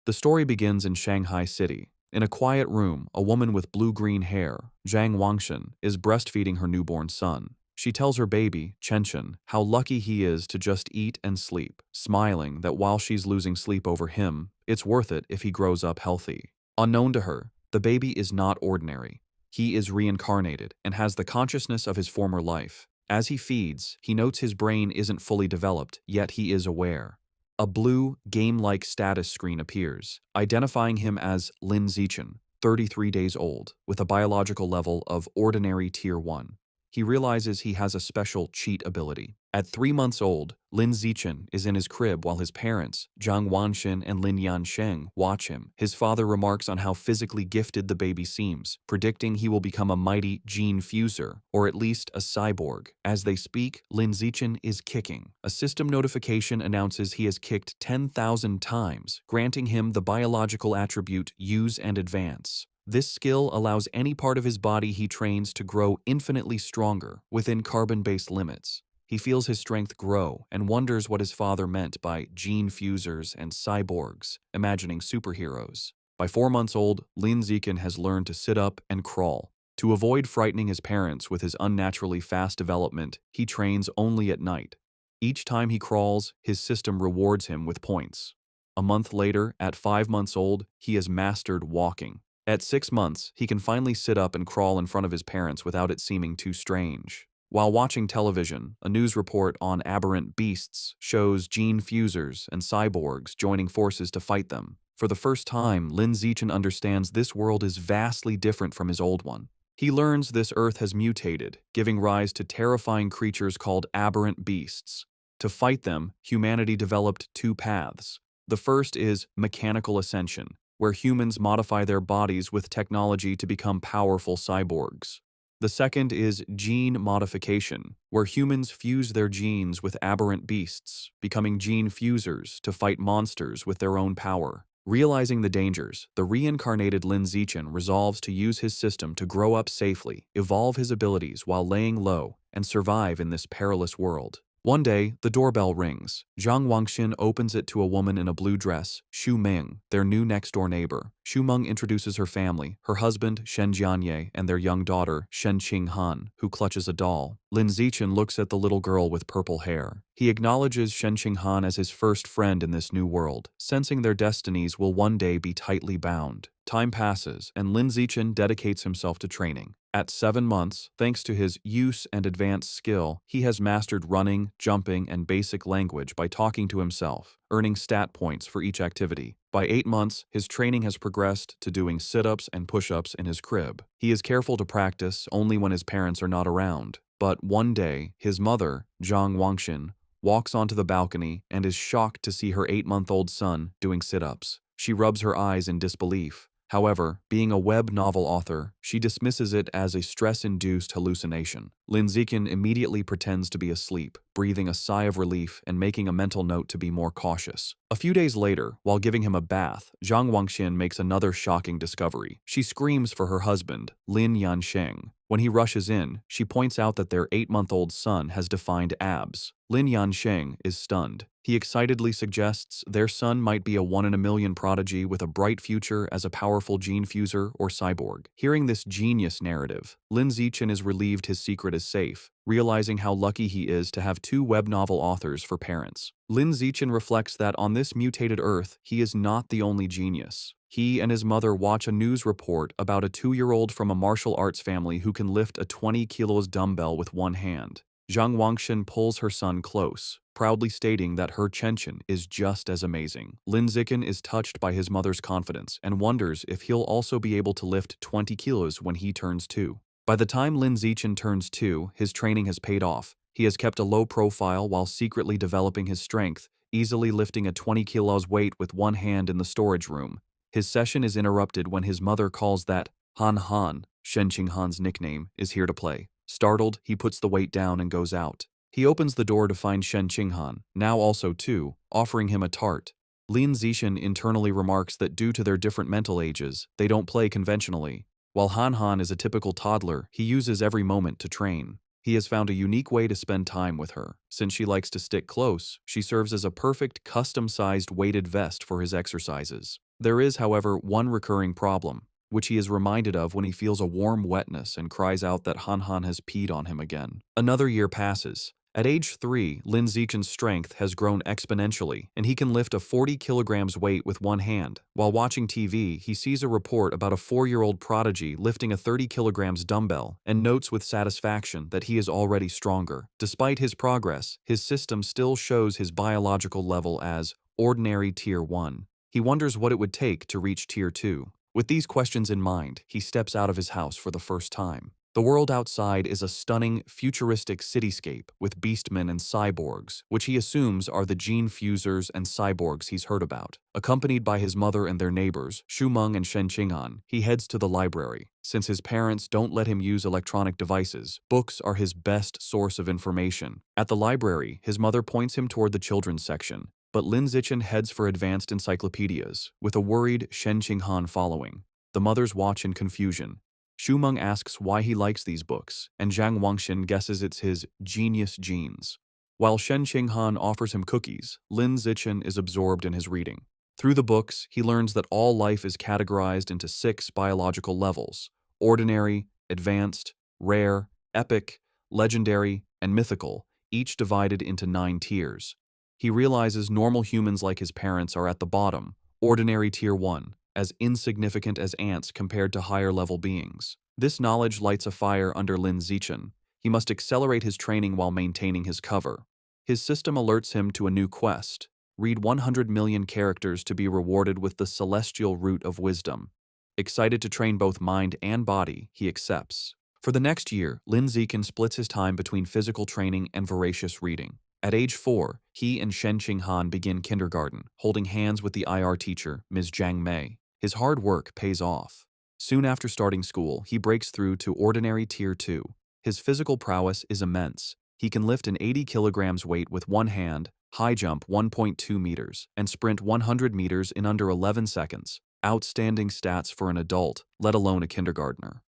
The story begins in Shanghai City. In a quiet room, a woman with blue-green hair, Zhang Wangshan, is breastfeeding her newborn son. She tells her baby, Chenchen, how lucky he is to just eat and sleep, smiling that while she's losing sleep over him, it's worth it if he grows up healthy. Unknown to her, the baby is not ordinary. He is reincarnated and has the consciousness of his former life. As he feeds, he notes his brain isn't fully developed, yet he is aware. A blue, game-like status screen appears, identifying him as Lin Zichen, 33 days old, with a biological level of ordinary Tier 1. He realizes he has a special cheat ability. At 3 months old, Lin Zichen is in his crib while his parents, Zhang Wanxin and Lin Yansheng, watch him. His father remarks on how physically gifted the baby seems, predicting he will become a mighty gene fuser, or at least a cyborg. As they speak, Lin Zichen is kicking. A system notification announces he has kicked 10,000 times, granting him the biological attribute Use and Advance. This skill allows any part of his body he trains to grow infinitely stronger within carbon-based limits. He feels his strength grow and wonders what his father meant by gene fusers and cyborgs, imagining superheroes. By 4 months old, Lin Zichen has learned to sit up and crawl. To avoid frightening his parents with his unnaturally fast development, he trains only at night. Each time he crawls, his system rewards him with points. A month later, at 5 months old, he has mastered walking. At 6 months, he can finally sit up and crawl in front of his parents without it seeming too strange. While watching television, a news report on aberrant beasts shows gene fusers and cyborgs joining forces to fight them. For the first time, Lin Zichen understands this world is vastly different from his old one. He learns this Earth has mutated, giving rise to terrifying creatures called aberrant beasts. To fight them, humanity developed 2 paths. The first is mechanical ascension, where humans modify their bodies with technology to become powerful cyborgs. The second is gene modification, where humans fuse their genes with aberrant beasts, becoming gene fusers to fight monsters with their own power. Realizing the dangers, the reincarnated Lin Zichen resolves to use his system to grow up safely, evolve his abilities while laying low, and survive in this perilous world. One day, the doorbell rings. Zhang Wangshin opens it to a woman in a blue dress, Xu Ming, their new next-door neighbor. Xu Meng introduces her family, her husband, Shen Jianye, and their young daughter, Shen Qinghan, who clutches a doll. Lin Zichen looks at the little girl with purple hair. He acknowledges Shen Qinghan as his first friend in this new world, sensing their destinies will one day be tightly bound. Time passes, and Lin Zichen dedicates himself to training. At 7 months, thanks to his use and advanced skill, he has mastered running, jumping, and basic language by talking to himself, earning stat points for each activity. By 8 months, his training has progressed to doing sit-ups and push-ups in his crib. He is careful to practice only when his parents are not around. But one day, his mother, Zhang Wangshin, walks onto the balcony and is shocked to see her 8-month-old son doing sit-ups. She rubs her eyes in disbelief. However, being a web novel author, she dismisses it as a stress-induced hallucination. Lin Zichen immediately pretends to be asleep, breathing a sigh of relief and making a mental note to be more cautious. A few days later, while giving him a bath, Zhang Wangshin makes another shocking discovery. She screams for her husband, Lin Yansheng. When he rushes in, she points out that their 8-month-old son has defined abs. Lin Yansheng is stunned. He excitedly suggests their son might be a 1-in-a-million prodigy with a bright future as a powerful gene fuser or cyborg. Hearing this genius narrative, Lin Zichen is relieved his secret is safe, realizing how lucky he is to have 2 web novel authors for parents. Lin Zichen reflects that on this mutated Earth, he is not the only genius. He and his mother watch a news report about a 2-year-old from a martial arts family who can lift a 20 kilos dumbbell with one hand. Zhang Wangshin pulls her son close, proudly stating that her Chenchen is just as amazing. Lin Zichen is touched by his mother's confidence and wonders if he'll also be able to lift 20 kilos when he turns 2. By the time Lin Zichen turns 2, his training has paid off. He has kept a low profile while secretly developing his strength, easily lifting a 20 kilos weight with one hand in the storage room. His session is interrupted when his mother calls that Han Han, Shen Qinghan's nickname, is here to play. Startled, he puts the weight down and goes out. He opens the door to find Shen Qinghan, now also 2, offering him a tart. Lin Zichen internally remarks that due to their different mental ages, they don't play conventionally. While Han Han is a typical toddler, he uses every moment to train. He has found a unique way to spend time with her. Since she likes to stick close, she serves as a perfect custom-sized weighted vest for his exercises. There is, however, one recurring problem, which he is reminded of when he feels a warm wetness and cries out that Han Han has peed on him again. Another year passes. At age 3, Lin Zichen's strength has grown exponentially, and he can lift a 40 kilograms weight with one hand. While watching TV, he sees a report about a 4-year-old prodigy lifting a 30 kilograms dumbbell and notes with satisfaction that he is already stronger. Despite his progress, his system still shows his biological level as ordinary Tier 1. He wonders what it would take to reach Tier 2. With these questions in mind, he steps out of his house for the first time. The world outside is a stunning, futuristic cityscape with beastmen and cyborgs, which he assumes are the gene fusers and cyborgs he's heard about. Accompanied by his mother and their neighbors, Xu Meng and Shen Qinghan, he heads to the library. Since his parents don't let him use electronic devices, books are his best source of information. At the library, his mother points him toward the children's section, but Lin Zichen heads for advanced encyclopedias, with a worried Shen Qinghan following. The mothers watch in confusion. Xu Meng asks why he likes these books, and Zhang Wangxin guesses it's his genius genes. While Shen Qinghan offers him cookies, Lin Zichen is absorbed in his reading. Through the books, he learns that all life is categorized into 6 biological levels: ordinary, advanced, rare, epic, legendary, and mythical, each divided into 9 tiers. He realizes normal humans like his parents are at the bottom, ordinary Tier 1, as insignificant as ants compared to higher-level beings. This knowledge lights a fire under Lin Zichen. He must accelerate his training while maintaining his cover. His system alerts him to a new quest: read 100 million characters to be rewarded with the celestial root of wisdom. Excited to train both mind and body, he accepts. For the next year, Lin Zichen splits his time between physical training and voracious reading. At age 4, he and Shen Qinghan begin kindergarten, holding hands with the IR teacher, Ms. Zhang Mei. His hard work pays off. Soon after starting school, he breaks through to ordinary Tier 2. His physical prowess is immense. He can lift an 80 kilograms weight with one hand, high jump 1.2 meters, and sprint 100 meters in under 11 seconds. Outstanding stats for an adult, let alone a kindergartner.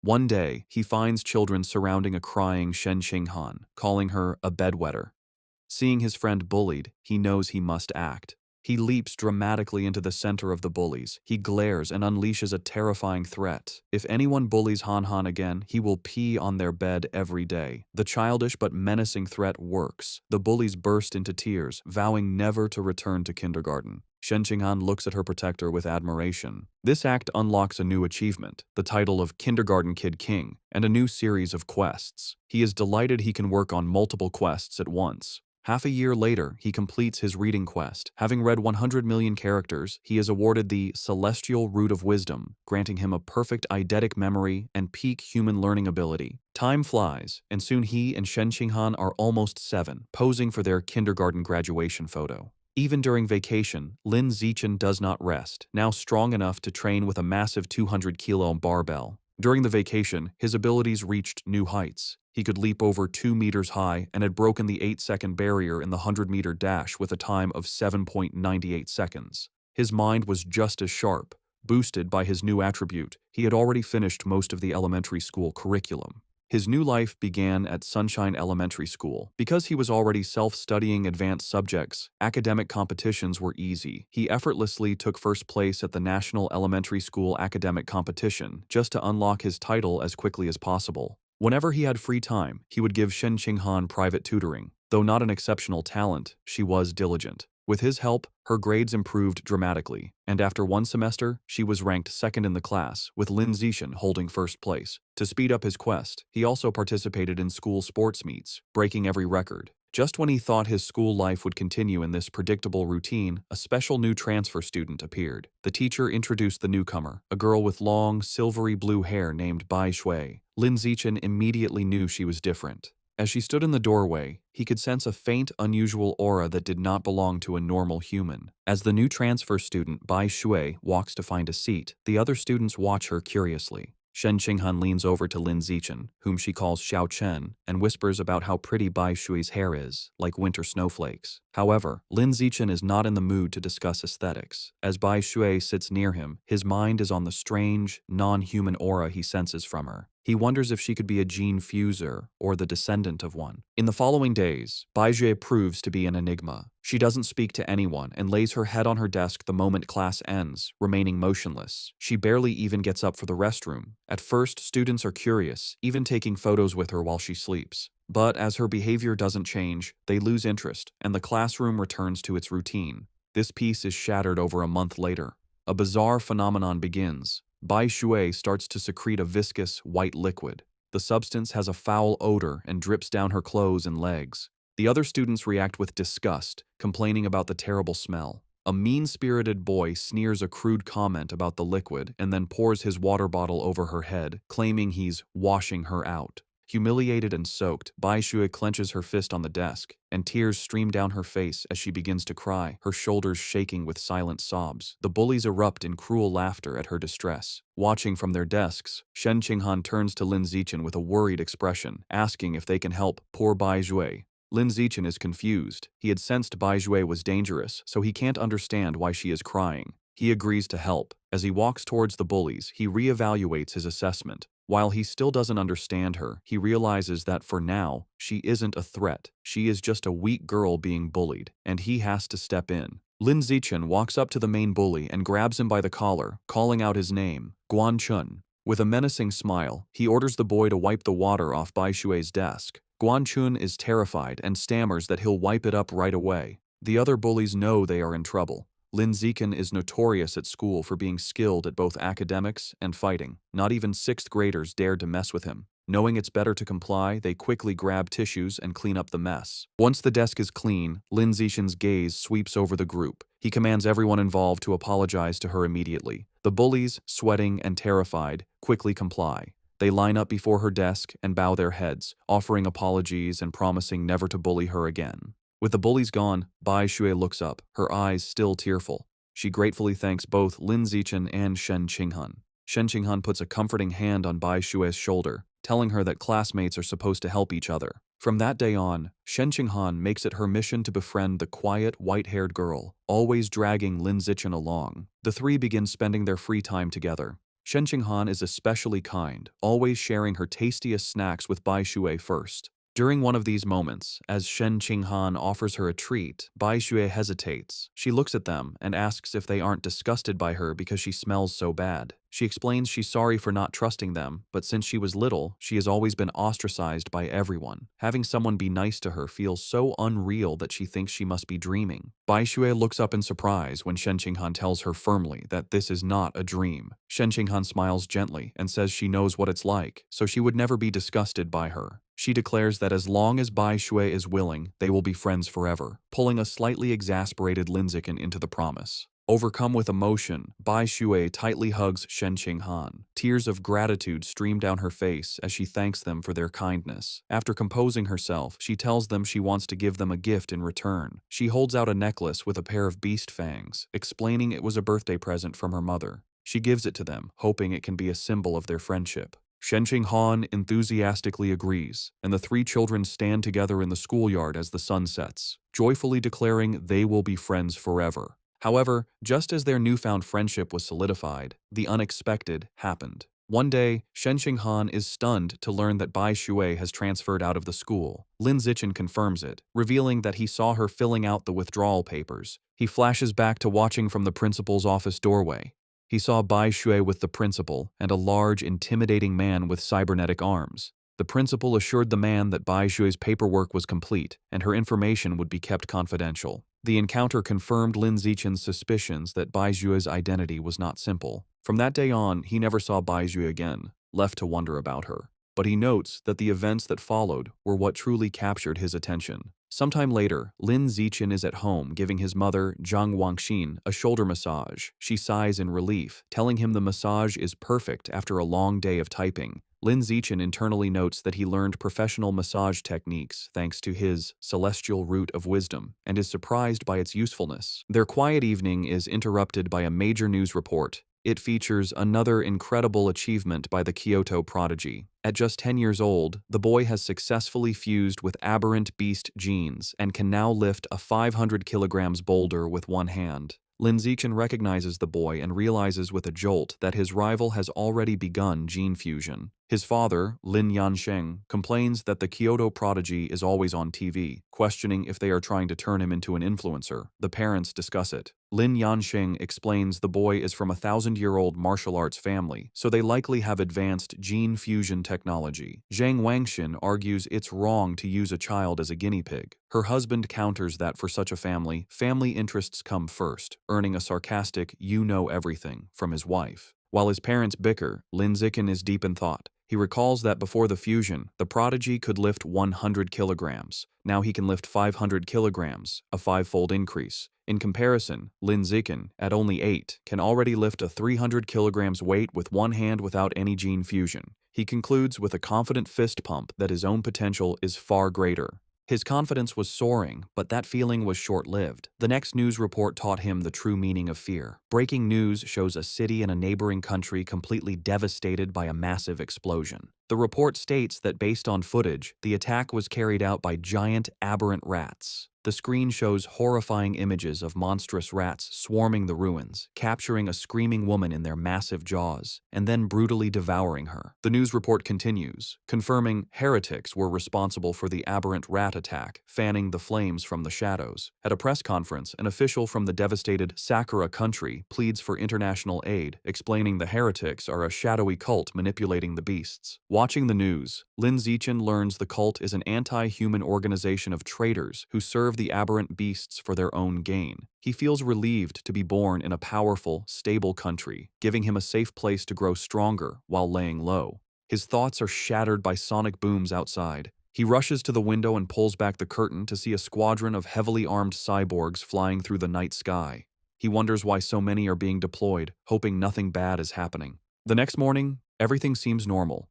One day, he finds children surrounding a crying Shen Qinghan, calling her a bedwetter. Seeing his friend bullied, he knows he must act. He leaps dramatically into the center of the bullies. He glares and unleashes a terrifying threat. If anyone bullies Han Han again, he will pee on their bed every day. The childish but menacing threat works. The bullies burst into tears, vowing never to return to kindergarten. Shen Qinghan looks at her protector with admiration. This act unlocks a new achievement, the title of Kindergarten Kid King, and a new series of quests. He is delighted he can work on multiple quests at once. Half a year later, he completes his reading quest. Having read 100 million characters, he is awarded the Celestial Root of Wisdom, granting him a perfect eidetic memory and peak human learning ability. Time flies, and soon he and Shen Qinghan are almost 7, posing for their kindergarten graduation photo. Even during vacation, Lin Zichen does not rest, now strong enough to train with a massive 200-kilo barbell. During the vacation, his abilities reached new heights. He could leap over 2 meters high and had broken the 8-second barrier in the 100-meter dash with a time of 7.98 seconds. His mind was just as sharp. Boosted by his new attribute, he had already finished most of the elementary school curriculum. His new life began at Sunshine Elementary School. Because he was already self-studying advanced subjects, academic competitions were easy. He effortlessly took first place at the National Elementary School Academic Competition, just to unlock his title as quickly as possible. Whenever he had free time, he would give Shen Qinghan private tutoring. Though not an exceptional talent, she was diligent. With his help, her grades improved dramatically, and after one semester, she was ranked second in the class, with Lin Zichen holding first place. To speed up his quest, he also participated in school sports meets, breaking every record. Just when he thought his school life would continue in this predictable routine, a special new transfer student appeared. The teacher introduced the newcomer, a girl with long, silvery blue hair named Bai Shui. Lin Zichen immediately knew she was different. As she stood in the doorway, he could sense a faint, unusual aura that did not belong to a normal human. As the new transfer student, Bai Shui, walks to find a seat, the other students watch her curiously. Shen Qinghan leans over to Lin Zichen, whom she calls Xiao Chen, and whispers about how pretty Bai Shui's hair is, like winter snowflakes. However, Lin Zichen is not in the mood to discuss aesthetics. As Bai Shui sits near him, his mind is on the strange, non-human aura he senses from her. He wonders if she could be a gene fuser or the descendant of one. In the following days, Baizue proves to be an enigma. She doesn't speak to anyone and lays her head on her desk the moment class ends, remaining motionless. She barely even gets up for the restroom. At first, students are curious, even taking photos with her while she sleeps. But as her behavior doesn't change, they lose interest, and the classroom returns to its routine. This peace is shattered over a month later. A bizarre phenomenon begins. Bai Shui starts to secrete a viscous, white liquid. The substance has a foul odor and drips down her clothes and legs. The other students react with disgust, complaining about the terrible smell. A mean-spirited boy sneers a crude comment about the liquid and then pours his water bottle over her head, claiming he's washing her out. Humiliated and soaked, Bai Shui clenches her fist on the desk, and tears stream down her face as she begins to cry, her shoulders shaking with silent sobs. The bullies erupt in cruel laughter at her distress. Watching from their desks, Shen Qinghan turns to Lin Zichen with a worried expression, asking if they can help poor Bai Shui. Lin Zichen is confused. He had sensed Bai Shui was dangerous, so he can't understand why she is crying. He agrees to help. As he walks towards the bullies, he reevaluates his assessment. While he still doesn't understand her, he realizes that for now, she isn't a threat. She is just a weak girl being bullied, and he has to step in. Lin Zichen walks up to the main bully and grabs him by the collar, calling out his name, Guan Chun. With a menacing smile, he orders the boy to wipe the water off Bai Shui's desk. Guan Chun is terrified and stammers that he'll wipe it up right away. The other bullies know they are in trouble. Lin Zichen is notorious at school for being skilled at both academics and fighting. Not even 6th graders dared to mess with him. Knowing it's better to comply, they quickly grab tissues and clean up the mess. Once the desk is clean, Lin Zichen's gaze sweeps over the group. He commands everyone involved to apologize to her immediately. The bullies, sweating and terrified, quickly comply. They line up before her desk and bow their heads, offering apologies and promising never to bully her again. With the bullies gone, Bai Shui looks up, her eyes still tearful. She gratefully thanks both Lin Zichen and Shen Qinghan. Shen Qinghan puts a comforting hand on Bai Shui's shoulder, telling her that classmates are supposed to help each other. From that day on, Shen Qinghan makes it her mission to befriend the quiet, white-haired girl, always dragging Lin Zichen along. The three begin spending their free time together. Shen Qinghan is especially kind, always sharing her tastiest snacks with Bai Shui first. During one of these moments, as Shen Qinghan offers her a treat, Bai Shui hesitates. She looks at them and asks if they aren't disgusted by her because she smells so bad. She explains she's sorry for not trusting them, but since she was little, she has always been ostracized by everyone. Having someone be nice to her feels so unreal that she thinks she must be dreaming. Bai Shui looks up in surprise when Shen Qinghan tells her firmly that this is not a dream. Shen Qinghan smiles gently and says she knows what it's like, so she would never be disgusted by her. She declares that as long as Bai Shui is willing, they will be friends forever, pulling a slightly exasperated Lin Zichen into the promise. Overcome with emotion, Bai Shui tightly hugs Shen Qinghan. Tears of gratitude stream down her face as she thanks them for their kindness. After composing herself, she tells them she wants to give them a gift in return. She holds out a necklace with a pair of beast fangs, explaining it was a birthday present from her mother. She gives it to them, hoping it can be a symbol of their friendship. Shen Qinghan enthusiastically agrees, and the three children stand together in the schoolyard as the sun sets, joyfully declaring they will be friends forever. However, just as their newfound friendship was solidified, the unexpected happened. One day, Shen Qinghan is stunned to learn that Bai Shui has transferred out of the school. Lin Zichen confirms it, revealing that he saw her filling out the withdrawal papers. He flashes back to watching from the principal's office doorway. He saw Bai Shui with the principal and a large, intimidating man with cybernetic arms. The principal assured the man that Bai Shui's paperwork was complete and her information would be kept confidential. The encounter confirmed Lin Zichen's suspicions that Bai Shui's identity was not simple. From that day on, he never saw Bai Shui again, left to wonder about her. But he notes that the events that followed were what truly captured his attention. Sometime later, Lin Zichen is at home giving his mother, Zhang Wangxin, a shoulder massage. She sighs in relief, telling him the massage is perfect after a long day of typing. Lin Zichen internally notes that he learned professional massage techniques thanks to his celestial root of wisdom and is surprised by its usefulness. Their quiet evening is interrupted by a major news report. It features another incredible achievement by the Kyoto prodigy. At just 10 years old, the boy has successfully fused with aberrant beast genes and can now lift a 500 kilograms boulder with one hand. Lin Zichen recognizes the boy and realizes with a jolt that his rival has already begun gene fusion. His father, Lin Yansheng, complains that the Kyoto prodigy is always on TV, questioning if they are trying to turn him into an influencer. The parents discuss it. Lin Yansheng explains the boy is from a 1,000-year-old martial arts family, so they likely have advanced gene fusion technology. Zhang Wangxin argues it's wrong to use a child as a guinea pig. Her husband counters that for such a family interests come first, earning a sarcastic "you know everything" from his wife. While his parents bicker, Lin Zichen is deep in thought. He recalls that before the fusion, the prodigy could lift 100 kilograms. Now he can lift 500 kilograms, a five-fold increase. In comparison, Lin Zichen, at only 8, can already lift a 300 kilograms weight with one hand without any gene fusion. He concludes with a confident fist pump that his own potential is far greater. His confidence was soaring, but that feeling was short-lived. The next news report taught him the true meaning of fear. Breaking news shows a city in a neighboring country completely devastated by a massive explosion. The report states that based on footage, the attack was carried out by giant aberrant rats. The screen shows horrifying images of monstrous rats swarming the ruins, capturing a screaming woman in their massive jaws, and then brutally devouring her. The news report continues, confirming heretics were responsible for the aberrant rat attack, fanning the flames from the shadows. At a press conference, an official from the devastated Sakura country pleads for international aid, explaining the heretics are a shadowy cult manipulating the beasts. Watching the news, Lin Zichen learns the cult is an anti-human organization of traitors who serve the aberrant beasts for their own gain. He feels relieved to be born in a powerful, stable country, giving him a safe place to grow stronger while laying low. His thoughts are shattered by sonic booms outside. He rushes to the window and pulls back the curtain to see a squadron of heavily armed cyborgs flying through the night sky. He wonders why so many are being deployed, hoping nothing bad is happening. The next morning, everything seems normal.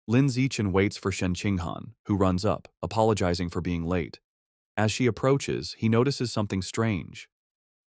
Lin Zichen waits for Shen Qinghan, who runs up, apologizing for being late. As she approaches, he notices something strange.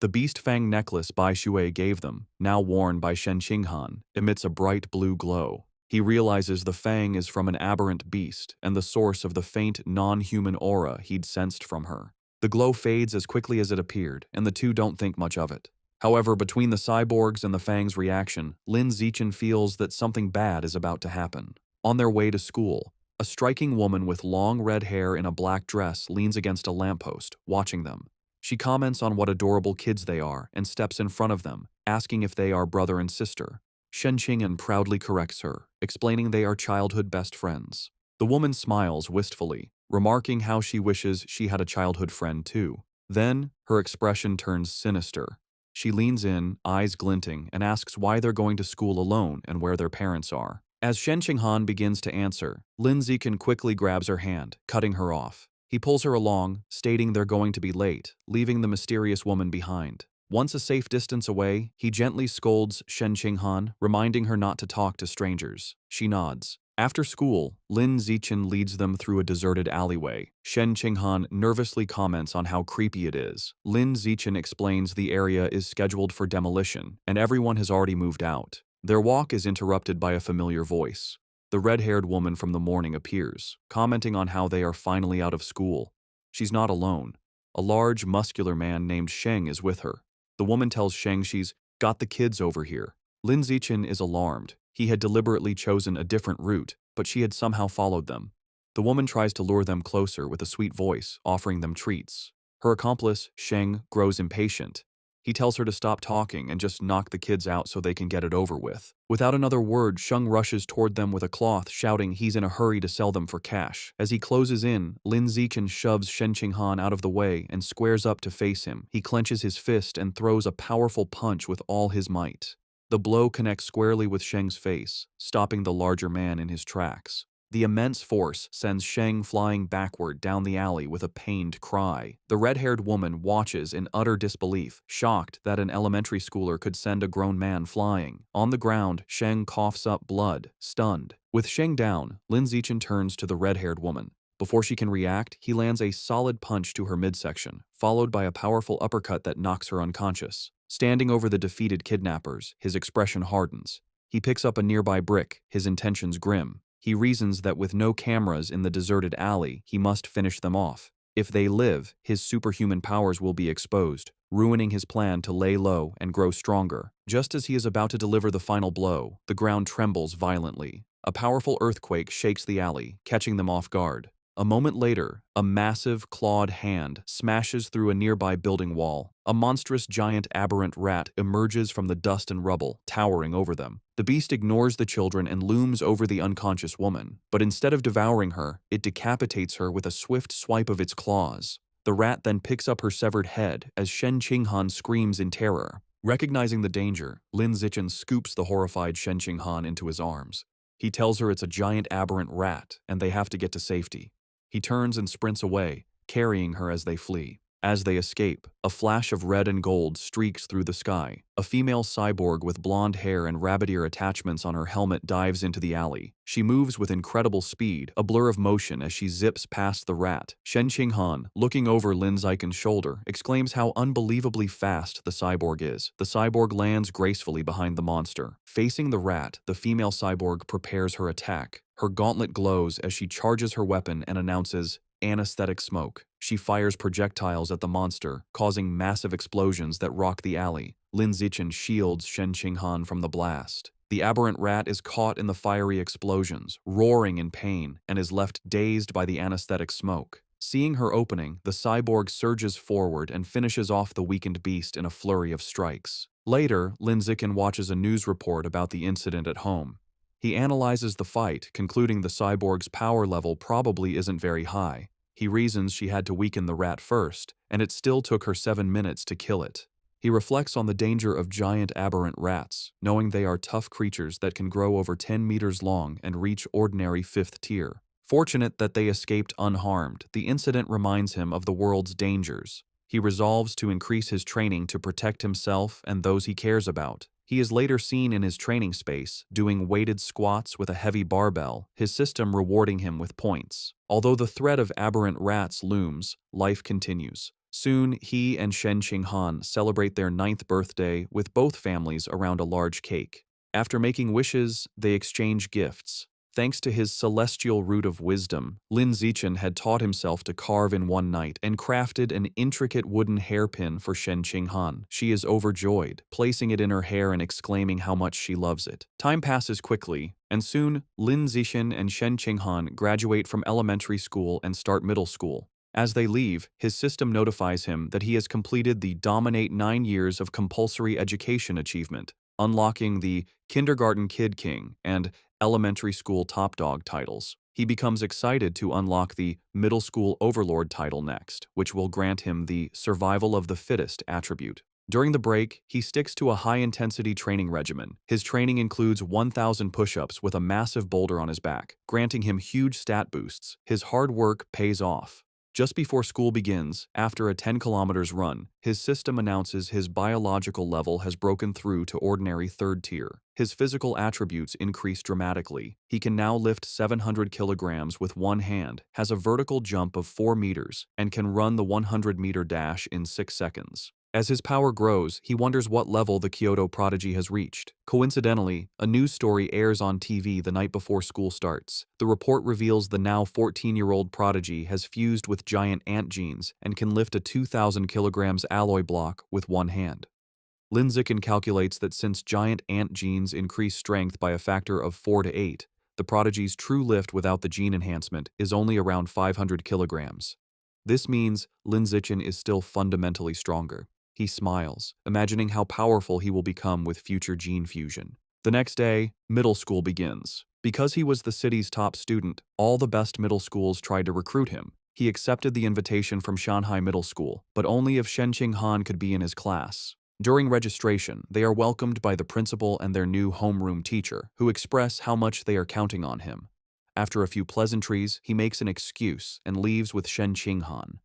The beast fang necklace Bai Shui gave them, now worn by Shen Qinghan, emits a bright blue glow. He realizes the fang is from an aberrant beast and the source of the faint, non-human aura he'd sensed from her. The glow fades as quickly as it appeared, and the two don't think much of it. However, between the cyborgs and the fang's reaction, Lin Zichen feels that something bad is about to happen. On their way to school, a striking woman with long red hair in a black dress leans against a lamppost, watching them. She comments on what adorable kids they are and steps in front of them, asking if they are brother and sister. Shen Qinghan proudly corrects her, explaining they are childhood best friends. The woman smiles wistfully, remarking how she wishes she had a childhood friend too. Then, her expression turns sinister. She leans in, eyes glinting, and asks why they're going to school alone and where their parents are. As Shen Qinghan begins to answer, Lin Zichen quickly grabs her hand, cutting her off. He pulls her along, stating they're going to be late, leaving the mysterious woman behind. Once a safe distance away, he gently scolds Shen Qinghan, reminding her not to talk to strangers. She nods. After school, Lin Zichen leads them through a deserted alleyway. Shen Qinghan nervously comments on how creepy it is. Lin Zichen explains the area is scheduled for demolition, and everyone has already moved out. Their walk is interrupted by a familiar voice. The red-haired woman from the morning appears, commenting on how they are finally out of school. She's not alone. A large, muscular man named Sheng is with her. The woman tells Sheng she's got the kids over here. Lin Zichen is alarmed. He had deliberately chosen a different route, but she had somehow followed them. The woman tries to lure them closer with a sweet voice, offering them treats. Her accomplice, Sheng, grows impatient. He tells her to stop talking and just knock the kids out so they can get it over with. Without another word, Sheng rushes toward them with a cloth, shouting he's in a hurry to sell them for cash. As he closes in, Lin Zichen shoves Shen Qinghan out of the way and squares up to face him. He clenches his fist and throws a powerful punch with all his might. The blow connects squarely with Sheng's face, stopping the larger man in his tracks. The immense force sends Sheng flying backward down the alley with a pained cry. The red-haired woman watches in utter disbelief, shocked that an elementary schooler could send a grown man flying. On the ground, Sheng coughs up blood, stunned. With Sheng down, Lin Zichen turns to the red-haired woman. Before she can react, he lands a solid punch to her midsection, followed by a powerful uppercut that knocks her unconscious. Standing over the defeated kidnappers, his expression hardens. He picks up a nearby brick, his intentions grim. He reasons that with no cameras in the deserted alley, he must finish them off. If they live, his superhuman powers will be exposed, ruining his plan to lay low and grow stronger. Just as he is about to deliver the final blow, the ground trembles violently. A powerful earthquake shakes the alley, catching them off guard. A moment later, a massive, clawed hand smashes through a nearby building wall. A monstrous giant aberrant rat emerges from the dust and rubble, towering over them. The beast ignores the children and looms over the unconscious woman, but instead of devouring her, it decapitates her with a swift swipe of its claws. The rat then picks up her severed head as Shen Qinghan screams in terror. Recognizing the danger, Lin Zichen scoops the horrified Shen Qinghan into his arms. He tells her it's a giant aberrant rat and they have to get to safety. He turns and sprints away, carrying her as they flee. As they escape, a flash of red and gold streaks through the sky. A female cyborg with blonde hair and rabbit ear attachments on her helmet dives into the alley. She moves with incredible speed, a blur of motion as she zips past the rat. Shen Qinghan, looking over Lin Zichen's shoulder, exclaims how unbelievably fast the cyborg is. The cyborg lands gracefully behind the monster. Facing the rat, the female cyborg prepares her attack. Her gauntlet glows as she charges her weapon and announces, "Anesthetic smoke." She fires projectiles at the monster, causing massive explosions that rock the alley. Lin Zichen shields Shen Qinghan from the blast. The aberrant rat is caught in the fiery explosions, roaring in pain, and is left dazed by the anesthetic smoke. Seeing her opening, the cyborg surges forward and finishes off the weakened beast in a flurry of strikes. Later, Lin Zichen watches a news report about the incident at home. He analyzes the fight, concluding the cyborg's power level probably isn't very high. He reasons she had to weaken the rat first, and it still took her 7 minutes to kill it. He reflects on the danger of giant aberrant rats, knowing they are tough creatures that can grow over 10 meters long and reach ordinary 5th tier. Fortunate that they escaped unharmed, the incident reminds him of the world's dangers. He resolves to increase his training to protect himself and those he cares about. He is later seen in his training space, doing weighted squats with a heavy barbell, his system rewarding him with points. Although the threat of aberrant rats looms, life continues. Soon, he and Shen Qinghan celebrate their 9th birthday with both families around a large cake. After making wishes, they exchange gifts. Thanks to his celestial root of wisdom, Lin Zichen had taught himself to carve in one night and crafted an intricate wooden hairpin for Shen Qinghan. She is overjoyed, placing it in her hair and exclaiming how much she loves it. Time passes quickly, and soon Lin Zichen and Shen Qinghan graduate from elementary school and start middle school. As they leave, his system notifies him that he has completed the Dominate 9 years of compulsory education achievement, unlocking the Kindergarten Kid King and Elementary School Top Dog titles. He becomes excited to unlock the Middle School Overlord title next, which will grant him the Survival of the Fittest attribute. During the break, he sticks to a high-intensity training regimen. His training includes 1,000 push-ups with a massive boulder on his back, granting him huge stat boosts. His hard work pays off. Just before school begins, after a 10 kilometers run, his system announces his biological level has broken through to ordinary 3rd tier. His physical attributes increase dramatically. He can now lift 700 kilograms with one hand, has a vertical jump of 4 meters, and can run the 100-meter dash in 6 seconds. As his power grows, he wonders what level the Kyoto prodigy has reached. Coincidentally, a news story airs on TV the night before school starts. The report reveals the now 14-year-old prodigy has fused with giant ant genes and can lift a 2,000 kilograms alloy block with one hand. Lin Zichen calculates that since giant ant genes increase strength by a factor of 4 to 8, the prodigy's true lift without the gene enhancement is only around 500 kilograms. This means Lin Zichen is still fundamentally stronger. He smiles, imagining how powerful he will become with future gene fusion. The next day, middle school begins. Because he was the city's top student, all the best middle schools tried to recruit him. He accepted the invitation from Shanghai Middle School, but only if Shen Qinghan could be in his class. During registration, they are welcomed by the principal and their new homeroom teacher, who express how much they are counting on him. After a few pleasantries, he makes an excuse and leaves with Shen Qinghan.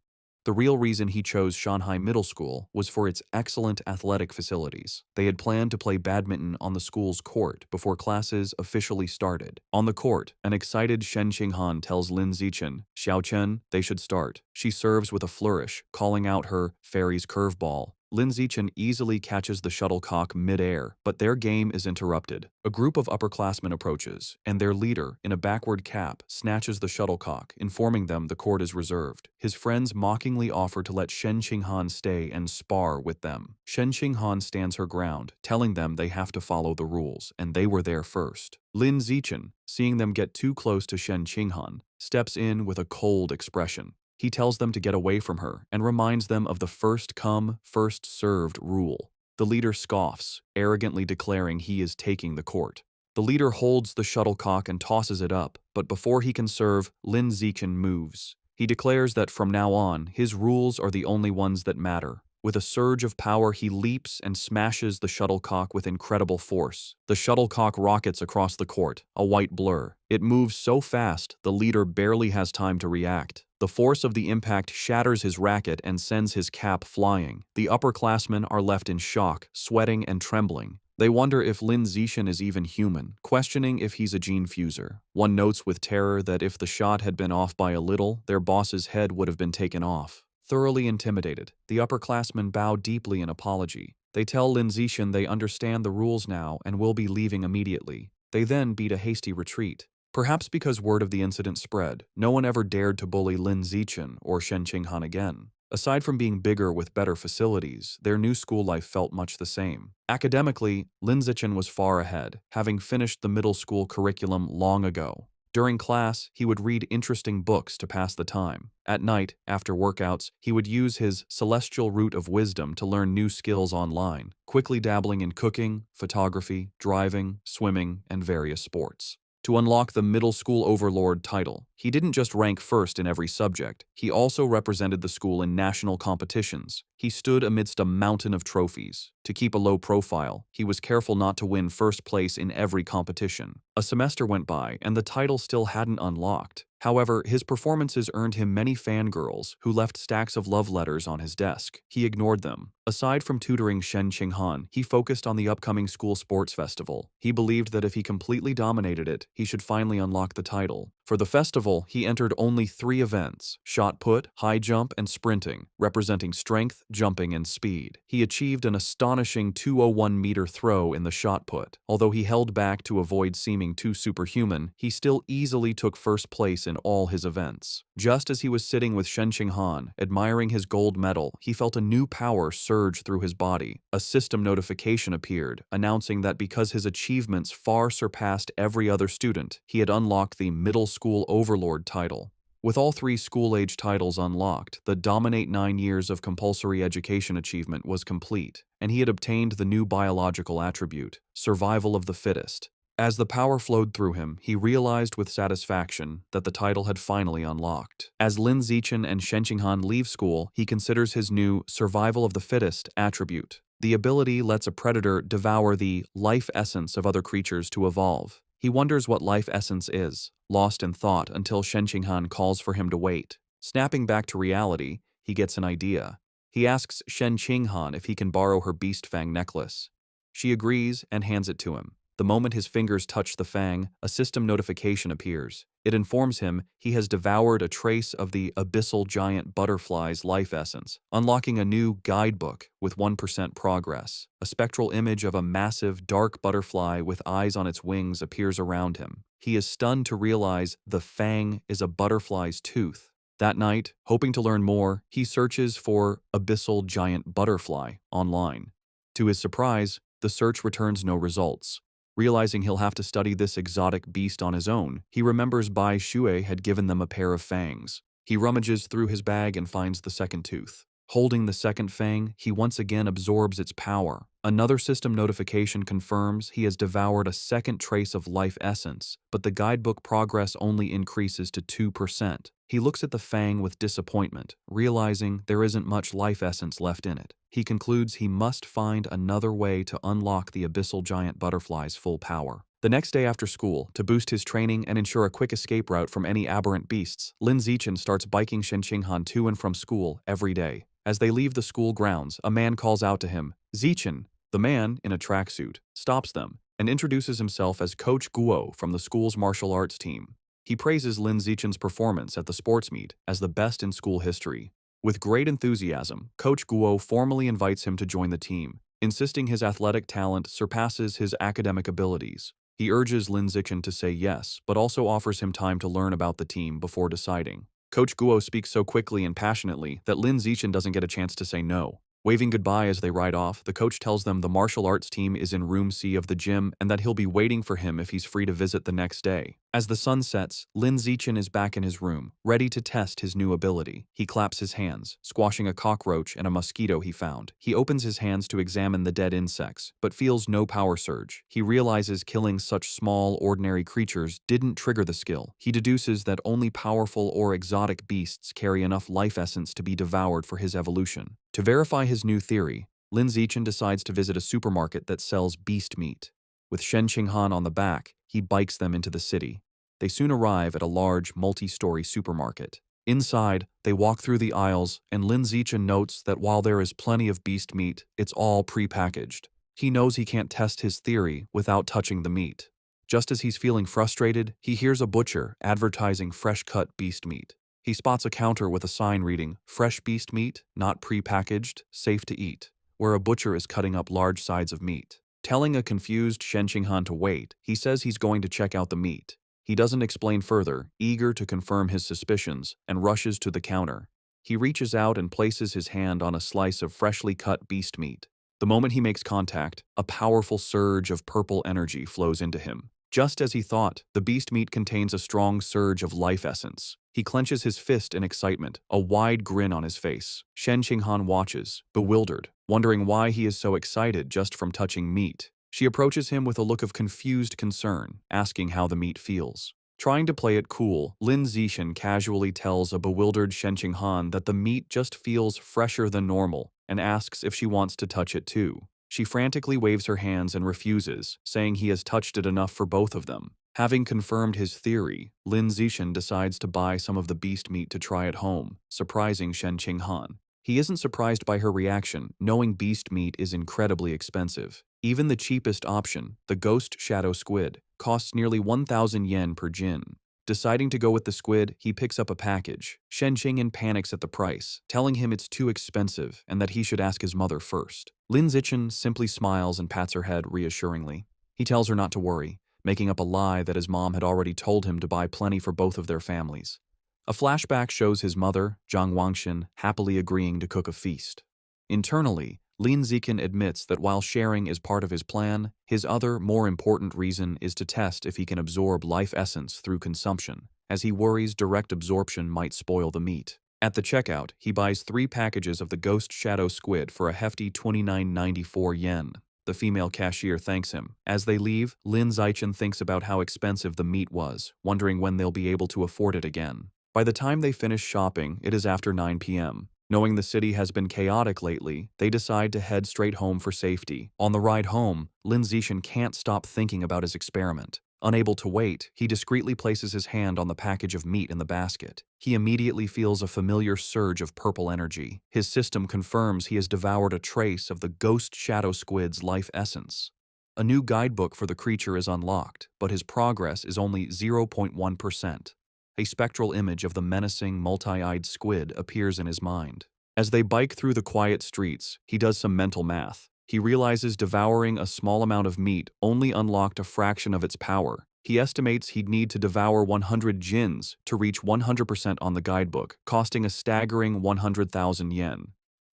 The real reason he chose Shanghai Middle School was for its excellent athletic facilities. They had planned to play badminton on the school's court before classes officially started. On the court, an excited Shen Qinghan tells Lin Zichen, "Xiao Chen, they should start." She serves with a flourish, calling out her fairy's curveball. Lin Zichen easily catches the shuttlecock mid-air, but their game is interrupted. A group of upperclassmen approaches, and their leader, in a backward cap, snatches the shuttlecock, informing them the court is reserved. His friends mockingly offer to let Shen Qinghan stay and spar with them. Shen Qinghan stands her ground, telling them they have to follow the rules, and they were there first. Lin Zichen, seeing them get too close to Shen Qinghan, steps in with a cold expression. He tells them to get away from her and reminds them of the first come, first served rule. The leader scoffs, arrogantly declaring he is taking the court. The leader holds the shuttlecock and tosses it up, but before he can serve, Lin Zichen moves. He declares that from now on, his rules are the only ones that matter. With a surge of power, he leaps and smashes the shuttlecock with incredible force. The shuttlecock rockets across the court, a white blur. It moves so fast, the leader barely has time to react. The force of the impact shatters his racket and sends his cap flying. The upperclassmen are left in shock, sweating and trembling. They wonder if Lin Zichen is even human, questioning if he's a gene fuser. One notes with terror that if the shot had been off by a little, their boss's head would have been taken off. Thoroughly intimidated, the upperclassmen bow deeply in apology. They tell Lin Zichen they understand the rules now and will be leaving immediately. They then beat a hasty retreat. Perhaps because word of the incident spread, no one ever dared to bully Lin Zichen or Shen Qinghan again. Aside from being bigger with better facilities, their new school life felt much the same. Academically, Lin Zichen was far ahead, having finished the middle school curriculum long ago. During class, he would read interesting books to pass the time. At night, after workouts, he would use his celestial root of wisdom to learn new skills online, quickly dabbling in cooking, photography, driving, swimming, and various sports. To unlock the middle school overlord title, he didn't just rank first in every subject, he also represented the school in national competitions. He stood amidst a mountain of trophies. To keep a low profile, he was careful not to win first place in every competition. A semester went by, and the title still hadn't unlocked. However, his performances earned him many fangirls who left stacks of love letters on his desk. He ignored them. Aside from tutoring Shen Qinghan, he focused on the upcoming school sports festival. He believed that if he completely dominated it, he should finally unlock the title. For the festival, he entered only 3 events: shot put, high jump, and sprinting, representing strength, jumping, and speed. He achieved an astonishing 201-meter throw in the shot put. Although he held back to avoid seeming too superhuman, he still easily took first place in all his events. Just as he was sitting with Shen Qinghan, admiring his gold medal, he felt a new power surge through his body. A system notification appeared, announcing that because his achievements far surpassed every other student, he had unlocked the middle school overlord title. With all 3 school-age titles unlocked, the Dominate 9 years of compulsory education achievement was complete, and he had obtained the new biological attribute, survival of the fittest. As the power flowed through him, he realized with satisfaction that the title had finally unlocked. As Lin Zichen and Shen Qinghan leave school, he considers his new survival of the fittest attribute. The ability lets a predator devour the life essence of other creatures to evolve. He wonders what life essence is, lost in thought until Shen Qinghan calls for him to wait. Snapping back to reality, he gets an idea. He asks Shen Qinghan if he can borrow her beast fang necklace. She agrees and hands it to him. The moment his fingers touch the fang, a system notification appears. It informs him he has devoured a trace of the abyssal giant butterfly's life essence, unlocking a new guidebook with 1% progress. A spectral image of a massive, dark butterfly with eyes on its wings appears around him. He is stunned to realize the fang is a butterfly's tooth. That night, hoping to learn more, he searches for abyssal giant butterfly online. To his surprise, the search returns no results. Realizing he'll have to study this exotic beast on his own, he remembers Bai Shui had given them a pair of fangs. He rummages through his bag and finds the second tooth. Holding the second fang, he once again absorbs its power. Another system notification confirms he has devoured a second trace of life essence, but the guidebook progress only increases to 2%. He looks at the fang with disappointment, realizing there isn't much life essence left in it. He concludes he must find another way to unlock the abyssal giant butterfly's full power. The next day after school, to boost his training and ensure a quick escape route from any aberrant beasts, Lin Zichen starts biking Shen Qinghan to and from school every day. As they leave the school grounds, a man calls out to him, "Zichen." The man, in a tracksuit, stops them and introduces himself as Coach Guo from the school's martial arts team. He praises Lin Zichen's performance at the sports meet as the best in school history. With great enthusiasm, Coach Guo formally invites him to join the team, insisting his athletic talent surpasses his academic abilities. He urges Lin Zichen to say yes, but also offers him time to learn about the team before deciding. Coach Guo speaks so quickly and passionately that Lin Zichen doesn't get a chance to say no. Waving goodbye as they ride off, the coach tells them the martial arts team is in room C of the gym and that he'll be waiting for him if he's free to visit the next day. As the sun sets, Lin Zichen is back in his room, ready to test his new ability. He claps his hands, squashing a cockroach and a mosquito he found. He opens his hands to examine the dead insects, but feels no power surge. He realizes killing such small, ordinary creatures didn't trigger the skill. He deduces that only powerful or exotic beasts carry enough life essence to be devoured for his evolution. To verify his new theory, Lin Zichen decides to visit a supermarket that sells beast meat. With Shen Qinghan on the back, he bikes them into the city. They soon arrive at a large, multi-story supermarket. Inside, they walk through the aisles, and Lin Zichen notes that while there is plenty of beast meat, it's all pre-packaged. He knows he can't test his theory without touching the meat. Just as he's feeling frustrated, he hears a butcher advertising fresh-cut beast meat. He spots a counter with a sign reading, "Fresh beast meat, not pre-packaged, safe to eat," where a butcher is cutting up large sides of meat. Telling a confused Shen Qinghan to wait, he says he's going to check out the meat. He doesn't explain further, eager to confirm his suspicions, and rushes to the counter. He reaches out and places his hand on a slice of freshly cut beast meat. The moment he makes contact, a powerful surge of purple energy flows into him. Just as he thought, the beast meat contains a strong surge of life essence. He clenches his fist in excitement, a wide grin on his face. Shen Qinghan watches, bewildered, wondering why he is so excited just from touching meat. She approaches him with a look of confused concern, asking how the meat feels. Trying to play it cool, Lin Zichen casually tells a bewildered Shen Qinghan that the meat just feels fresher than normal and asks if she wants to touch it too. She frantically waves her hands and refuses, saying he has touched it enough for both of them. Having confirmed his theory, Lin Zichen decides to buy some of the beast meat to try at home, surprising Shen Qinghan. He isn't surprised by her reaction, knowing beast meat is incredibly expensive. Even the cheapest option, the ghost shadow squid, costs nearly 1,000 yen per jin. Deciding to go with the squid, he picks up a package. Shen Qinghan panics at the price, telling him it's too expensive and that he should ask his mother first. Lin Zichen simply smiles and pats her head reassuringly. He tells her not to worry, making up a lie that his mom had already told him to buy plenty for both of their families. A flashback shows his mother, Zhang Wangshan, happily agreeing to cook a feast. Internally, Lin Zichen admits that while sharing is part of his plan, his other, more important reason is to test if he can absorb life essence through consumption, as he worries direct absorption might spoil the meat. At the checkout, he buys 3 packages of the ghost shadow squid for a hefty 29.94 yen. The female cashier thanks him. As they leave, Lin Zichen thinks about how expensive the meat was, wondering when they'll be able to afford it again. By the time they finish shopping, it is after 9 p.m. Knowing the city has been chaotic lately, they decide to head straight home for safety. On the ride home, Lin Zichen can't stop thinking about his experiment. Unable to wait, he discreetly places his hand on the package of meat in the basket. He immediately feels a familiar surge of purple energy. His system confirms he has devoured a trace of the ghost shadow squid's life essence. A new guidebook for the creature is unlocked, but his progress is only 0.1%. A spectral image of the menacing, multi-eyed squid appears in his mind. As they bike through the quiet streets, he does some mental math. He realizes devouring a small amount of meat only unlocked a fraction of its power. He estimates he'd need to devour 100 jins to reach 100% on the guidebook, costing a staggering 100,000 yen.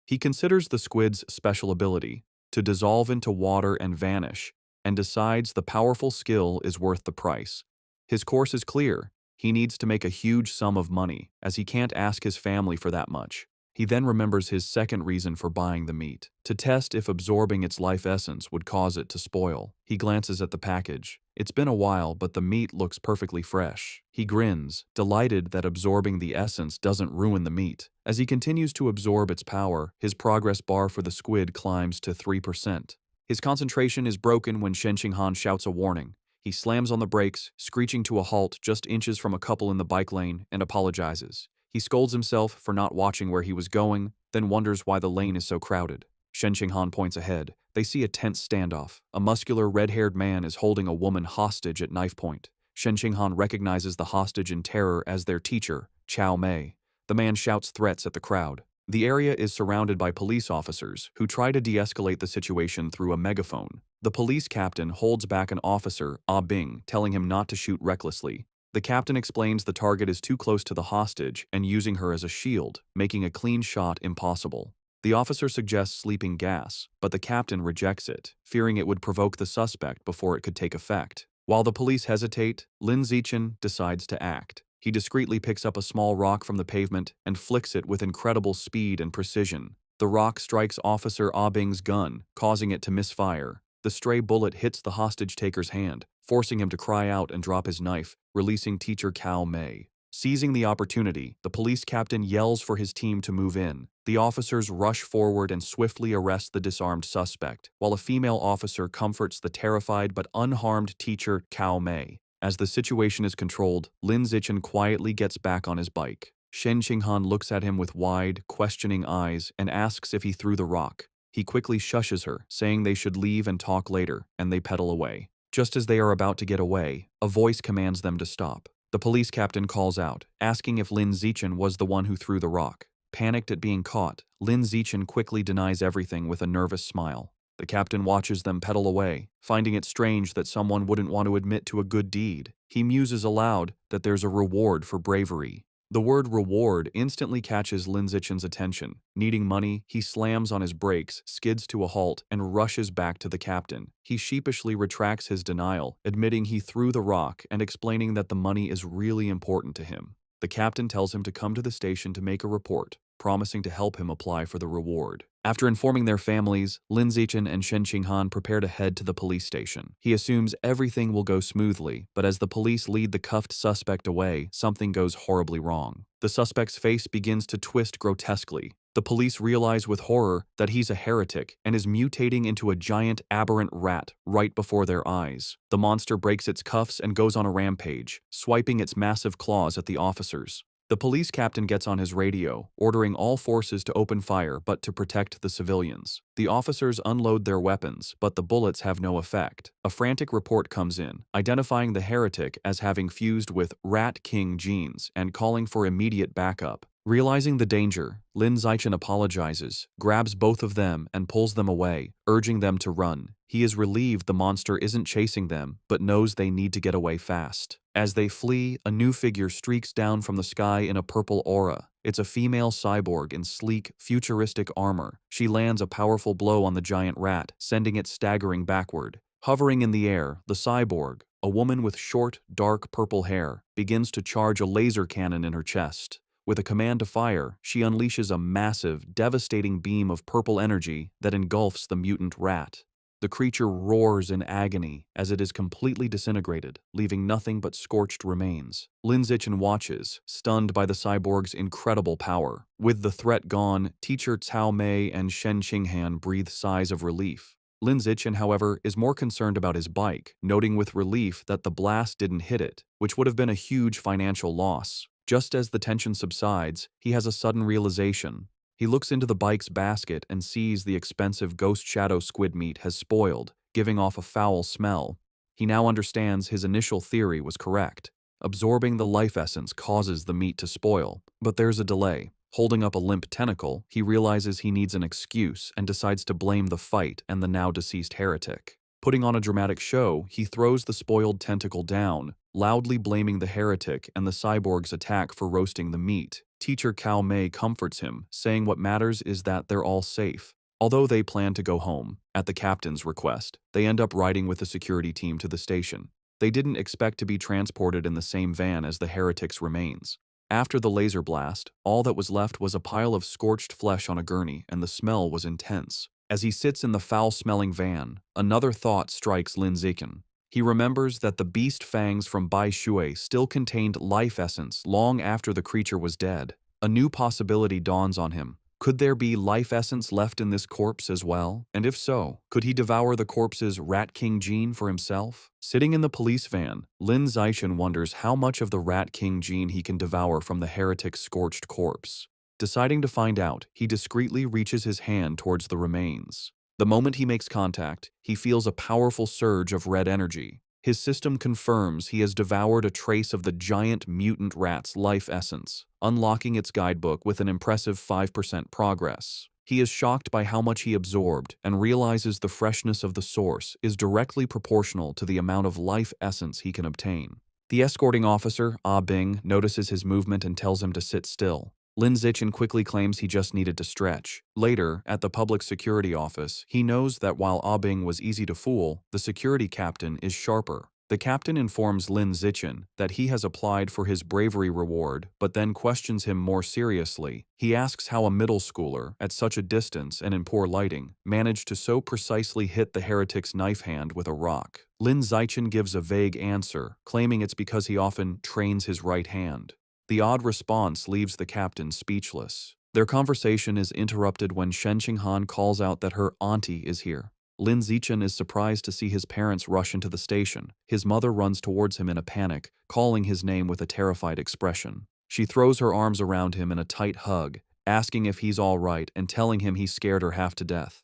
He considers the squid's special ability, to dissolve into water and vanish, and decides the powerful skill is worth the price. His course is clear. He needs to make a huge sum of money, as he can't ask his family for that much. He then remembers his second reason for buying the meat, to test if absorbing its life essence would cause it to spoil. He glances at the package. It's been a while, but the meat looks perfectly fresh. He grins, delighted that absorbing the essence doesn't ruin the meat. As he continues to absorb its power, his progress bar for the squid climbs to 3%. His concentration is broken when Shen Qinghan shouts a warning. He slams on the brakes, screeching to a halt just inches from a couple in the bike lane, and apologizes. He scolds himself for not watching where he was going, then wonders why the lane is so crowded. Shen Qinghan points ahead. They see a tense standoff. A muscular, red-haired man is holding a woman hostage at knife point. Shen Qinghan recognizes the hostage in terror as their teacher, Chao Mei. The man shouts threats at the crowd. The area is surrounded by police officers who try to de-escalate the situation through a megaphone. The police captain holds back an officer, Ah Bing, telling him not to shoot recklessly. The captain explains the target is too close to the hostage and using her as a shield, making a clean shot impossible. The officer suggests sleeping gas, but the captain rejects it, fearing it would provoke the suspect before it could take effect. While the police hesitate, Lin Zichen decides to act. He discreetly picks up a small rock from the pavement and flicks it with incredible speed and precision. The rock strikes Officer Ah Bing's gun, causing it to misfire. The stray bullet hits the hostage-taker's hand, forcing him to cry out and drop his knife, releasing Teacher Cao Mei. Seizing the opportunity, the police captain yells for his team to move in. The officers rush forward and swiftly arrest the disarmed suspect, while a female officer comforts the terrified but unharmed Teacher Cao Mei. As the situation is controlled, Lin Zichen quietly gets back on his bike. Shen Qinghan looks at him with wide, questioning eyes and asks if he threw the rock. He quickly shushes her, saying they should leave and talk later, and they pedal away. Just as they are about to get away, a voice commands them to stop. The police captain calls out, asking if Lin Zichen was the one who threw the rock. Panicked at being caught, Lin Zichen quickly denies everything with a nervous smile. The captain watches them pedal away, finding it strange that someone wouldn't want to admit to a good deed. He muses aloud that there's a reward for bravery. The word reward instantly catches Lin Zichen's attention. Needing money, he slams on his brakes, skids to a halt, and rushes back to the captain. He sheepishly retracts his denial, admitting he threw the rock and explaining that the money is really important to him. The captain tells him to come to the station to make a report, promising to help him apply for the reward. After informing their families, Lin Zichen and Shen Qinghan prepare to head to the police station. He assumes everything will go smoothly, but as the police lead the cuffed suspect away, something goes horribly wrong. The suspect's face begins to twist grotesquely. The police realize with horror that he's a heretic and is mutating into a giant aberrant rat right before their eyes. The monster breaks its cuffs and goes on a rampage, swiping its massive claws at the officers. The police captain gets on his radio, ordering all forces to open fire but to protect the civilians. The officers unload their weapons, but the bullets have no effect. A frantic report comes in, identifying the heretic as having fused with Rat King genes and calling for immediate backup. Realizing the danger, Lin Zichen apologizes, grabs both of them and pulls them away, urging them to run. He is relieved the monster isn't chasing them, but knows they need to get away fast. As they flee, a new figure streaks down from the sky in a purple aura. It's a female cyborg in sleek, futuristic armor. She lands a powerful blow on the giant rat, sending it staggering backward. Hovering in the air, the cyborg, a woman with short, dark purple hair, begins to charge a laser cannon in her chest. With a command to fire, she unleashes a massive, devastating beam of purple energy that engulfs the mutant rat. The creature roars in agony as it is completely disintegrated, leaving nothing but scorched remains. Lin Zichen watches, stunned by the cyborg's incredible power. With the threat gone, Teacher Cao Mei and Shen Qinghan breathe sighs of relief. Lin Zichen, however, is more concerned about his bike, noting with relief that the blast didn't hit it, which would have been a huge financial loss. Just as the tension subsides, he has a sudden realization. He looks into the bike's basket and sees the expensive ghost shadow squid meat has spoiled, giving off a foul smell. He now understands his initial theory was correct. Absorbing the life essence causes the meat to spoil, but there's a delay. Holding up a limp tentacle, he realizes he needs an excuse and decides to blame the fight and the now-deceased heretic. Putting on a dramatic show, he throws the spoiled tentacle down, loudly blaming the heretic and the cyborg's attack for roasting the meat. Teacher Cao Mei comforts him, saying what matters is that they're all safe. Although they plan to go home, at the captain's request, they end up riding with the security team to the station. They didn't expect to be transported in the same van as the heretic's remains. After the laser blast, all that was left was a pile of scorched flesh on a gurney, and the smell was intense. As he sits in the foul-smelling van, another thought strikes Lin Zichen. He remembers that the beast fangs from Bai Shui still contained life essence long after the creature was dead. A new possibility dawns on him. Could there be life essence left in this corpse as well? And if so, could he devour the corpse's Rat King gene for himself? Sitting in the police van, Lin Zichen wonders how much of the Rat King gene he can devour from the heretic's scorched corpse. Deciding to find out, he discreetly reaches his hand towards the remains. The moment he makes contact, he feels a powerful surge of red energy. His system confirms he has devoured a trace of the giant mutant rat's life essence, unlocking its guidebook with an impressive 5% progress. He is shocked by how much he absorbed and realizes the freshness of the source is directly proportional to the amount of life essence he can obtain. The escorting officer, Ah Bing, notices his movement and tells him to sit still. Lin Zichen quickly claims he just needed to stretch. Later, at the public security office, he knows that while Ah Bing was easy to fool, the security captain is sharper. The captain informs Lin Zichen that he has applied for his bravery reward, but then questions him more seriously. He asks how a middle schooler, at such a distance and in poor lighting, managed to so precisely hit the heretic's knife hand with a rock. Lin Zichen gives a vague answer, claiming it's because he often trains his right hand. The odd response leaves the captain speechless. Their conversation is interrupted when Shen Qinghan calls out that her auntie is here. Lin Zichen is surprised to see his parents rush into the station. His mother runs towards him in a panic, calling his name with a terrified expression. She throws her arms around him in a tight hug, asking if he's all right and telling him he scared her half to death.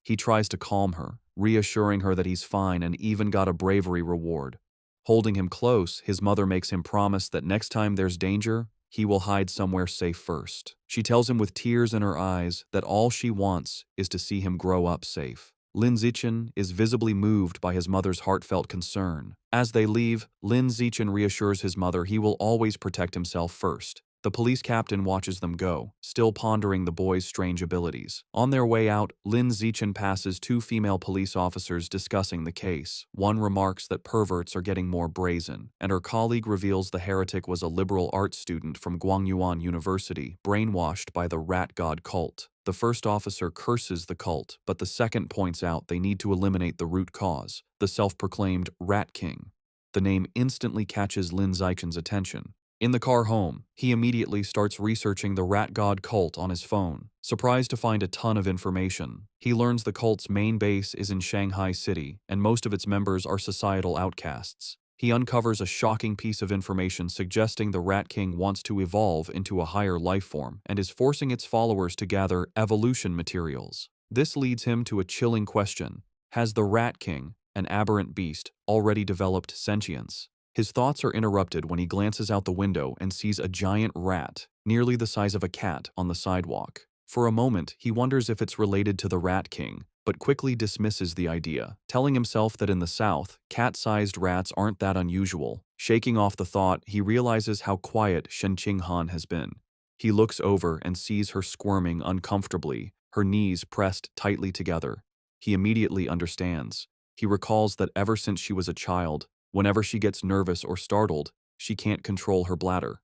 He tries to calm her, reassuring her that he's fine and even got a bravery reward. Holding him close, his mother makes him promise that next time there's danger, he will hide somewhere safe first. She tells him with tears in her eyes that all she wants is to see him grow up safe. Lin Zichen is visibly moved by his mother's heartfelt concern. As they leave, Lin Zichen reassures his mother he will always protect himself first. The police captain watches them go, still pondering the boy's strange abilities. On their way out, Lin Zichen passes two female police officers discussing the case. One remarks that perverts are getting more brazen, and her colleague reveals the heretic was a liberal arts student from Guangyuan University, brainwashed by the rat god cult. The first officer curses the cult, but the second points out they need to eliminate the root cause, the self-proclaimed Rat King. The name instantly catches Lin Zichen's attention. In the car home, he immediately starts researching the rat god cult on his phone. Surprised to find a ton of information, he learns the cult's main base is in Shanghai City, and most of its members are societal outcasts. He uncovers a shocking piece of information suggesting the Rat King wants to evolve into a higher life form and is forcing its followers to gather evolution materials. This leads him to a chilling question. Has the Rat King, an aberrant beast, already developed sentience? His thoughts are interrupted when he glances out the window and sees a giant rat, nearly the size of a cat, on the sidewalk. For a moment, he wonders if it's related to the Rat King, but quickly dismisses the idea, telling himself that in the South, cat-sized rats aren't that unusual. Shaking off the thought, he realizes how quiet Shen Qinghan has been. He looks over and sees her squirming uncomfortably, her knees pressed tightly together. He immediately understands. He recalls that ever since she was a child, whenever she gets nervous or startled, she can't control her bladder.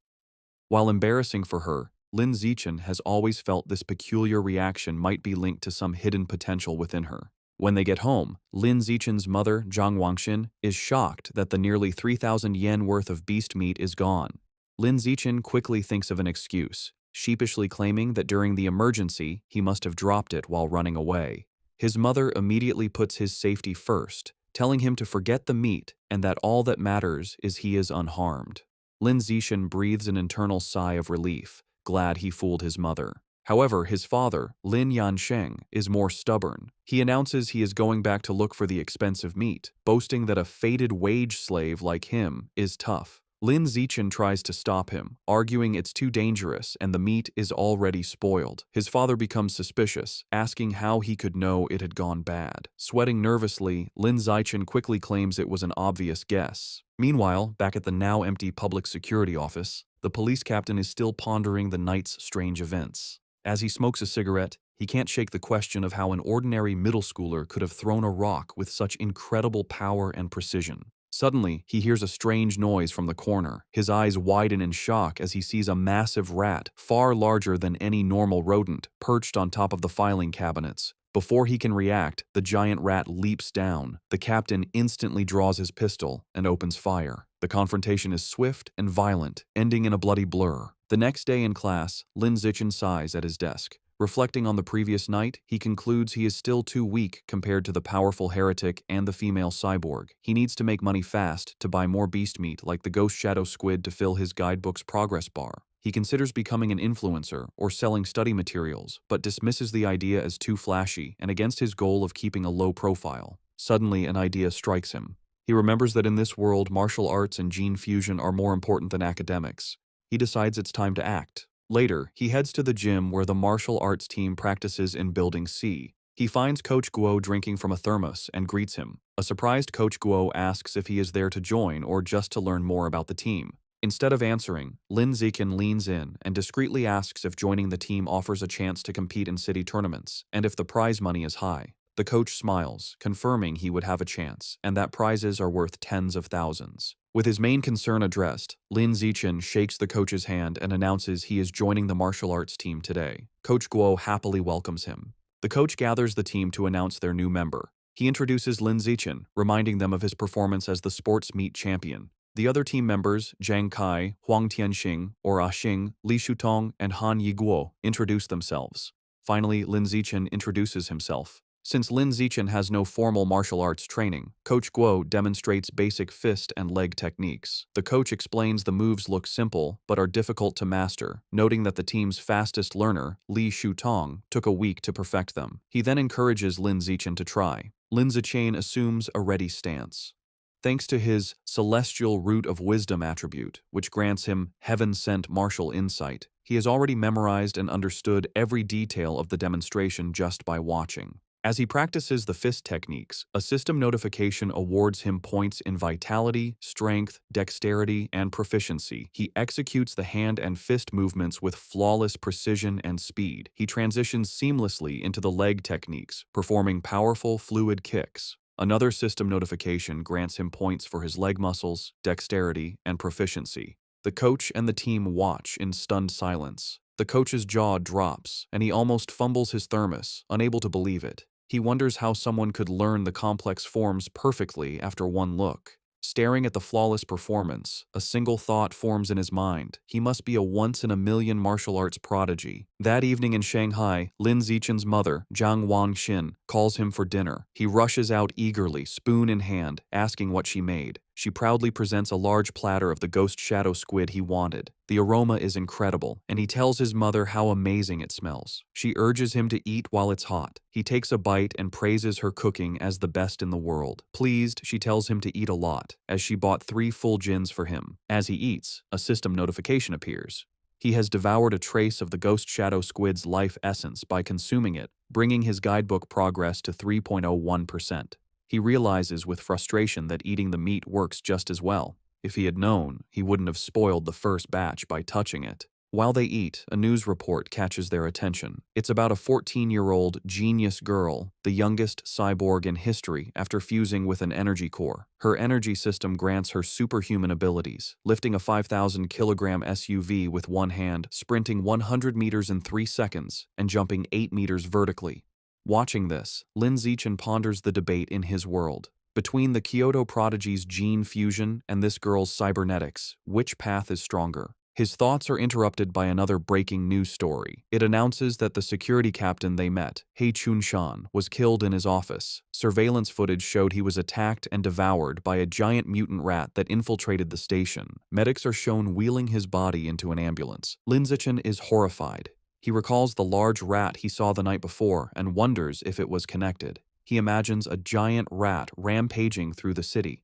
While embarrassing for her, Lin Zichen has always felt this peculiar reaction might be linked to some hidden potential within her. When they get home, Lin Zichen's mother, Zhang Wangxin, is shocked that the nearly 3,000 yen worth of beast meat is gone. Lin Zichen quickly thinks of an excuse, sheepishly claiming that during the emergency, he must have dropped it while running away. His mother immediately puts his safety first, telling him to forget the meat and that all that matters is he is unharmed. Lin Zichen breathes an internal sigh of relief, glad he fooled his mother. However, his father, Lin Yansheng, is more stubborn. He announces he is going back to look for the expensive meat, boasting that a fated wage slave like him is tough. Lin Zichen tries to stop him, arguing it's too dangerous and the meat is already spoiled. His father becomes suspicious, asking how he could know it had gone bad. Sweating nervously, Lin Zichen quickly claims it was an obvious guess. Meanwhile, back at the now empty public security office, the police captain is still pondering the night's strange events. As he smokes a cigarette, he can't shake the question of how an ordinary middle schooler could have thrown a rock with such incredible power and precision. Suddenly, he hears a strange noise from the corner. His eyes widen in shock as he sees a massive rat, far larger than any normal rodent, perched on top of the filing cabinets. Before he can react, the giant rat leaps down. The captain instantly draws his pistol and opens fire. The confrontation is swift and violent, ending in a bloody blur. The next day in class, Lin Zichen sighs at his desk. Reflecting on the previous night, he concludes he is still too weak compared to the powerful heretic and the female cyborg. He needs to make money fast to buy more beast meat like the ghost shadow squid to fill his guidebook's progress bar. He considers becoming an influencer or selling study materials, but dismisses the idea as too flashy and against his goal of keeping a low profile. Suddenly, an idea strikes him. He remembers that in this world, martial arts and gene fusion are more important than academics. He decides it's time to act. Later, he heads to the gym where the martial arts team practices in Building C. He finds Coach Guo drinking from a thermos and greets him. A surprised Coach Guo asks if he is there to join or just to learn more about the team. Instead of answering, Lin Zichen leans in and discreetly asks if joining the team offers a chance to compete in city tournaments and if the prize money is high. The coach smiles, confirming he would have a chance and that prizes are worth tens of thousands. With his main concern addressed, Lin Zichen shakes the coach's hand and announces he is joining the martial arts team today. Coach Guo happily welcomes him. The coach gathers the team to announce their new member. He introduces Lin Zichen, reminding them of his performance as the sports meet champion. The other team members, Zhang Kai, Huang Tianxing, or Xing, Li Shutong, and Han Yiguo, introduce themselves. Finally, Lin Zichen introduces himself. Since Lin Zichen has no formal martial arts training, Coach Guo demonstrates basic fist and leg techniques. The coach explains the moves look simple but are difficult to master, noting that the team's fastest learner, Li Shutong, took a week to perfect them. He then encourages Lin Zichen to try. Lin Zichen assumes a ready stance. Thanks to his celestial root of wisdom attribute, which grants him heaven-sent martial insight, he has already memorized and understood every detail of the demonstration just by watching. As he practices the fist techniques, a system notification awards him points in vitality, strength, dexterity, and proficiency. He executes the hand and fist movements with flawless precision and speed. He transitions seamlessly into the leg techniques, performing powerful, fluid kicks. Another system notification grants him points for his leg muscles, dexterity, and proficiency. The coach and the team watch in stunned silence. The coach's jaw drops, and he almost fumbles his thermos, unable to believe it. He wonders how someone could learn the complex forms perfectly after one look. Staring at the flawless performance, a single thought forms in his mind. He must be a once-in-a-million martial arts prodigy. That evening in Shanghai, Lin Zichen's mother, Zhang Wangxin, calls him for dinner. He rushes out eagerly, spoon in hand, asking what she made. She proudly presents a large platter of the ghost shadow squid he wanted. The aroma is incredible, and he tells his mother how amazing it smells. She urges him to eat while it's hot. He takes a bite and praises her cooking as the best in the world. Pleased, she tells him to eat a lot, as she bought 3 full gins for him. As he eats, a system notification appears. He has devoured a trace of the ghost shadow squid's life essence by consuming it, bringing his guidebook progress to 3.01%. He realizes with frustration that eating the meat works just as well. If he had known, he wouldn't have spoiled the first batch by touching it. While they eat, a news report catches their attention. It's about a 14-year-old genius girl, the youngest cyborg in history after fusing with an energy core. Her energy system grants her superhuman abilities, lifting a 5,000-kilogram SUV with one hand, sprinting 100 meters in 3 seconds, and jumping 8 meters vertically. Watching this, Lin Zichen ponders the debate in his world. Between the Kyoto prodigy's gene fusion and this girl's cybernetics, which path is stronger? His thoughts are interrupted by another breaking news story. It announces that the security captain they met, He Chunshan, was killed in his office. Surveillance footage showed he was attacked and devoured by a giant mutant rat that infiltrated the station. Medics are shown wheeling his body into an ambulance. Lin Zichen is horrified. He recalls the large rat he saw the night before and wonders if it was connected. He imagines a giant rat rampaging through the city.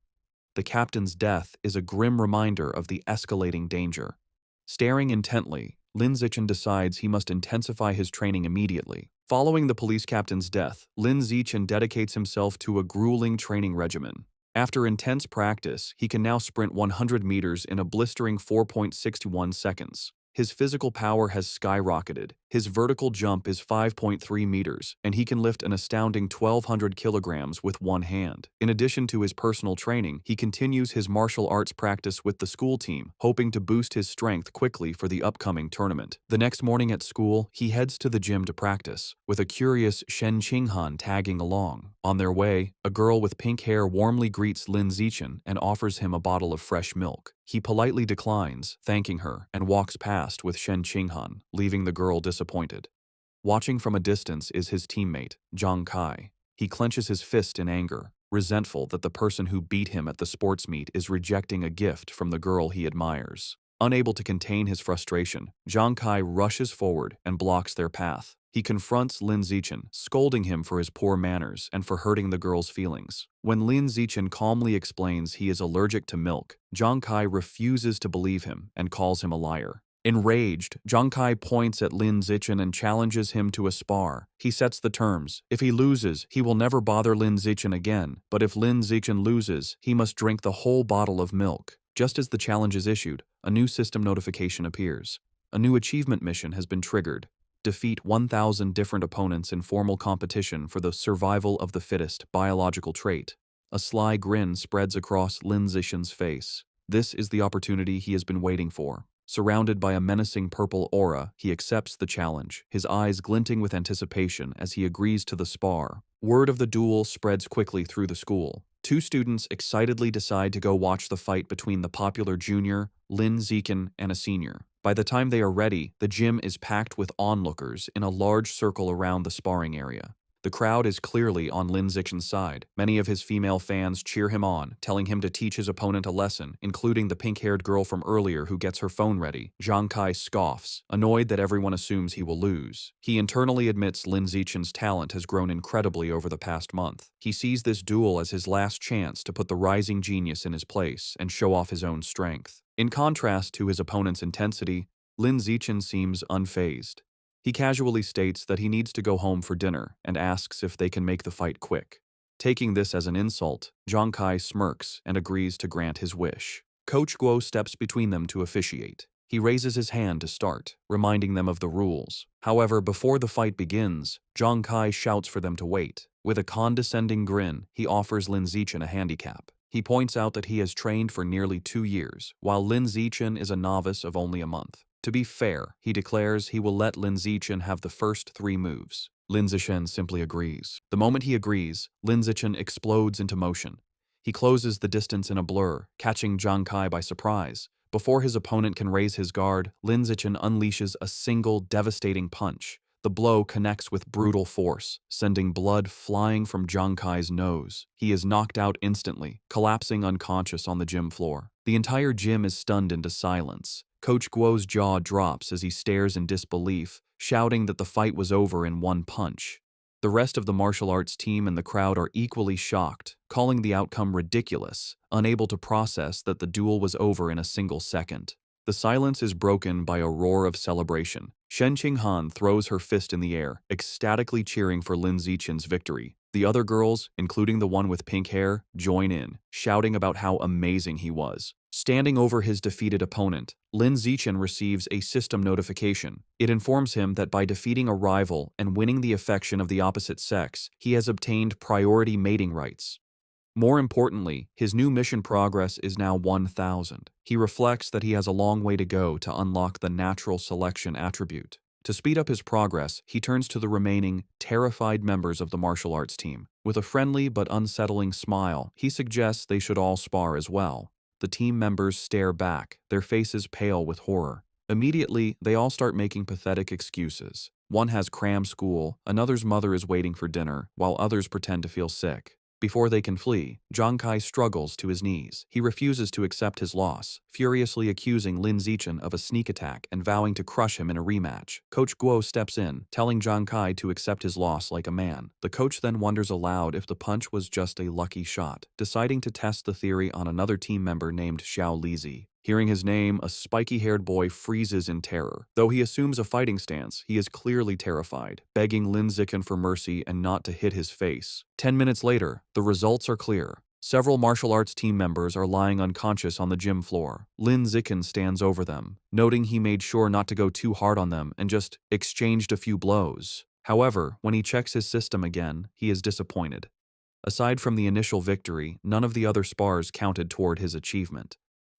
The captain's death is a grim reminder of the escalating danger. Staring intently, Lin Zichen decides he must intensify his training immediately. Following the police captain's death, Lin Zichen dedicates himself to a grueling training regimen. After intense practice, he can now sprint 100 meters in a blistering 4.61 seconds. His physical power has skyrocketed. His vertical jump is 5.3 meters, and he can lift an astounding 1,200 kilograms with one hand. In addition to his personal training, he continues his martial arts practice with the school team, hoping to boost his strength quickly for the upcoming tournament. The next morning at school, he heads to the gym to practice, with a curious Shen Qinghan tagging along. On their way, a girl with pink hair warmly greets Lin Zichen and offers him a bottle of fresh milk. He politely declines, thanking her, and walks past with Shen Qinghan, leaving the girl disappointed. Watching from a distance is his teammate, Zhang Kai. He clenches his fist in anger, resentful that the person who beat him at the sports meet is rejecting a gift from the girl he admires. Unable to contain his frustration, Zhang Kai rushes forward and blocks their path. He confronts Lin Zichen, scolding him for his poor manners and for hurting the girl's feelings. When Lin Zichen calmly explains he is allergic to milk, Zhang Kai refuses to believe him and calls him a liar. Enraged, Zhang Kai points at Lin Zichen and challenges him to a spar. He sets the terms. If he loses, he will never bother Lin Zichen again, but if Lin Zichen loses, he must drink the whole bottle of milk. Just as the challenge is issued, a new system notification appears. A new achievement mission has been triggered. Defeat 1,000 different opponents in formal competition for the survival of the fittest biological trait. A sly grin spreads across Lin Zichen's face. This is the opportunity he has been waiting for. Surrounded by a menacing purple aura, he accepts the challenge, his eyes glinting with anticipation as he agrees to the spar. Word of the duel spreads quickly through the school. Two students excitedly decide to go watch the fight between the popular junior, Lin Zichen, and a senior. By the time they are ready, the gym is packed with onlookers in a large circle around the sparring area. The crowd is clearly on Lin Zichen's side. Many of his female fans cheer him on, telling him to teach his opponent a lesson, including the pink-haired girl from earlier who gets her phone ready. Zhang Kai scoffs, annoyed that everyone assumes he will lose. He internally admits Lin Zichen's talent has grown incredibly over the past month. He sees this duel as his last chance to put the rising genius in his place and show off his own strength. In contrast to his opponent's intensity, Lin Zichen seems unfazed. He casually states that he needs to go home for dinner and asks if they can make the fight quick. Taking this as an insult, Zhang Kai smirks and agrees to grant his wish. Coach Guo steps between them to officiate. He raises his hand to start, reminding them of the rules. However, before the fight begins, Zhang Kai shouts for them to wait. With a condescending grin, he offers Lin Zichen a handicap. He points out that he has trained for nearly 2 years, while Lin Zichen is a novice of only a month. To be fair, he declares he will let Lin Zichen have the first 3 moves. Lin Zichen simply agrees. The moment he agrees, Lin Zichen explodes into motion. He closes the distance in a blur, catching Zhang Kai by surprise. Before his opponent can raise his guard, Lin Zichen unleashes a single devastating punch. The blow connects with brutal force, sending blood flying from Zhang Kai's nose. He is knocked out instantly, collapsing unconscious on the gym floor. The entire gym is stunned into silence. Coach Guo's jaw drops as he stares in disbelief, shouting that the fight was over in one punch. The rest of the martial arts team and the crowd are equally shocked, calling the outcome ridiculous, unable to process that the duel was over in a single second. The silence is broken by a roar of celebration. Shen Qinghan throws her fist in the air, ecstatically cheering for Lin Zichen's victory. The other girls, including the one with pink hair, join in, shouting about how amazing he was. Standing over his defeated opponent, Lin Zichen receives a system notification. It informs him that by defeating a rival and winning the affection of the opposite sex, he has obtained priority mating rights. More importantly, his new mission progress is now 1,000. He reflects that he has a long way to go to unlock the natural selection attribute. To speed up his progress, he turns to the remaining, terrified members of the martial arts team. With a friendly but unsettling smile, he suggests they should all spar as well. The team members stare back, their faces pale with horror. Immediately, they all start making pathetic excuses. One has cram school, another's mother is waiting for dinner, while others pretend to feel sick. Before they can flee, Zhang Kai struggles to his knees. He refuses to accept his loss, furiously accusing Lin Zichen of a sneak attack and vowing to crush him in a rematch. Coach Guo steps in, telling Zhang Kai to accept his loss like a man. The coach then wonders aloud if the punch was just a lucky shot, deciding to test the theory on another team member named Xiao Lizi. Hearing his name, a spiky-haired boy freezes in terror. Though he assumes a fighting stance, he is clearly terrified, begging Lin Zichen for mercy and not to hit his face. 10 minutes later, the results are clear. Several martial arts team members are lying unconscious on the gym floor. Lin Zichen stands over them, noting he made sure not to go too hard on them and just exchanged a few blows. However, when he checks his system again, he is disappointed. Aside from the initial victory, none of the other spars counted toward his achievement.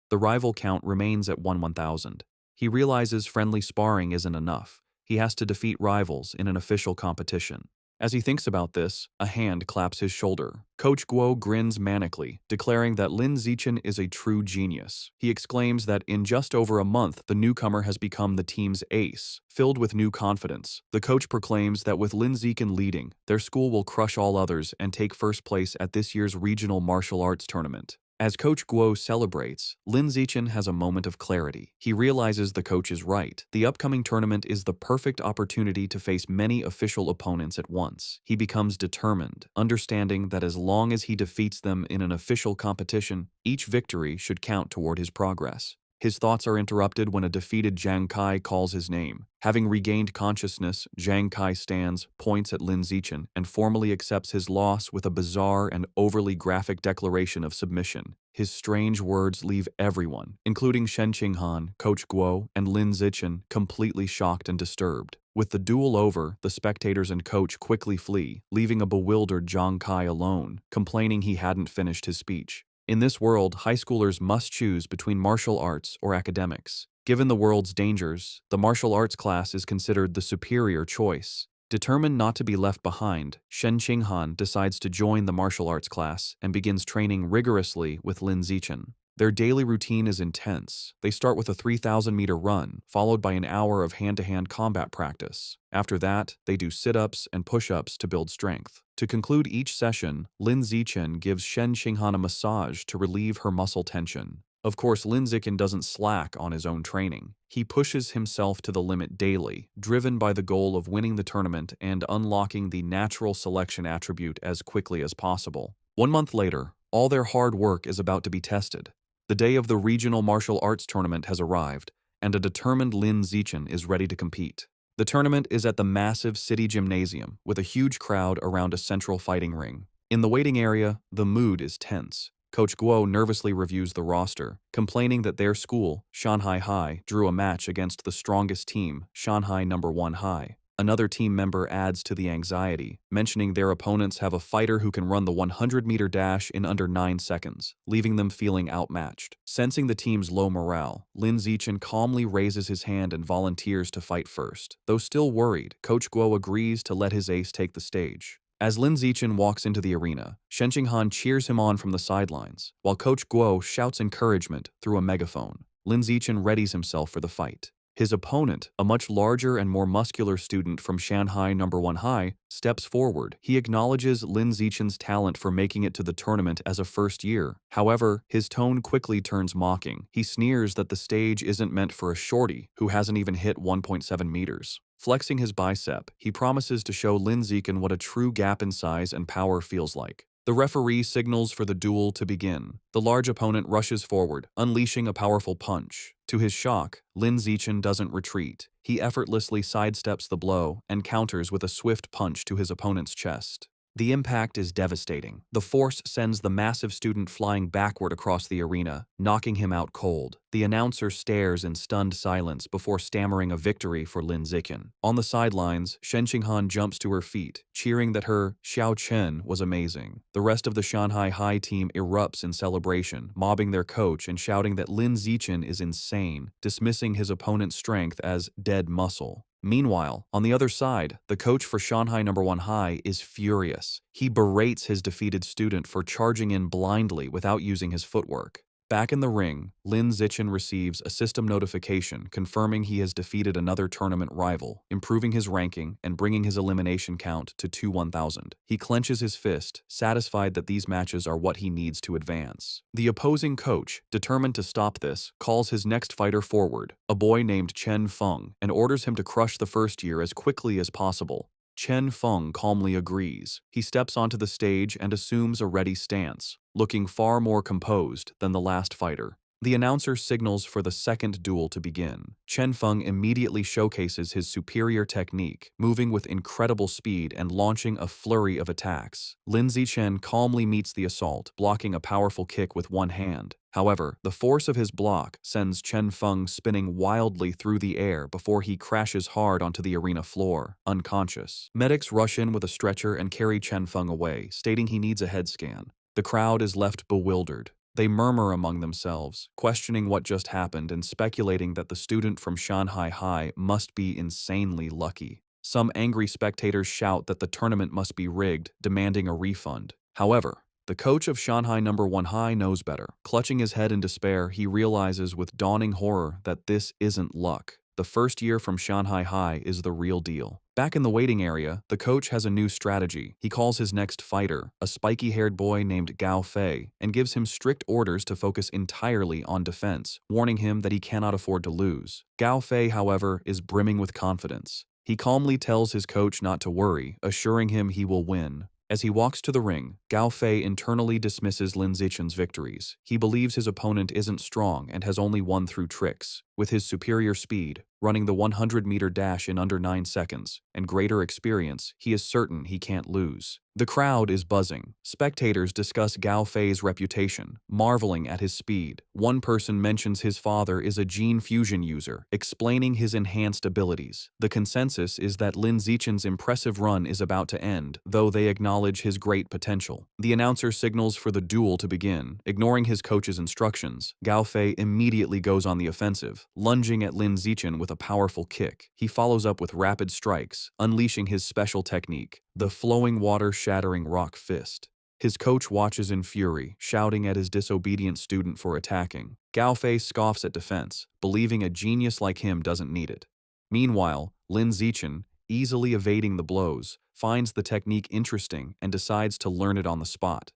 The rival count remains at 1,000. He realizes friendly sparring isn't enough. He has to defeat rivals in an official competition. As he thinks about this, a hand claps his shoulder. Coach Guo grins manically, declaring that Lin Zichen is a true genius. He exclaims that in just over a month, the newcomer has become the team's ace. Filled with new confidence, the coach proclaims that with Lin Zichen leading, their school will crush all others and take first place at this year's regional martial arts tournament. As Coach Guo celebrates, Lin Zichen has a moment of clarity. He realizes the coach is right. The upcoming tournament is the perfect opportunity to face many official opponents at once. He becomes determined, understanding that as long as he defeats them in an official competition, each victory should count toward his progress. His thoughts are interrupted when a defeated Zhang Kai calls his name. Having regained consciousness, Zhang Kai stands, points at Lin Zichen, and formally accepts his loss with a bizarre and overly graphic declaration of submission. His strange words leave everyone, including Shen Qinghan, Coach Guo, and Lin Zichen, completely shocked and disturbed. With the duel over, the spectators and coach quickly flee, leaving a bewildered Zhang Kai alone, complaining he hadn't finished his speech. In this world, high schoolers must choose between martial arts or academics. Given the world's dangers, the martial arts class is considered the superior choice. Determined not to be left behind, Shen Qinghan decides to join the martial arts class and begins training rigorously with Lin Zichen. Their daily routine is intense. They start with a 3,000-meter run, followed by an hour of hand-to-hand combat practice. After that, they do sit-ups and push-ups to build strength. To conclude each session, Lin Zichen gives Shen Qinghan a massage to relieve her muscle tension. Of course, Lin Zichen doesn't slack on his own training. He pushes himself to the limit daily, driven by the goal of winning the tournament and unlocking the natural selection attribute as quickly as possible. 1 month later, all their hard work is about to be tested. The day of the regional martial arts tournament has arrived, and a determined Lin Zichen is ready to compete. The tournament is at the massive city gymnasium, with a huge crowd around a central fighting ring. In the waiting area, the mood is tense. Coach Guo nervously reviews the roster, complaining that their school, Shanghai High, drew a match against the strongest team, Shanghai No. 1 High. Another team member adds to the anxiety, mentioning their opponents have a fighter who can run the 100-meter dash in under 9 seconds, leaving them feeling outmatched. Sensing the team's low morale, Lin Zichen calmly raises his hand and volunteers to fight first. Though still worried, Coach Guo agrees to let his ace take the stage. As Lin Zichen walks into the arena, Shen Qinghan cheers him on from the sidelines, while Coach Guo shouts encouragement through a megaphone. Lin Zichen readies himself for the fight. His opponent, a much larger and more muscular student from Shanghai No. 1 High, steps forward. He acknowledges Lin Zichen's talent for making it to the tournament as a first year. However, his tone quickly turns mocking. He sneers that the stage isn't meant for a shorty who hasn't even hit 1.7 meters. Flexing his bicep, he promises to show Lin Zichen what a true gap in size and power feels like. The referee signals for the duel to begin. The large opponent rushes forward, unleashing a powerful punch. To his shock, Lin Zichen doesn't retreat. He effortlessly sidesteps the blow and counters with a swift punch to his opponent's chest. The impact is devastating. The force sends the massive student flying backward across the arena, knocking him out cold. The announcer stares in stunned silence before stammering a victory for Lin Zichen. On the sidelines, Shen Qinghan jumps to her feet, cheering that her Xiao Chen was amazing. The rest of the Shanghai High team erupts in celebration, mobbing their coach and shouting that Lin Zichen is insane, dismissing his opponent's strength as dead muscle. Meanwhile, on the other side, the coach for Shanghai No. 1 High is furious. He berates his defeated student for charging in blindly without using his footwork. Back in the ring, Lin Zichen receives a system notification confirming he has defeated another tournament rival, improving his ranking and bringing his elimination count to 1,000. He clenches his fist, satisfied that these matches are what he needs to advance. The opposing coach, determined to stop this, calls his next fighter forward, a boy named Chen Feng, and orders him to crush the first year as quickly as possible. Chen Feng calmly agrees. He steps onto the stage and assumes a ready stance, looking far more composed than the last fighter. The announcer signals for the second duel to begin. Chen Feng immediately showcases his superior technique, moving with incredible speed and launching a flurry of attacks. Lin Zichen calmly meets the assault, blocking a powerful kick with one hand. However, the force of his block sends Chen Feng spinning wildly through the air before he crashes hard onto the arena floor, unconscious. Medics rush in with a stretcher and carry Chen Feng away, stating he needs a head scan. The crowd is left bewildered. They murmur among themselves, questioning what just happened and speculating that the student from Shanghai High must be insanely lucky. Some angry spectators shout that the tournament must be rigged, demanding a refund. However, the coach of Shanghai No. 1 High knows better. Clutching his head in despair, he realizes with dawning horror that this isn't luck. The first year from Shanghai High is the real deal. Back in the waiting area, the coach has a new strategy. He calls his next fighter, a spiky-haired boy named Gao Fei, and gives him strict orders to focus entirely on defense, warning him that he cannot afford to lose. Gao Fei, however, is brimming with confidence. He calmly tells his coach not to worry, assuring him he will win. As he walks to the ring, Gao Fei internally dismisses Lin Zichen's victories. He believes his opponent isn't strong and has only won through tricks. With his superior speed, running the 100-meter dash in under 9 seconds, and greater experience, he is certain he can't lose. The crowd is buzzing. Spectators discuss Gao Fei's reputation, marveling at his speed. One person mentions his father is a gene fusion user, explaining his enhanced abilities. The consensus is that Lin Zichen's impressive run is about to end, though they acknowledge his great potential. The announcer signals for the duel to begin. Ignoring his coach's instructions, Gao Fei immediately goes on the offensive, lunging at Lin Zichen with a powerful kick. He follows up with rapid strikes, unleashing his special technique, the flowing water-shattering rock fist. His coach watches in fury, shouting at his disobedient student for attacking. Gao Fei scoffs at defense, believing a genius like him doesn't need it. Meanwhile, Lin Zichen, easily evading the blows, finds the technique interesting and decides to learn it on the spot.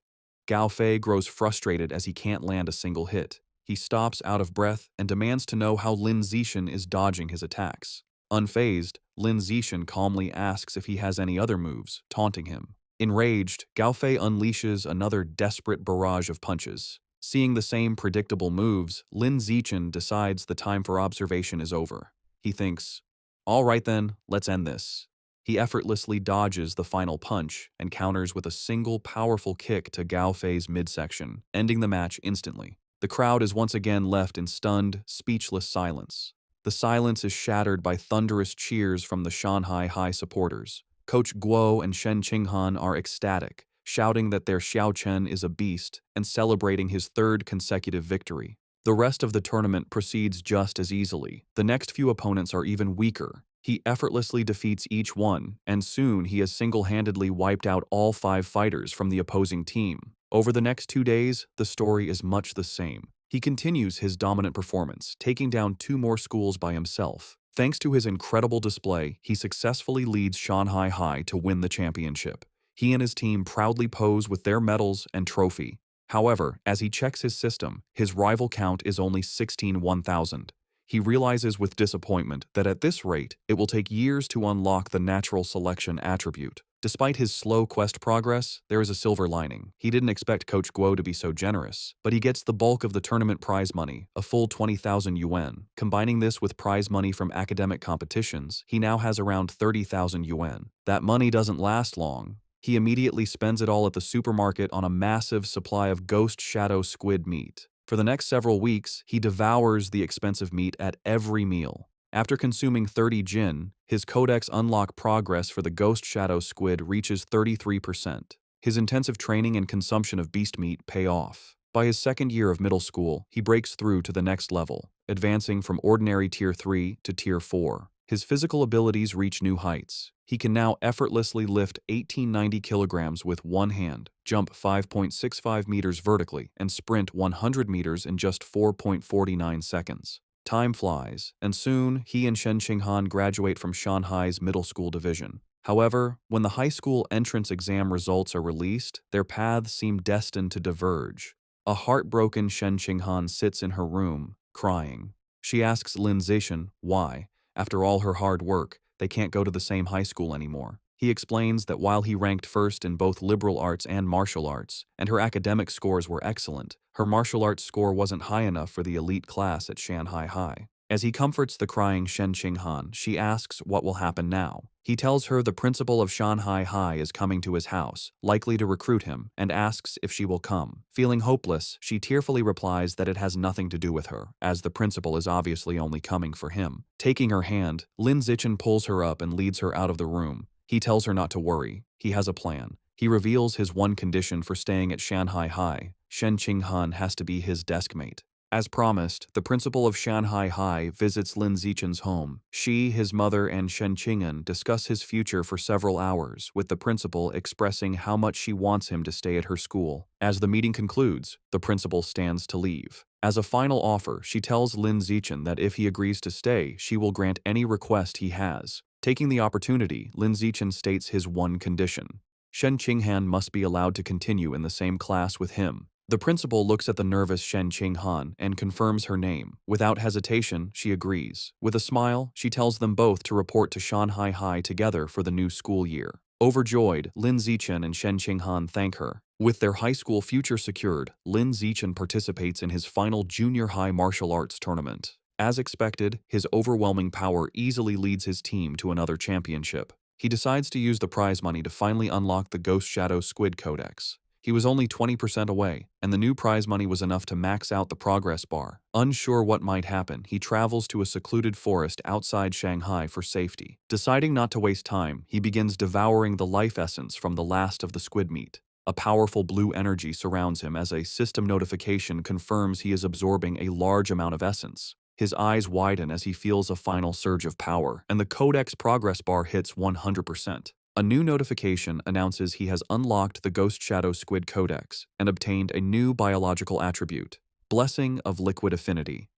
Gao Fei grows frustrated as he can't land a single hit. He stops out of breath and demands to know how Lin Zichen is dodging his attacks. Unfazed, Lin Zichen calmly asks if he has any other moves, taunting him. Enraged, Gao Fei unleashes another desperate barrage of punches. Seeing the same predictable moves, Lin Zichen decides the time for observation is over. He thinks, "All right then, let's end this." He effortlessly dodges the final punch and counters with a single powerful kick to Gao Fei's midsection, ending the match instantly. The crowd is once again left in stunned, speechless silence. The silence is shattered by thunderous cheers from the Shanghai High supporters. Coach Guo and Shen Qinghan are ecstatic, shouting that their Xiao Chen is a beast and celebrating his third consecutive victory. The rest of the tournament proceeds just as easily. The next few opponents are even weaker. He effortlessly defeats each one, and soon he has single-handedly wiped out all 5 fighters from the opposing team. Over the next 2 days, the story is much the same. He continues his dominant performance, taking down 2 more schools by himself. Thanks to his incredible display, he successfully leads Shanghai High to win the championship. He and his team proudly pose with their medals and trophy. However, as he checks his system, his rival count is only 16,000. He realizes with disappointment that at this rate, it will take years to unlock the natural selection attribute. Despite his slow quest progress, there is a silver lining. He didn't expect Coach Guo to be so generous, but he gets the bulk of the tournament prize money, a full 20,000 yuan. Combining this with prize money from academic competitions, he now has around 30,000 yuan. That money doesn't last long. He immediately spends it all at the supermarket on a massive supply of ghost shadow squid meat. For the next several weeks, he devours the expensive meat at every meal. After consuming 30 jin, his codex unlock progress for the ghost shadow squid reaches 33%. His intensive training and consumption of beast meat pay off. By his second year of middle school, he breaks through to the next level, advancing from ordinary Tier 3 to Tier 4. His physical abilities reach new heights. He can now effortlessly lift 1890 kilograms with one hand, jump 5.65 meters vertically, and sprint 100 meters in just 4.49 seconds. Time flies, and soon he and Shen Qinghan graduate from Shanghai's middle school division. However, when the high school entrance exam results are released, their paths seem destined to diverge. A heartbroken Shen Qinghan sits in her room, crying. She asks Lin Zichen why, after all her hard work, they can't go to the same high school anymore. He explains that while he ranked first in both liberal arts and martial arts, and her academic scores were excellent, her martial arts score wasn't high enough for the elite class at Shanghai High. As he comforts the crying Shen Qinghan, she asks what will happen now. He tells her the principal of Shanghai High is coming to his house, likely to recruit him, and asks if she will come. Feeling hopeless, she tearfully replies that it has nothing to do with her, as the principal is obviously only coming for him. Taking her hand, Lin Zichen pulls her up and leads her out of the room. He tells her not to worry. He has a plan. He reveals his one condition for staying at Shanghai High. Shen Qinghan has to be his deskmate. As promised, the principal of Shanghai High visits Lin Zichen's home. She, his mother, and Shen Qinghan discuss his future for several hours, with the principal expressing how much she wants him to stay at her school. As the meeting concludes, the principal stands to leave. As a final offer, she tells Lin Zichen that if he agrees to stay, she will grant any request he has. Taking the opportunity, Lin Zichen states his one condition. Shen Qinghan must be allowed to continue in the same class with him. The principal looks at the nervous Shen Qinghan and confirms her name. Without hesitation, she agrees. With a smile, she tells them both to report to Shanghai High together for the new school year. Overjoyed, Lin Zichen and Shen Qinghan thank her. With their high school future secured, Lin Zichen participates in his final junior high martial arts tournament. As expected, his overwhelming power easily leads his team to another championship. He decides to use the prize money to finally unlock the Ghost Shadow Squid Codex. He was only 20% away, and the new prize money was enough to max out the progress bar. Unsure what might happen, he travels to a secluded forest outside Shanghai for safety. Deciding not to waste time, he begins devouring the life essence from the last of the squid meat. A powerful blue energy surrounds him as a system notification confirms he is absorbing a large amount of essence. His eyes widen as he feels a final surge of power, and the Codex progress bar hits 100%. A new notification announces he has unlocked the Ghost Shadow Squid Codex and obtained a new biological attribute, Blessing of Liquid Affinity.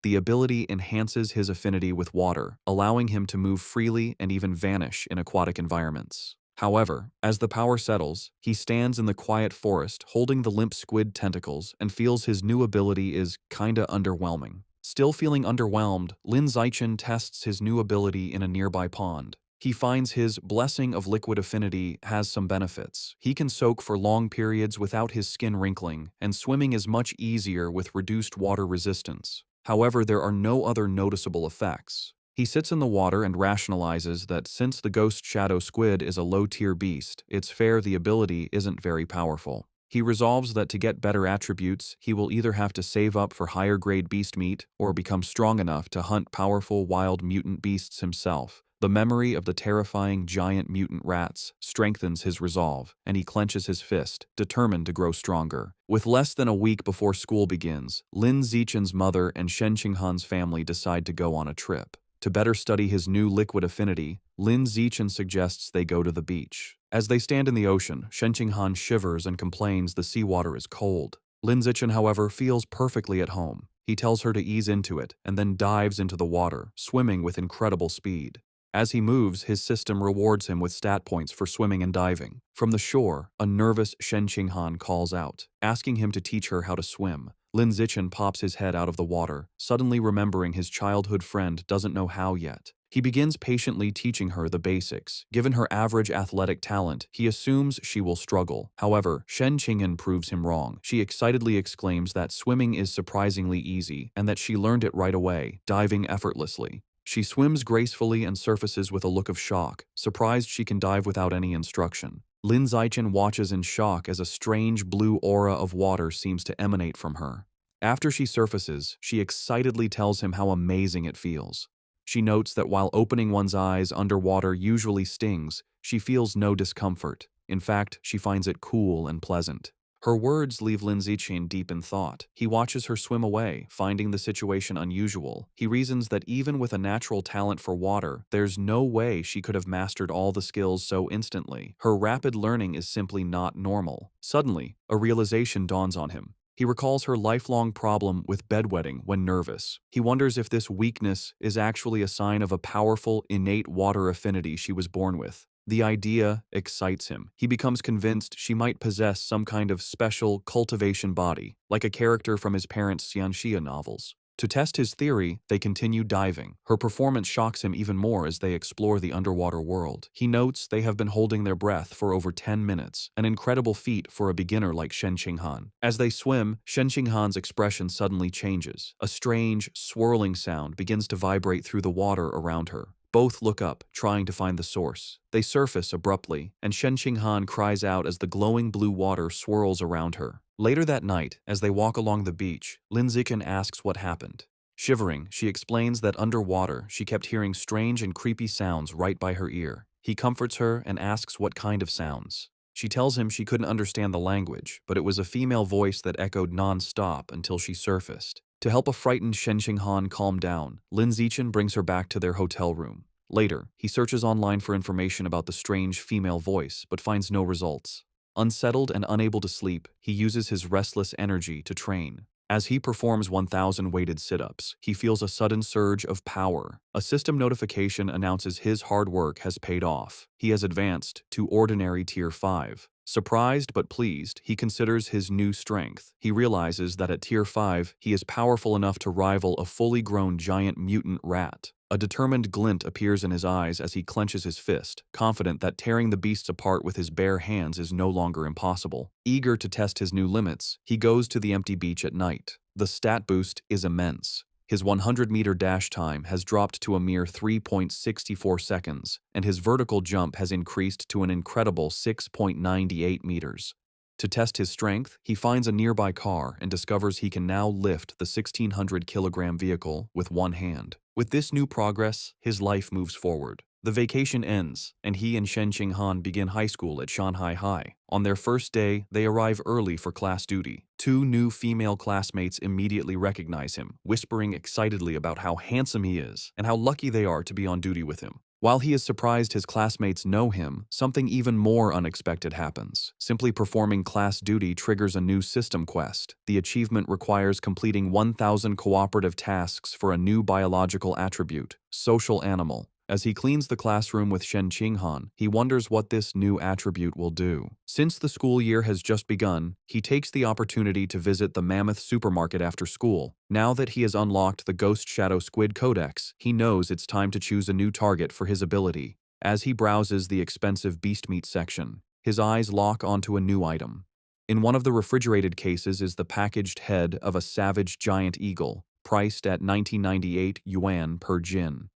The ability enhances his affinity with water, allowing him to move freely and even vanish in aquatic environments. However, as the power settles, he stands in the quiet forest holding the limp squid tentacles and feels his new ability is kinda underwhelming. Still feeling underwhelmed, Lin Zichen tests his new ability in a nearby pond. He finds his Blessing of Liquid Affinity has some benefits. He can soak for long periods without his skin wrinkling, and swimming is much easier with reduced water resistance. However, there are no other noticeable effects. He sits in the water and rationalizes that since the Ghost Shadow Squid is a low-tier beast, it's fair the ability isn't very powerful. He resolves that to get better attributes, he will either have to save up for higher-grade beast meat or become strong enough to hunt powerful wild mutant beasts himself. The memory of the terrifying giant mutant rats strengthens his resolve, and he clenches his fist, determined to grow stronger. With less than a week before school begins, Lin Zichen's mother and Shen Qinghan's family decide to go on a trip. To better study his new liquid affinity, Lin Zichen suggests they go to the beach. As they stand in the ocean, Shen Qinghan shivers and complains the seawater is cold. Lin Zichen, however, feels perfectly at home. He tells her to ease into it and then dives into the water, swimming with incredible speed. As he moves, his system rewards him with stat points for swimming and diving. From the shore, a nervous Shen Qinghan calls out, asking him to teach her how to swim. Lin Zichen pops his head out of the water, suddenly remembering his childhood friend doesn't know how yet. He begins patiently teaching her the basics. Given her average athletic talent, he assumes she will struggle. However, Shen Qinghan proves him wrong. She excitedly exclaims that swimming is surprisingly easy and that she learned it right away, diving effortlessly. She swims gracefully and surfaces with a look of shock, surprised she can dive without any instruction. Lin Zichen watches in shock as a strange blue aura of water seems to emanate from her. After she surfaces, she excitedly tells him how amazing it feels. She notes that while opening one's eyes underwater usually stings, she feels no discomfort. In fact, she finds it cool and pleasant. Her words leave Lin Zichen deep in thought. He watches her swim away, finding the situation unusual. He reasons that even with a natural talent for water, there's no way she could have mastered all the skills so instantly. Her rapid learning is simply not normal. Suddenly, a realization dawns on him. He recalls her lifelong problem with bedwetting when nervous. He wonders if this weakness is actually a sign of a powerful, innate water affinity she was born with. The idea excites him. He becomes convinced she might possess some kind of special cultivation body, like a character from his parents' Xianxia novels. To test his theory, they continue diving. Her performance shocks him even more as they explore the underwater world. He notes they have been holding their breath for over 10 minutes, an incredible feat for a beginner like Shen Qinghan. As they swim, Shen Qinghan's expression suddenly changes. A strange, swirling sound begins to vibrate through the water around her. Both look up, trying to find the source. They surface abruptly, and Shen Qinghan cries out as the glowing blue water swirls around her. Later that night, as they walk along the beach, Lin Zichen asks what happened. Shivering, she explains that underwater, she kept hearing strange and creepy sounds right by her ear. He comforts her and asks what kind of sounds. She tells him she couldn't understand the language, but it was a female voice that echoed non-stop until she surfaced. To help a frightened Shen Qinghan calm down, Lin Zichen brings her back to their hotel room. Later, he searches online for information about the strange female voice, but finds no results. Unsettled and unable to sleep, he uses his restless energy to train. As he performs 1,000 weighted sit-ups, he feels a sudden surge of power. A system notification announces his hard work has paid off. He has advanced to ordinary Tier 5. Surprised but pleased, he considers his new strength. He realizes that at Tier 5, he is powerful enough to rival a fully grown giant mutant rat. A determined glint appears in his eyes as he clenches his fist, confident that tearing the beasts apart with his bare hands is no longer impossible. Eager to test his new limits, he goes to the empty beach at night. The stat boost is immense. His 100-meter dash time has dropped to a mere 3.64 seconds, and his vertical jump has increased to an incredible 6.98 meters. To test his strength, he finds a nearby car and discovers he can now lift the 1,600-kilogram vehicle with one hand. With this new progress, his life moves forward. The vacation ends, and he and Shen Qinghan begin high school at Shanghai High. On their first day, they arrive early for class duty. Two new female classmates immediately recognize him, whispering excitedly about how handsome he is and how lucky they are to be on duty with him. While he is surprised his classmates know him, something even more unexpected happens. Simply performing class duty triggers a new system quest. The achievement requires completing 1,000 cooperative tasks for a new biological attribute, social animal. As he cleans the classroom with Shen Qinghan, he wonders what this new attribute will do. Since the school year has just begun, he takes the opportunity to visit the Mammoth supermarket after school. Now that he has unlocked the Ghost Shadow Squid Codex, he knows it's time to choose a new target for his ability. As he browses the expensive beast meat section, his eyes lock onto a new item. In one of the refrigerated cases is the packaged head of a savage giant eagle, priced at 1998 yuan per jin.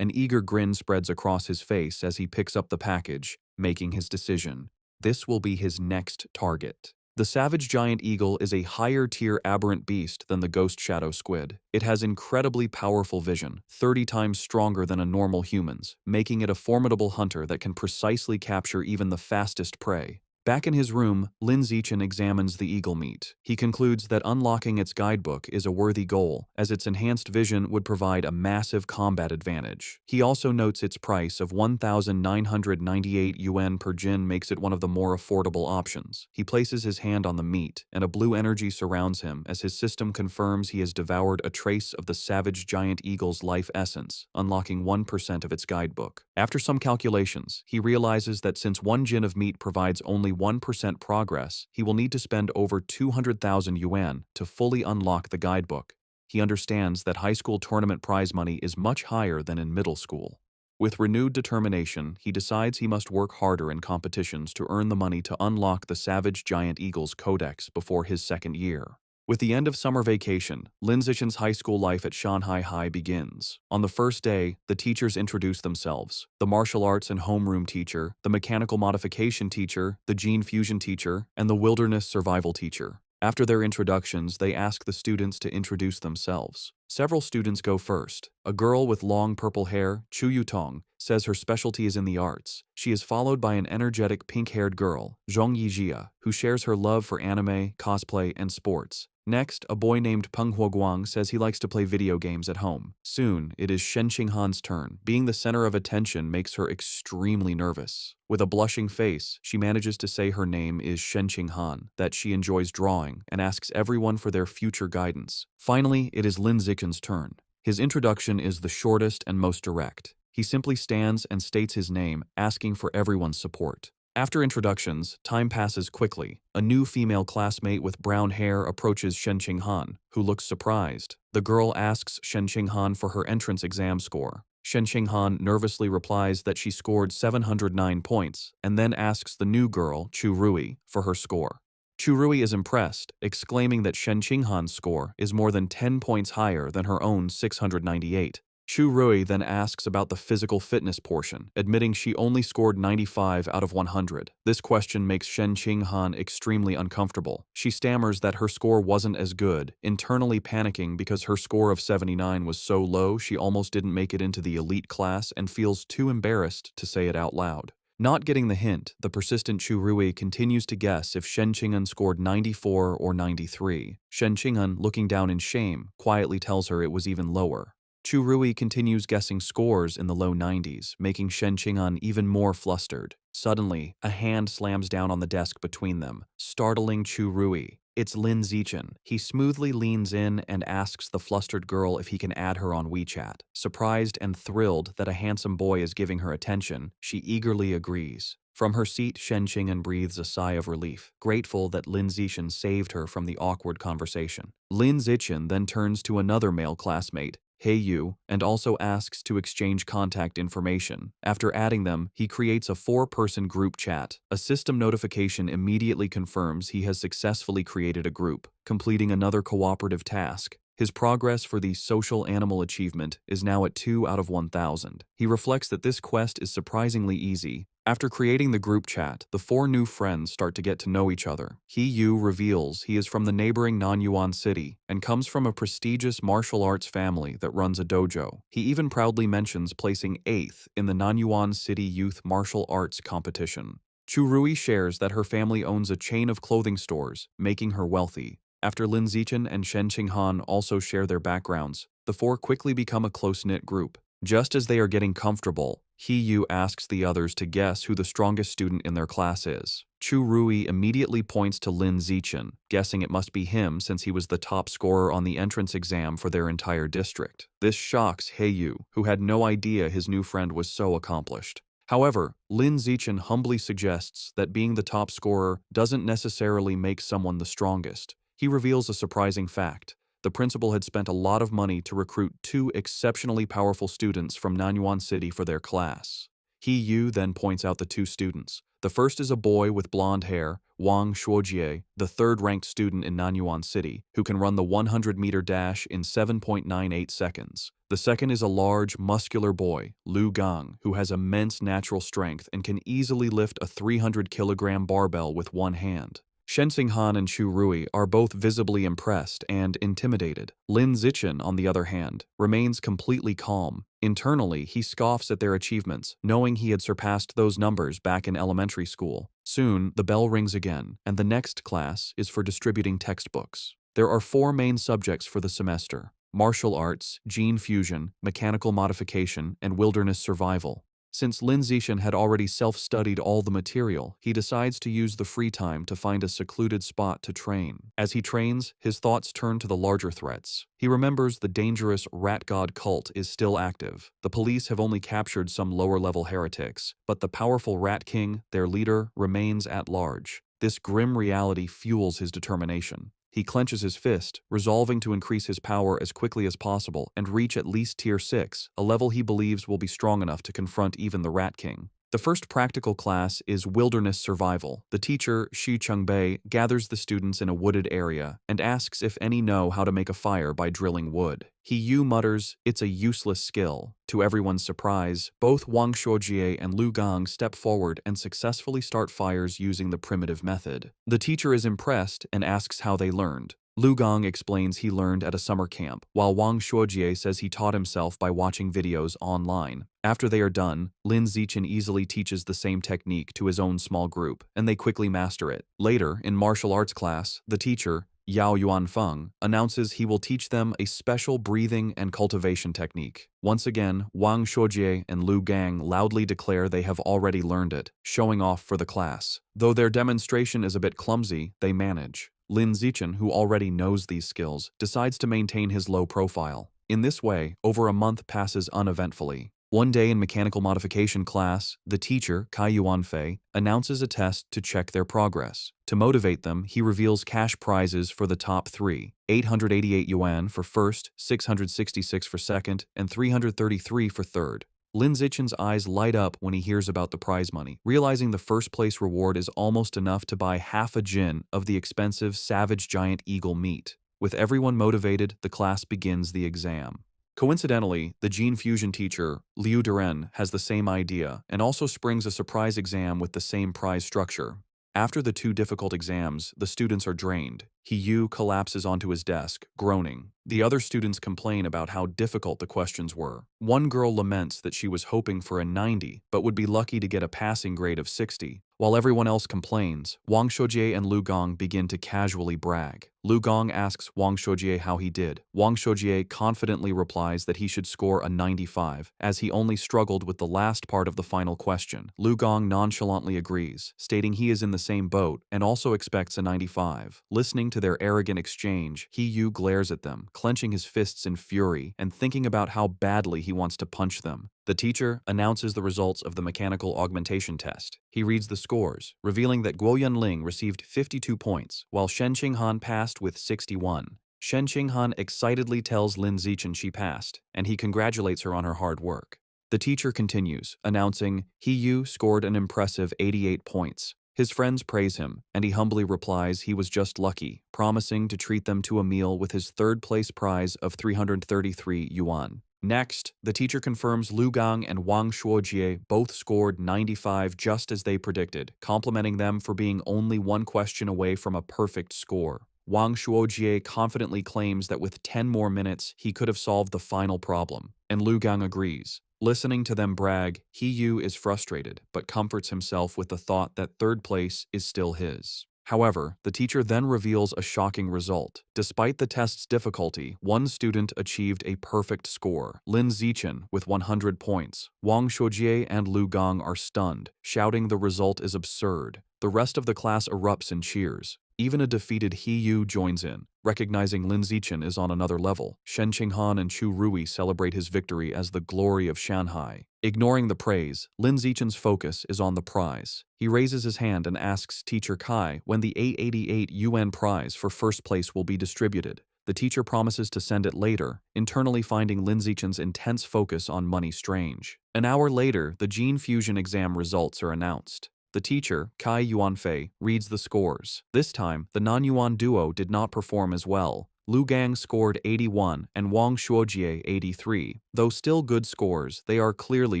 An eager grin spreads across his face as he picks up the package, making his decision. This will be his next target. The savage giant eagle is a higher-tier aberrant beast than the ghost shadow squid. It has incredibly powerful vision, 30 times stronger than a normal human's, making it a formidable hunter that can precisely capture even the fastest prey. Back in his room, Lin Zichen examines the eagle meat. He concludes that unlocking its guidebook is a worthy goal, as its enhanced vision would provide a massive combat advantage. He also notes its price of 1,998 yuan per jin makes it one of the more affordable options. He places his hand on the meat, and a blue energy surrounds him as his system confirms he has devoured a trace of the savage giant eagle's life essence, unlocking 1% of its guidebook. After some calculations, he realizes that since 1 jin of meat provides only 1% progress, he will need to spend over 200,000 yuan to fully unlock the guidebook. He understands that high school tournament prize money is much higher than in middle school. With renewed determination, he decides he must work harder in competitions to earn the money to unlock the Savage Giant Eagle's codex before his second year. With the end of summer vacation, Lin Zichen's high school life at Shanghai High begins. On the first day, the teachers introduce themselves: the martial arts and homeroom teacher, the mechanical modification teacher, the gene fusion teacher, and the wilderness survival teacher. After their introductions, they ask the students to introduce themselves. Several students go first. A girl with long purple hair, Chu Yutong, says her specialty is in the arts. She is followed by an energetic pink-haired girl, Zhong Yijia, who shares her love for anime, cosplay, and sports. Next, a boy named Peng Huoguang says he likes to play video games at home. Soon, it is Shen Qinghan's turn. Being the center of attention makes her extremely nervous. With a blushing face, she manages to say her name is Shen Qinghan, that she enjoys drawing, and asks everyone for their future guidance. Finally, it is Lin Zichen's turn. His introduction is the shortest and most direct. He simply stands and states his name, asking for everyone's support. After introductions, time passes quickly. A new female classmate with brown hair approaches Shen Qinghan, who looks surprised. The girl asks Shen Qinghan for her entrance exam score. Shen Qinghan nervously replies that she scored 709 points, and then asks the new girl, Chu Rui, for her score. Chu Rui is impressed, exclaiming that Shen Qinghan's score is more than 10 points higher than her own 698. Chu Rui then asks about the physical fitness portion, admitting she only scored 95 out of 100. This question makes Shen Qinghan extremely uncomfortable. She stammers that her score wasn't as good, internally panicking because her score of 79 was so low she almost didn't make it into the elite class and feels too embarrassed to say it out loud. Not getting the hint, the persistent Chu Rui continues to guess if Shen Qinghan scored 94 or 93. Shen Qinghan, looking down in shame, quietly tells her it was even lower. Chu Rui continues guessing scores in the low 90s, making Shen Qinghan even more flustered. Suddenly, a hand slams down on the desk between them, startling Chu Rui. It's Lin Zichen. He smoothly leans in and asks the flustered girl if he can add her on WeChat. Surprised and thrilled that a handsome boy is giving her attention, she eagerly agrees. From her seat, Shen Qing'an breathes a sigh of relief, grateful that Lin Zichen saved her from the awkward conversation. Lin Zichen then turns to another male classmate, Hey You, and also asks to exchange contact information. After adding them, he creates a 4-person group chat. A system notification immediately confirms he has successfully created a group, completing another cooperative task. His progress for the social animal achievement is now at 2 out of 1,000. He reflects that this quest is surprisingly easy. After creating the group chat, the 4 new friends start to get to know each other. He Yu reveals he is from the neighboring Nanyuan city and comes from a prestigious martial arts family that runs a dojo. He even proudly mentions placing 8th in the Nanyuan City Youth Martial Arts competition. Chu Rui shares that her family owns a chain of clothing stores, making her wealthy. After Lin Zichen and Shen Qinghan also share their backgrounds, the 4 quickly become a close-knit group. Just as they are getting comfortable, He Yu asks the others to guess who the strongest student in their class is. Chu Rui immediately points to Lin Zichen, guessing it must be him since he was the top scorer on the entrance exam for their entire district. This shocks He Yu, who had no idea his new friend was so accomplished. However, Lin Zichen humbly suggests that being the top scorer doesn't necessarily make someone the strongest. He reveals a surprising fact. The principal had spent a lot of money to recruit 2 exceptionally powerful students from Nanyuan City for their class. He Yu then points out the 2 students. The first is a boy with blonde hair, Wang Shuojie, the 3rd-ranked student in Nanyuan City, who can run the 100-meter dash in 7.98 seconds. The second is a large, muscular boy, Lu Gang, who has immense natural strength and can easily lift a 300-kilogram barbell with one hand. Shen Xinghan and Chu Rui are both visibly impressed and intimidated. Lin Zichen, on the other hand, remains completely calm. Internally, he scoffs at their achievements, knowing he had surpassed those numbers back in elementary school. Soon, the bell rings again, and the next class is for distributing textbooks. There are 4 main subjects for the semester: martial arts, gene fusion, mechanical modification, and wilderness survival. Since Lin Zichen had already self-studied all the material, he decides to use the free time to find a secluded spot to train. As he trains, his thoughts turn to the larger threats. He remembers the dangerous rat god cult is still active. The police have only captured some lower-level heretics, but the powerful Rat King, their leader, remains at large. This grim reality fuels his determination. He clenches his fist, resolving to increase his power as quickly as possible and reach at least Tier 6, a level he believes will be strong enough to confront even the Rat King. The first practical class is Wilderness Survival. The teacher, Xu Chungbei, gathers the students in a wooded area and asks if any know how to make a fire by drilling wood. He Yu mutters, "It's a useless skill." To everyone's surprise, both Wang Shuojie and Lu Gang step forward and successfully start fires using the primitive method. The teacher is impressed and asks how they learned. Lu Gang explains he learned at a summer camp, while Wang Shuojie says he taught himself by watching videos online. After they are done, Lin Zichen easily teaches the same technique to his own small group, and they quickly master it. Later, in martial arts class, the teacher, Yao Yuanfeng, announces he will teach them a special breathing and cultivation technique. Once again, Wang Shuojie and Lu Gang loudly declare they have already learned it, showing off for the class. Though their demonstration is a bit clumsy, they manage. Lin Zichen, who already knows these skills, decides to maintain his low profile. In this way, over a month passes uneventfully. One day in mechanical modification class, the teacher, Kai Yuanfei, announces a test to check their progress. To motivate them, he reveals cash prizes for the top 3, 888 yuan for first, 666 for second, and 333 for third. Lin Zichen's eyes light up when he hears about the prize money, realizing the first-place reward is almost enough to buy half a jin of the expensive savage giant eagle meat. With everyone motivated, the class begins the exam. Coincidentally, the gene fusion teacher, Liu Duren, has the same idea and also springs a surprise exam with the same prize structure. After the 2 difficult exams, the students are drained. He Yu collapses onto his desk, groaning. The other students complain about how difficult the questions were. One girl laments that she was hoping for a 90, but would be lucky to get a passing grade of 60. While everyone else complains, Wang Shuojie and Lu Gang begin to casually brag. Lu Gong asks Wang Shuojie how he did. Wang Shuojie confidently replies that he should score a 95, as he only struggled with the last part of the final question. Lu Gong nonchalantly agrees, stating he is in the same boat and also expects a 95. Listening to their arrogant exchange, He Yu glares at them, clenching his fists in fury and thinking about how badly he wants to punch them. The teacher announces the results of the mechanical augmentation test. He reads the scores, revealing that Guo Yunling received 52 points, while Shen Qinghan passed with 61. Shen Qinghan excitedly tells Lin Zichen she passed, and he congratulates her on her hard work. The teacher continues, announcing, He Yu scored an impressive 88 points. His friends praise him, and he humbly replies he was just lucky, promising to treat them to a meal with his third-place prize of 333 yuan. Next, the teacher confirms Lu Gang and Wang Shuojie both scored 95 just as they predicted, complimenting them for being only one question away from a perfect score. Wang Shuojie confidently claims that with 10 more minutes, he could have solved the final problem, and Lu Gang agrees. Listening to them brag, He Yu is frustrated, but comforts himself with the thought that third place is still his. However, the teacher then reveals a shocking result. Despite the test's difficulty, one student achieved a perfect score, Lin Zichen, with 100 points. Wang Shuojie and Lu Gang are stunned, shouting the result is absurd. The rest of the class erupts in cheers. Even a defeated He Yu joins in. Recognizing Lin Zichen is on another level, Shen Qinghan and Chu Rui celebrate his victory as the glory of Shanghai. Ignoring the praise, Lin Zichen's focus is on the prize. He raises his hand and asks Teacher Kai when the 888 yuan prize for first place will be distributed. The teacher promises to send it later, internally finding Lin Zichen's intense focus on money strange. An hour later, the gene fusion exam results are announced. The teacher, Kai Yuanfei, reads the scores. This time, the non-yuan duo did not perform as well. Lu Gang scored 81 and Wang Shuojie 83. Though still good scores, they are clearly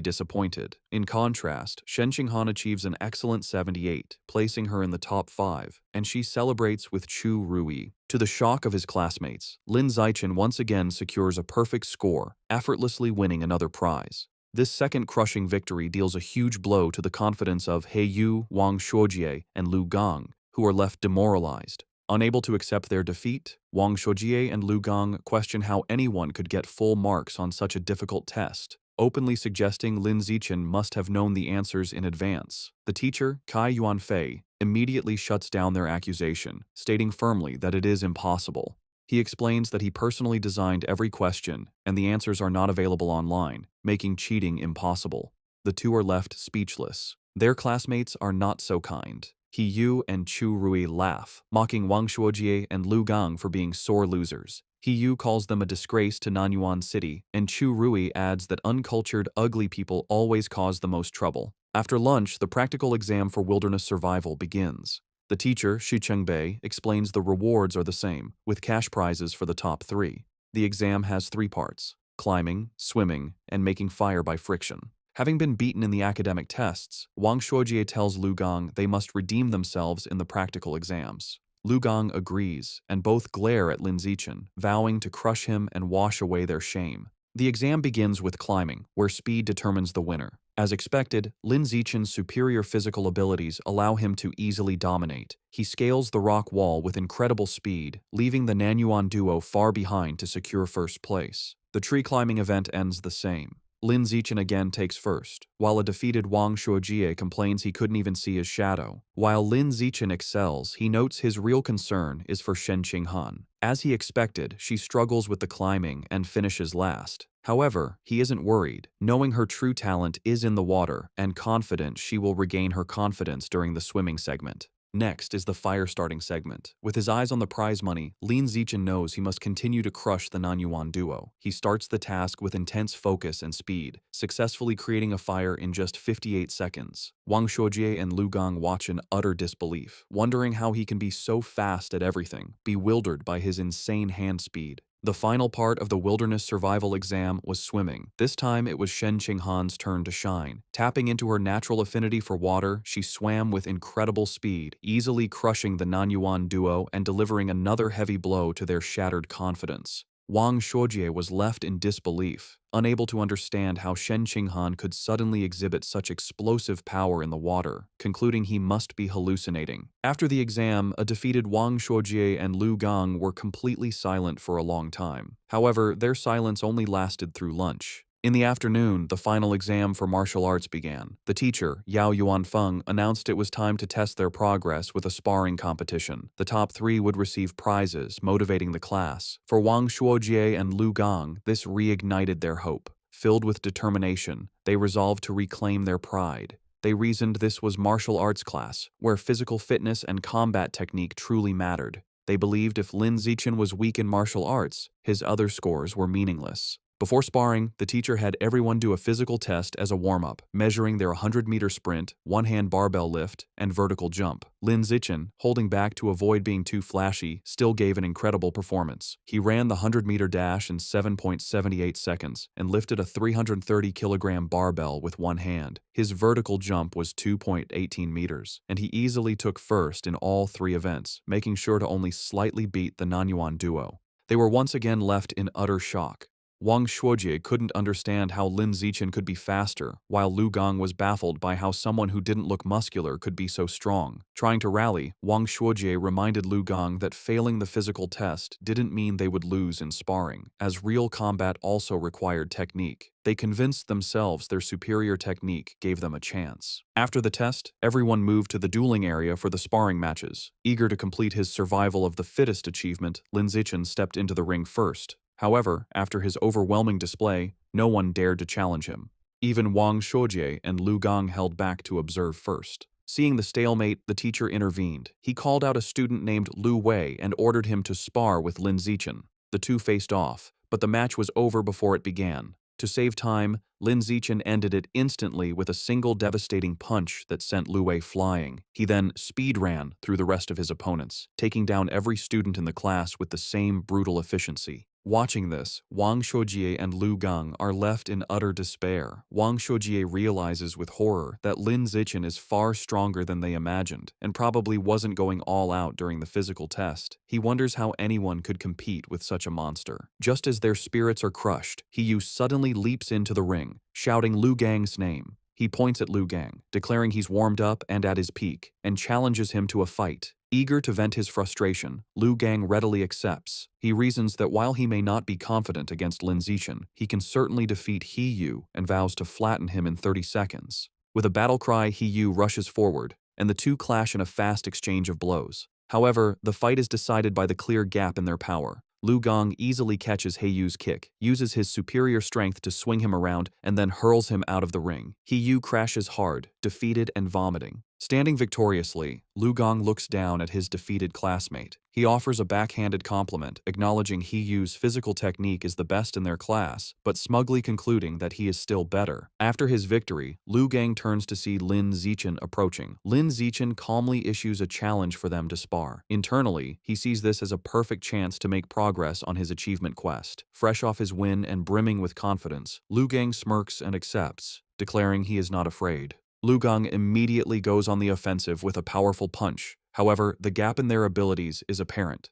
disappointed. In contrast, Shen Qinghan achieves an excellent 78, placing her in the top 5, and she celebrates with Chu Rui. To the shock of his classmates, Lin Zichen once again secures a perfect score, effortlessly winning another prize. This second crushing victory deals a huge blow to the confidence of He Yu, Wang Shuojie, and Lu Gang, who are left demoralized. Unable to accept their defeat, Wang Shuojie and Lu Gang question how anyone could get full marks on such a difficult test, openly suggesting Lin Zichen must have known the answers in advance. The teacher, Kai Yuanfei, immediately shuts down their accusation, stating firmly that it is impossible. He explains that he personally designed every question, and the answers are not available online, making cheating impossible. The two are left speechless. Their classmates are not so kind. He Yu and Chu Rui laugh, mocking Wang Shuojie and Lu Gang for being sore losers. He Yu calls them a disgrace to Nanyuan City, and Chu Rui adds that uncultured, ugly people always cause the most trouble. After lunch, the practical exam for wilderness survival begins. The teacher, Xu Chengbei, explains the rewards are the same, with cash prizes for the top 3. The exam has 3 parts: climbing, swimming, and making fire by friction. Having been beaten in the academic tests, Wang Shuojie tells Lu Gang they must redeem themselves in the practical exams. Lu Gang agrees, and both glare at Lin Zichen, vowing to crush him and wash away their shame. The exam begins with climbing, where speed determines the winner. As expected, Lin Zichen's superior physical abilities allow him to easily dominate. He scales the rock wall with incredible speed, leaving the Nanyuan duo far behind to secure first place. The tree climbing event ends the same. Lin Zichen again takes first, while a defeated Wang Shuojie complains he couldn't even see his shadow. While Lin Zichen excels, he notes his real concern is for Shen Qinghan. As he expected, she struggles with the climbing and finishes last. However, he isn't worried, knowing her true talent is in the water and confident she will regain her confidence during the swimming segment. Next is the fire-starting segment. With his eyes on the prize money, Lin Zichen knows he must continue to crush the Nanyuan duo. He starts the task with intense focus and speed, successfully creating a fire in just 58 seconds. Wang Shuojie and Lu Gang watch in utter disbelief, wondering how he can be so fast at everything, bewildered by his insane hand speed. The final part of the wilderness survival exam was swimming. This time it was Shen Qinghan's turn to shine. Tapping into her natural affinity for water, she swam with incredible speed, easily crushing the Nanyuan duo and delivering another heavy blow to their shattered confidence. Wang Shuojie was left in disbelief, unable to understand how Shen Qinghan could suddenly exhibit such explosive power in the water, concluding he must be hallucinating. After the exam, a defeated Wang Shuojie and Lu Gang were completely silent for a long time. However, their silence only lasted through lunch. In the afternoon, the final exam for martial arts began. The teacher, Yao Yuanfeng, announced it was time to test their progress with a sparring competition. The top 3 would receive prizes, motivating the class. For Wang Shuojie and Lu Gang, this reignited their hope. Filled with determination, they resolved to reclaim their pride. They reasoned this was martial arts class, where physical fitness and combat technique truly mattered. They believed if Lin Zichen was weak in martial arts, his other scores were meaningless. Before sparring, the teacher had everyone do a physical test as a warm-up, measuring their 100-meter sprint, one-hand barbell lift, and vertical jump. Lin Zichen, holding back to avoid being too flashy, still gave an incredible performance. He ran the 100-meter dash in 7.78 seconds and lifted a 330-kilogram barbell with one hand. His vertical jump was 2.18 meters, and he easily took first in all 3 events, making sure to only slightly beat the Nanyuan duo. They were once again left in utter shock. Wang Shuojie couldn't understand how Lin Zichen could be faster, while Lu Gang was baffled by how someone who didn't look muscular could be so strong. Trying to rally, Wang Shuojie reminded Lu Gang that failing the physical test didn't mean they would lose in sparring, as real combat also required technique. They convinced themselves their superior technique gave them a chance. After the test, everyone moved to the dueling area for the sparring matches. Eager to complete his survival of the fittest achievement, Lin Zichen stepped into the ring first. However, after his overwhelming display, no one dared to challenge him. Even Wang Shuojie and Lu Gang held back to observe first. Seeing the stalemate, the teacher intervened. He called out a student named Lu Wei and ordered him to spar with Lin Zichen. The two faced off, but the match was over before it began. To save time, Lin Zichen ended it instantly with a single devastating punch that sent Lu Wei flying. He then speed ran through the rest of his opponents, taking down every student in the class with the same brutal efficiency. Watching this, Wang Shuojie and Lu Gang are left in utter despair. Wang Shuojie realizes with horror that Lin Zichen is far stronger than they imagined and probably wasn't going all out during the physical test. He wonders how anyone could compete with such a monster. Just as their spirits are crushed, He suddenly leaps into the ring, shouting Lu Gang's name. He points at Lu Gang, declaring he's warmed up and at his peak, and challenges him to a fight. Eager to vent his frustration, Lu Gang readily accepts. He reasons that while he may not be confident against Lin Zichen, he can certainly defeat He Yu and vows to flatten him in 30 seconds. With a battle cry, He Yu rushes forward, and the two clash in a fast exchange of blows. However, the fight is decided by the clear gap in their power. Lu Gang easily catches He Yu's kick, uses his superior strength to swing him around, and then hurls him out of the ring. He Yu crashes hard, defeated and vomiting. Standing victoriously, Lu Gang looks down at his defeated classmate. He offers a backhanded compliment, acknowledging He Yu's physical technique is the best in their class, but smugly concluding that he is still better. After his victory, Lu Gang turns to see Lin Zichen approaching. Lin Zichen calmly issues a challenge for them to spar. Internally, he sees this as a perfect chance to make progress on his achievement quest. Fresh off his win and brimming with confidence, Lu Gang smirks and accepts, declaring he is not afraid. Lu Gang immediately goes on the offensive with a powerful punch. However, the gap in their abilities is apparent.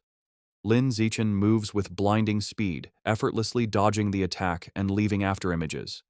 Lin Zichen moves with blinding speed, effortlessly dodging the attack and leaving afterimages.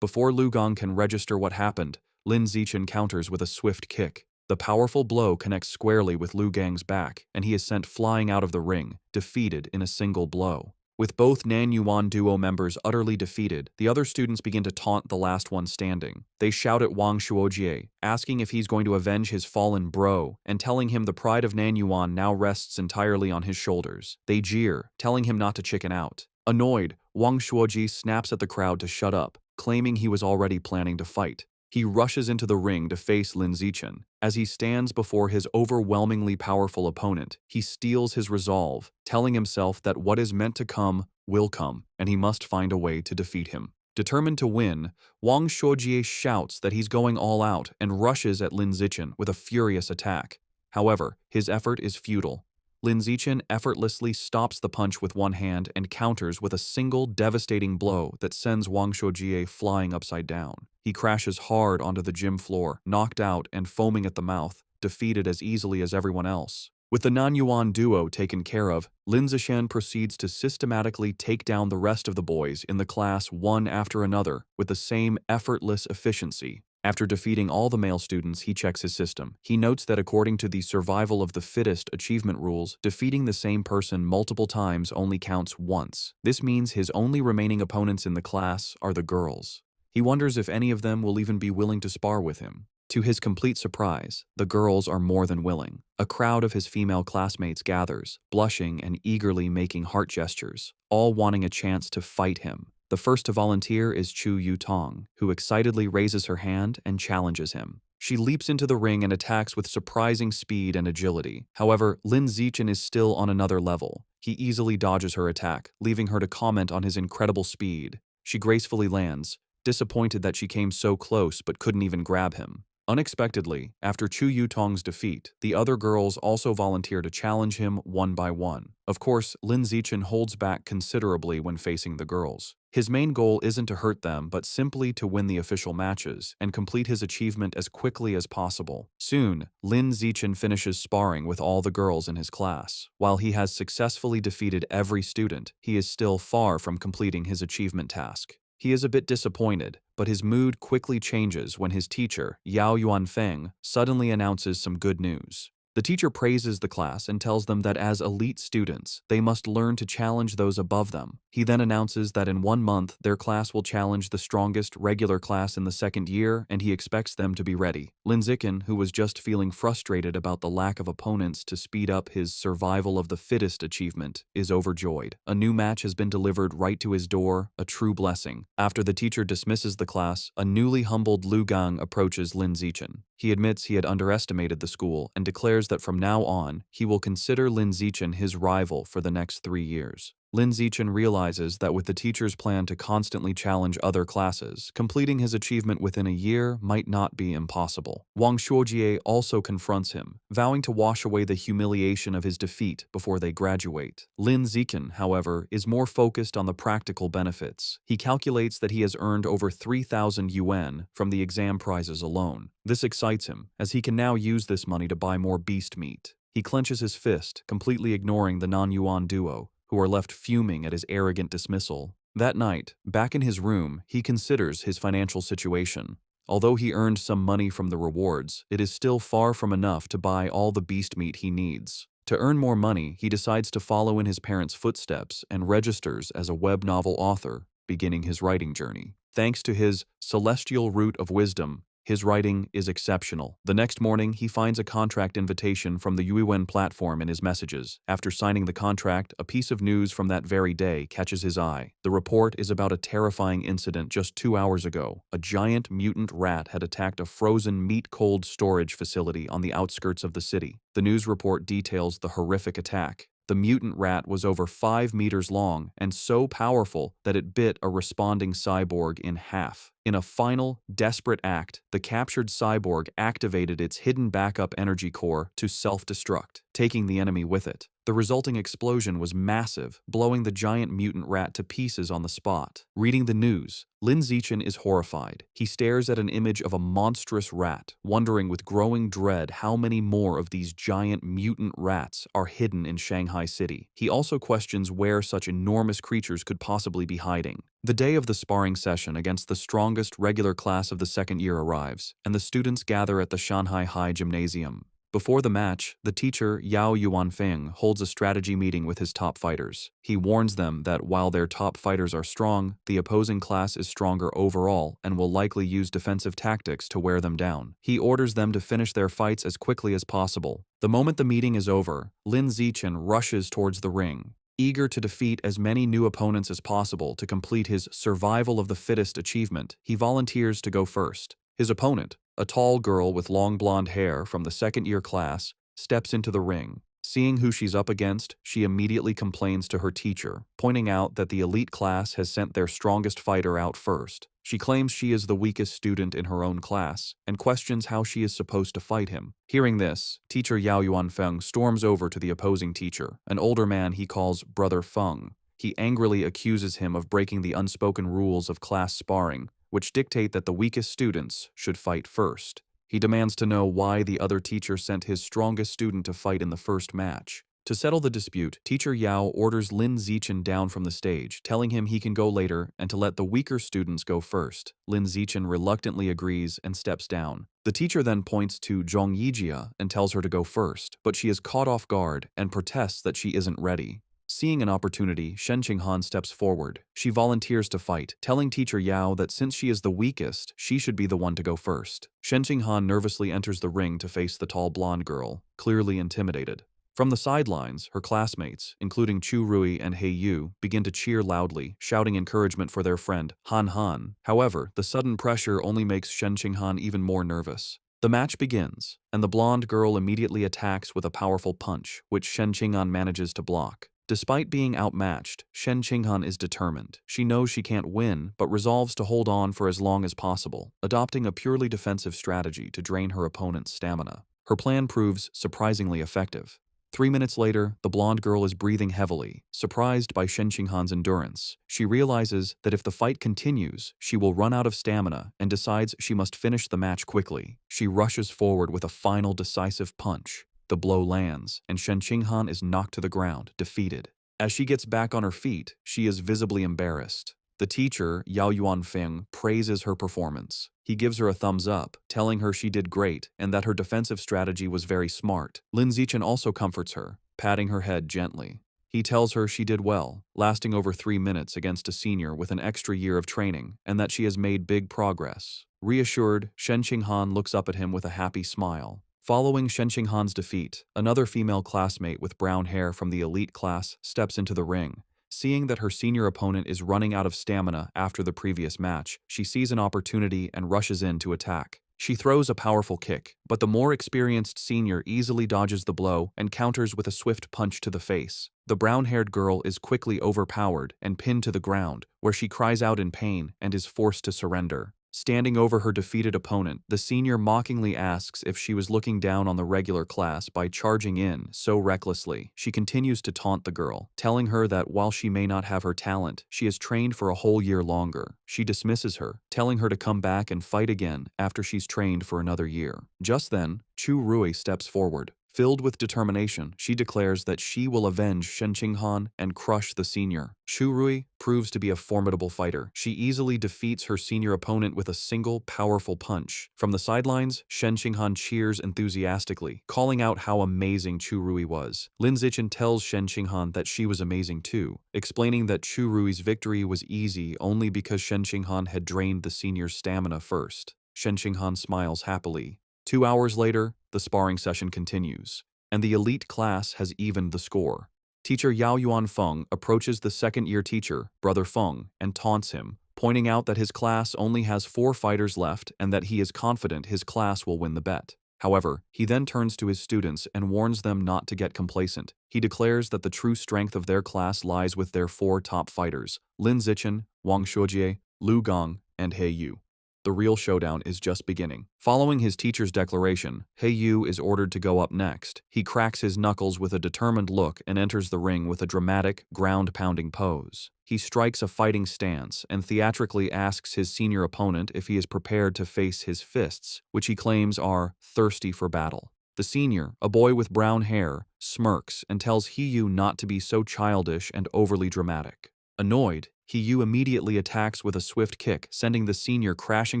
Before Lu Gang can register what happened, Lin Zichen counters with a swift kick. The powerful blow connects squarely with Lu Gang's back, and he is sent flying out of the ring, defeated in a single blow. With both Nanyuan duo members utterly defeated, the other students begin to taunt the last one standing. They shout at Wang Shuojie, asking if he's going to avenge his fallen bro, and telling him the pride of Nanyuan now rests entirely on his shoulders. They jeer, telling him not to chicken out. Annoyed, Wang Shuojie snaps at the crowd to shut up, claiming he was already planning to fight. He rushes into the ring to face Lin Zichen. As he stands before his overwhelmingly powerful opponent, he steels his resolve, telling himself that what is meant to come will come, and he must find a way to defeat him. Determined to win, Wang Shuojie shouts that he's going all out and rushes at Lin Zichen with a furious attack. However, his effort is futile. Lin Zichen effortlessly stops the punch with one hand and counters with a single devastating blow that sends Wang Shuojie flying upside down. He crashes hard onto the gym floor, knocked out and foaming at the mouth, defeated as easily as everyone else. With the Nanyuan duo taken care of, Lin Zishan proceeds to systematically take down the rest of the boys in the class one after another with the same effortless efficiency. After defeating all the male students, he checks his system. He notes that according to the survival of the fittest achievement rules, defeating the same person multiple times only counts once. This means his only remaining opponents in the class are the girls. He wonders if any of them will even be willing to spar with him. To his complete surprise, the girls are more than willing. A crowd of his female classmates gathers, blushing and eagerly making heart gestures, all wanting a chance to fight him. The first to volunteer is Chu Yutong, who excitedly raises her hand and challenges him. She leaps into the ring and attacks with surprising speed and agility. However, Lin Zichen is still on another level. He easily dodges her attack, leaving her to comment on his incredible speed. She gracefully lands, disappointed that she came so close but couldn't even grab him. Unexpectedly, after Chu Yutong's defeat, the other girls also volunteer to challenge him one by one. Of course, Lin Zichen holds back considerably when facing the girls. His main goal isn't to hurt them, but simply to win the official matches and complete his achievement as quickly as possible. Soon, Lin Zichen finishes sparring with all the girls in his class. While he has successfully defeated every student, he is still far from completing his achievement task. He is a bit disappointed, but his mood quickly changes when his teacher, Yao Yuanfeng, suddenly announces some good news. The teacher praises the class and tells them that as elite students, they must learn to challenge those above them. He then announces that in 1 month, their class will challenge the strongest regular class in the second year, and he expects them to be ready. Lin Zichen, who was just feeling frustrated about the lack of opponents to speed up his survival of the fittest achievement, is overjoyed. A new match has been delivered right to his door, a true blessing. After the teacher dismisses the class, a newly humbled Lu Gang approaches Lin Zichen. He admits he had underestimated the school and declares that from now on, he will consider Lin Zichen his rival for the next 3 years. Lin Zichen realizes that with the teacher's plan to constantly challenge other classes, completing his achievement within a year might not be impossible. Wang Shuojie also confronts him, vowing to wash away the humiliation of his defeat before they graduate. Lin Zichen, however, is more focused on the practical benefits. He calculates that he has earned over 3,000 yuan from the exam prizes alone. This excites him, as he can now use this money to buy more beast meat. He clenches his fist, completely ignoring the non-Yuan duo, who are left fuming at his arrogant dismissal. That night, back in his room, he considers his financial situation. Although he earned some money from the rewards, it is still far from enough to buy all the beast meat he needs. To earn more money, he decides to follow in his parents' footsteps and registers as a web novel author, beginning his writing journey. Thanks to his celestial root of wisdom, his writing is exceptional. The next morning, he finds a contract invitation from the Yuiwen platform in his messages. After signing the contract, a piece of news from that very day catches his eye. The report is about a terrifying incident just 2 hours ago. A giant mutant rat had attacked a frozen meat-cold storage facility on the outskirts of the city. The news report details the horrific attack. The mutant rat was over 5 meters long and so powerful that it bit a responding cyborg in half. In a final, desperate act, the captured cyborg activated its hidden backup energy core to self-destruct, taking the enemy with it. The resulting explosion was massive, blowing the giant mutant rat to pieces on the spot. Reading the news, Lin Zichen is horrified. He stares at an image of a monstrous rat, wondering with growing dread how many more of these giant mutant rats are hidden in Shanghai City. He also questions where such enormous creatures could possibly be hiding. The day of the sparring session against the strongest regular class of the second year arrives, and the students gather at the Shanghai High Gymnasium. Before the match, the teacher, Yao Yuanfeng, holds a strategy meeting with his top fighters. He warns them that while their top fighters are strong, the opposing class is stronger overall and will likely use defensive tactics to wear them down. He orders them to finish their fights as quickly as possible. The moment the meeting is over, Lin Zichen rushes towards the ring. Eager to defeat as many new opponents as possible to complete his survival of the fittest achievement, he volunteers to go first. His opponent, a tall girl with long blonde hair from the second-year class, steps into the ring. Seeing who she's up against, she immediately complains to her teacher, pointing out that the elite class has sent their strongest fighter out first. She claims she is the weakest student in her own class, and questions how she is supposed to fight him. Hearing this, teacher Yao Yuanfeng storms over to the opposing teacher, an older man he calls Brother Feng. He angrily accuses him of breaking the unspoken rules of class sparring, which dictate that the weakest students should fight first. He demands to know why the other teacher sent his strongest student to fight in the first match. To settle the dispute, Teacher Yao orders Lin Zichen down from the stage, telling him he can go later and to let the weaker students go first. Lin Zichen reluctantly agrees and steps down. The teacher then points to Zhong Yijia and tells her to go first, but she is caught off guard and protests that she isn't ready. Seeing an opportunity, Shen Qinghan steps forward. She volunteers to fight, telling Teacher Yao that since she is the weakest, she should be the one to go first. Shen Qinghan nervously enters the ring to face the tall blonde girl, clearly intimidated. From the sidelines, her classmates, including Chu Rui and He Yu, begin to cheer loudly, shouting encouragement for their friend, Han Han. However, the sudden pressure only makes Shen Qinghan even more nervous. The match begins, and the blonde girl immediately attacks with a powerful punch, which Shen Qinghan manages to block. Despite being outmatched, Shen Qinghan is determined. She knows she can't win, but resolves to hold on for as long as possible, adopting a purely defensive strategy to drain her opponent's stamina. Her plan proves surprisingly effective. 3 minutes later, the blonde girl is breathing heavily, surprised by Shen Qinghan's endurance. She realizes that if the fight continues, she will run out of stamina and decides she must finish the match quickly. She rushes forward with a final decisive punch. The blow lands, and Shen Qinghan is knocked to the ground, defeated. As she gets back on her feet, she is visibly embarrassed. The teacher, Yao Yuanfeng, praises her performance. He gives her a thumbs up, telling her she did great and that her defensive strategy was very smart. Lin Zichen also comforts her, patting her head gently. He tells her she did well, lasting over 3 minutes against a senior with an extra year of training, and that she has made big progress. Reassured, Shen Qinghan looks up at him with a happy smile. Following Shen Qinghan's defeat, another female classmate with brown hair from the elite class steps into the ring. Seeing that her senior opponent is running out of stamina after the previous match, she sees an opportunity and rushes in to attack. She throws a powerful kick, but the more experienced senior easily dodges the blow and counters with a swift punch to the face. The brown-haired girl is quickly overpowered and pinned to the ground, where she cries out in pain and is forced to surrender. Standing over her defeated opponent, the senior mockingly asks if she was looking down on the regular class by charging in so recklessly. She continues to taunt the girl, telling her that while she may not have her talent, she has trained for a whole year longer. She dismisses her, telling her to come back and fight again after she's trained for another year. Just then, Chu Rui steps forward. Filled with determination, she declares that she will avenge Shen Qinghan and crush the senior. Chu Rui proves to be a formidable fighter. She easily defeats her senior opponent with a single, powerful punch. From the sidelines, Shen Qinghan cheers enthusiastically, calling out how amazing Chu Rui was. Lin Zichen tells Shen Qinghan that she was amazing too, explaining that Chu Rui's victory was easy only because Shen Qinghan had drained the senior's stamina first. Shen Qinghan smiles happily. 2 hours later, the sparring session continues, and the elite class has evened the score. Teacher Yao Yuanfeng approaches the second-year teacher, Brother Feng, and taunts him, pointing out that his class only has 4 fighters left and that he is confident his class will win the bet. However, he then turns to his students and warns them not to get complacent. He declares that the true strength of their class lies with their 4 top fighters, Lin Zichen, Wang Shuojie, Lu Gong, and He Yu. The real showdown is just beginning. Following his teacher's declaration, He Yu is ordered to go up next. He cracks his knuckles with a determined look and enters the ring with a dramatic, ground-pounding pose. He strikes a fighting stance and theatrically asks his senior opponent if he is prepared to face his fists, which he claims are thirsty for battle. The senior, a boy with brown hair, smirks and tells He Yu not to be so childish and overly dramatic. Annoyed, He Yu immediately attacks with a swift kick, sending the senior crashing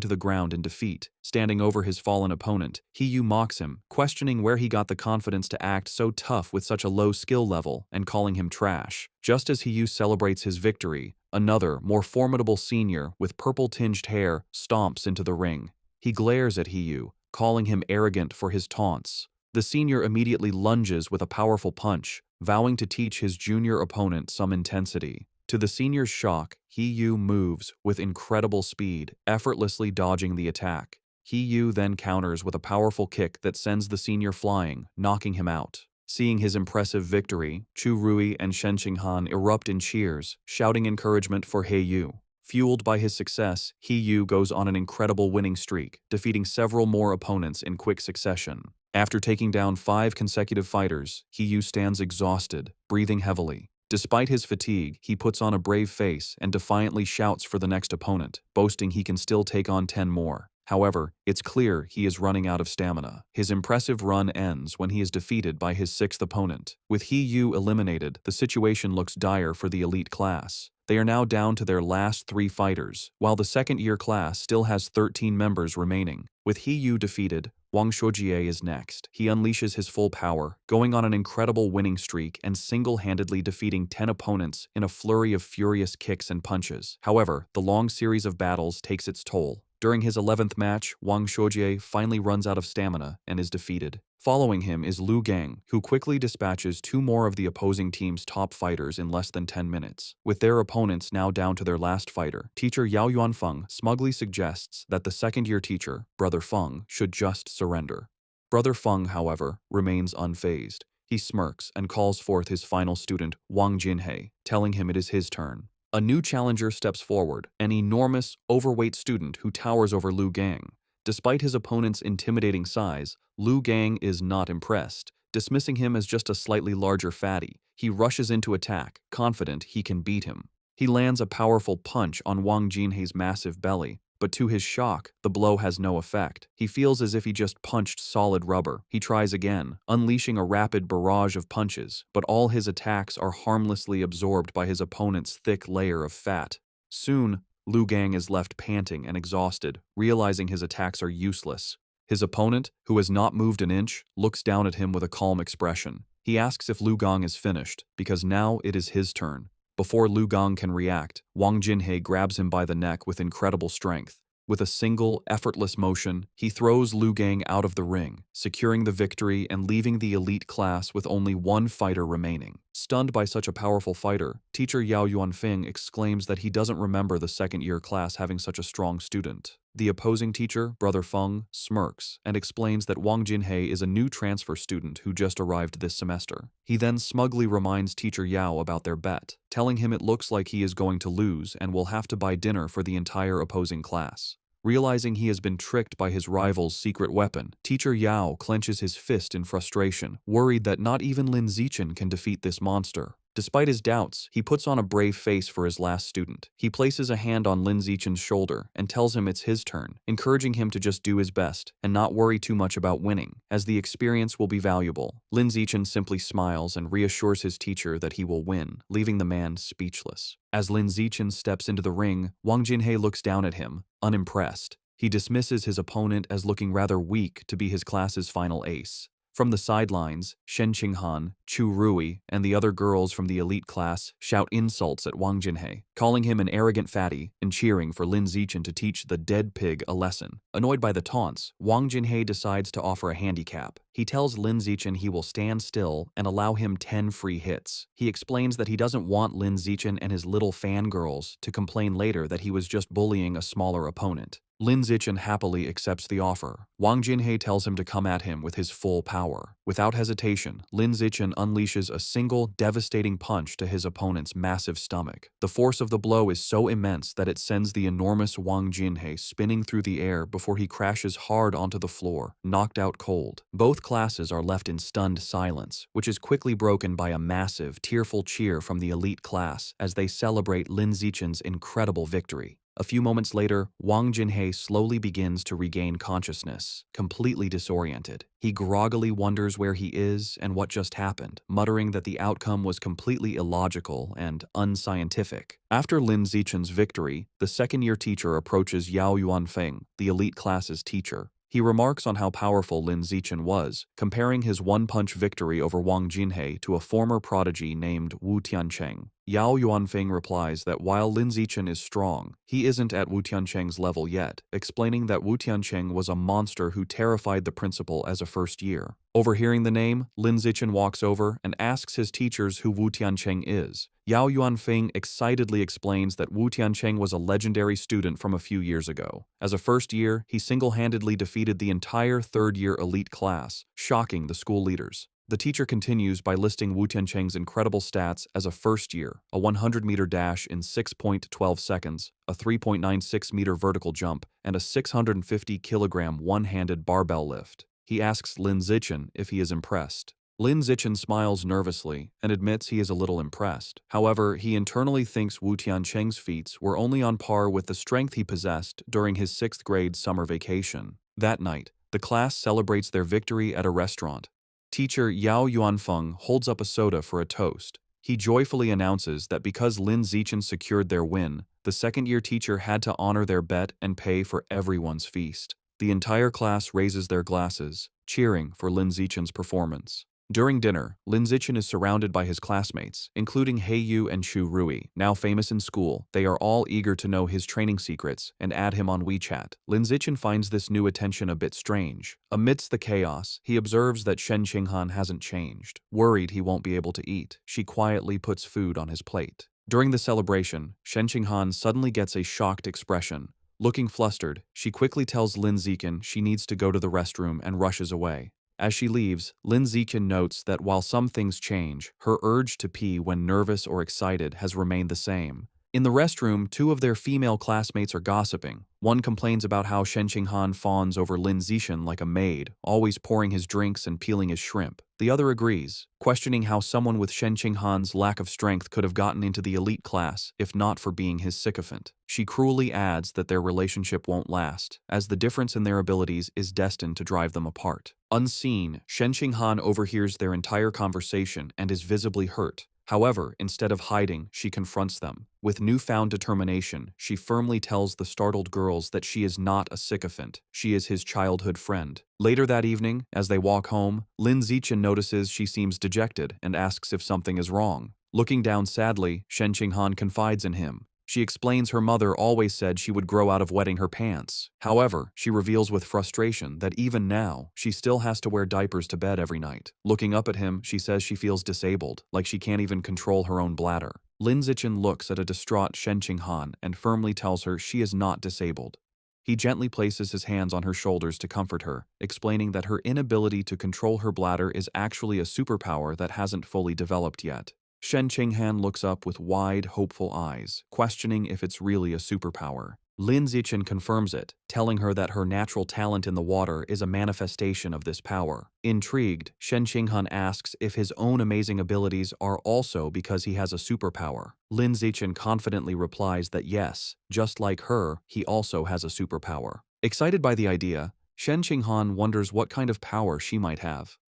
to the ground in defeat. Standing over his fallen opponent, He Yu mocks him, questioning where he got the confidence to act so tough with such a low skill level and calling him trash. Just as He Yu celebrates his victory, another, more formidable senior with purple-tinged hair stomps into the ring. He glares at He Yu, calling him arrogant for his taunts. The senior immediately lunges with a powerful punch, vowing to teach his junior opponent some intensity. To the senior's shock, He Yu moves with incredible speed, effortlessly dodging the attack. He Yu then counters with a powerful kick that sends the senior flying, knocking him out. Seeing his impressive victory, Chu Rui and Shen Qinghan erupt in cheers, shouting encouragement for He Yu. Fueled by his success, He Yu goes on an incredible winning streak, defeating several more opponents in quick succession. After taking down 5 consecutive fighters, He Yu stands exhausted, breathing heavily. Despite his fatigue, he puts on a brave face and defiantly shouts for the next opponent, boasting he can still take on 10 more. However, it's clear he is running out of stamina. His impressive run ends when he is defeated by his sixth opponent. With He Yu eliminated, the situation looks dire for the elite class. They are now down to their last 3 fighters, while the second-year class still has 13 members remaining. With He Yu defeated, Wang Shuojie is next. He unleashes his full power, going on an incredible winning streak and single-handedly defeating 10 opponents in a flurry of furious kicks and punches. However, the long series of battles takes its toll. During his 11th match, Wang Shuojie finally runs out of stamina and is defeated. Following him is Lu Gang, who quickly dispatches 2 more of the opposing team's top fighters in less than 10 minutes. With their opponents now down to their last fighter, teacher Yao Yuanfeng smugly suggests that the second-year teacher, Brother Feng, should just surrender. Brother Feng, however, remains unfazed. He smirks and calls forth his final student, Wang Jinhei, telling him it is his turn. A new challenger steps forward, an enormous, overweight student who towers over Lu Gang. Despite his opponent's intimidating size, Lu Gang is not impressed. Dismissing him as just a slightly larger fatty, he rushes into attack, confident he can beat him. He lands a powerful punch on Wang Jinhei's massive belly, but to his shock, the blow has no effect. He feels as if he just punched solid rubber. He tries again, unleashing a rapid barrage of punches, but all his attacks are harmlessly absorbed by his opponent's thick layer of fat. Soon, Lu Gang is left panting and exhausted, realizing his attacks are useless. His opponent, who has not moved an inch, looks down at him with a calm expression. He asks if Lu Gang is finished, because now it is his turn. Before Lu Gang can react, Wang Jinhei grabs him by the neck with incredible strength. With a single, effortless motion, he throws Lu Gang out of the ring, securing the victory and leaving the elite class with only 1 fighter remaining. Stunned by such a powerful fighter, teacher Yao Yuanfeng exclaims that he doesn't remember the second-year class having such a strong student. The opposing teacher, Brother Feng, smirks and explains that Wang Jinhei is a new transfer student who just arrived this semester. He then smugly reminds teacher Yao about their bet, telling him it looks like he is going to lose and will have to buy dinner for the entire opposing class. Realizing he has been tricked by his rival's secret weapon, teacher Yao clenches his fist in frustration, worried that not even Lin Zichen can defeat this monster. Despite his doubts, he puts on a brave face for his last student. He places a hand on Lin Zichen's shoulder and tells him it's his turn, encouraging him to just do his best and not worry too much about winning, as the experience will be valuable. Lin Zichen simply smiles and reassures his teacher that he will win, leaving the man speechless. As Lin Zichen steps into the ring, Wang Jinhei looks down at him, unimpressed. He dismisses his opponent as looking rather weak to be his class's final ace. From the sidelines, Shen Qinghan, Chu Rui, and the other girls from the elite class shout insults at Wang Jinhei, calling him an arrogant fatty and cheering for Lin Zichen to teach the dead pig a lesson. Annoyed by the taunts, Wang Jinhei decides to offer a handicap. He tells Lin Zichen he will stand still and allow him 10 free hits. He explains that he doesn't want Lin Zichen and his little fangirls to complain later that he was just bullying a smaller opponent. Lin Zichen happily accepts the offer. Wang Jinhei tells him to come at him with his full power. Without hesitation, Lin Zichen unleashes a single, devastating punch to his opponent's massive stomach. The force of the blow is so immense that it sends the enormous Wang Jinhei spinning through the air before he crashes hard onto the floor, knocked out cold. Both classes are left in stunned silence, which is quickly broken by a massive, tearful cheer from the elite class as they celebrate Lin Zichen's incredible victory. A few moments later, Wang Jinhei slowly begins to regain consciousness, completely disoriented. He groggily wonders where he is and what just happened, muttering that the outcome was completely illogical and unscientific. After Lin Zichen's victory, the second-year teacher approaches Yao Yuanfeng, the elite class's teacher. He remarks on how powerful Lin Zichen was, comparing his one-punch victory over Wang Jinhei to a former prodigy named Wu Tiancheng. Yao Yuanfeng replies that while Lin Zichen is strong, he isn't at Wu Tiancheng's level yet, explaining that Wu Tiancheng was a monster who terrified the principal as a first year. Overhearing the name, Lin Zichen walks over and asks his teachers who Wu Tiancheng is. Yao Yuanfeng excitedly explains that Wu Tiancheng was a legendary student from a few years ago. As a first year, he single-handedly defeated the entire third-year elite class, shocking the school leaders. The teacher continues by listing Wu Tiancheng's incredible stats as a first year, a 100-meter dash in 6.12 seconds, a 3.96-meter vertical jump, and a 650-kilogram one-handed barbell lift. He asks Lin Zichen if he is impressed. Lin Zichen smiles nervously and admits he is a little impressed. However, he internally thinks Wu Tiancheng's feats were only on par with the strength he possessed during his 6th grade summer vacation. That night, the class celebrates their victory at a restaurant. Teacher Yao Yuanfeng holds up a soda for a toast. He joyfully announces that because Lin Zichen secured their win, the second-year teacher had to honor their bet and pay for everyone's feast. The entire class raises their glasses, cheering for Lin Zichen's performance. During dinner, Lin Zichen is surrounded by his classmates, including He Yu and Chu Rui, now famous in school. They are all eager to know his training secrets and add him on WeChat. Lin Zichen finds this new attention a bit strange. Amidst the chaos, he observes that Shen Qinghan hasn't changed. Worried he won't be able to eat, she quietly puts food on his plate. During the celebration, Shen Qinghan suddenly gets a shocked expression. Looking flustered, she quickly tells Lin Zichen she needs to go to the restroom and rushes away. As she leaves, Lin Zichen notes that while some things change, her urge to pee when nervous or excited has remained the same. In the restroom, two of their female classmates are gossiping. One complains about how Shen Qinghan fawns over Lin Zichen like a maid, always pouring his drinks and peeling his shrimp. The other agrees, questioning how someone with Shen Qinghan's lack of strength could have gotten into the elite class if not for being his sycophant. She cruelly adds that their relationship won't last, as the difference in their abilities is destined to drive them apart. Unseen, Shen Qinghan overhears their entire conversation and is visibly hurt. However, instead of hiding, she confronts them. With newfound determination, she firmly tells the startled girls that she is not a sycophant, she is his childhood friend. Later that evening, as they walk home, Lin Zichen notices she seems dejected and asks if something is wrong. Looking down sadly, Shen Qinghan confides in him. She explains her mother always said she would grow out of wetting her pants. However, she reveals with frustration that even now, she still has to wear diapers to bed every night. Looking up at him, she says she feels disabled, like she can't even control her own bladder. Lin Zichen looks at a distraught Shen Qinghan and firmly tells her she is not disabled. He gently places his hands on her shoulders to comfort her, explaining that her inability to control her bladder is actually a superpower that hasn't fully developed yet. Shen Qinghan looks up with wide, hopeful eyes, questioning if it's really a superpower. Lin Zichen confirms it, telling her that her natural talent in the water is a manifestation of this power. Intrigued, Shen Qinghan asks if his own amazing abilities are also because he has a superpower. Lin Zichen confidently replies that yes, just like her, he also has a superpower. Excited by the idea, Shen Qinghan wonders what kind of power she might have.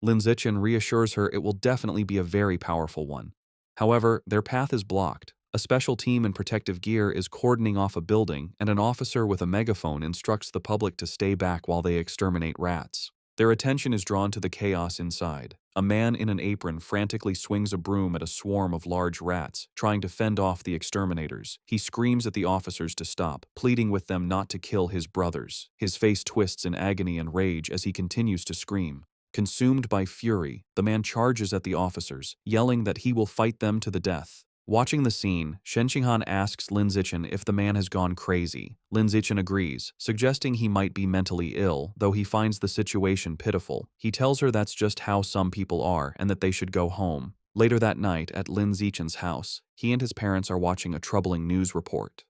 Lin Zichen reassures her it will definitely be a very powerful one. However, their path is blocked. A special team in protective gear is cordoning off a building, and an officer with a megaphone instructs the public to stay back while they exterminate rats. Their attention is drawn to the chaos inside. A man in an apron frantically swings a broom at a swarm of large rats, trying to fend off the exterminators. He screams at the officers to stop, pleading with them not to kill his brothers. His face twists in agony and rage as he continues to scream. Consumed by fury, the man charges at the officers, yelling that he will fight them to the death. Watching the scene, Shen Qinghan asks Lin Zichen if the man has gone crazy. Lin Zichen agrees, suggesting he might be mentally ill, though he finds the situation pitiful. He tells her that's just how some people are and that they should go home. Later that night, at Lin Zichen's house, he and his parents are watching a troubling news report.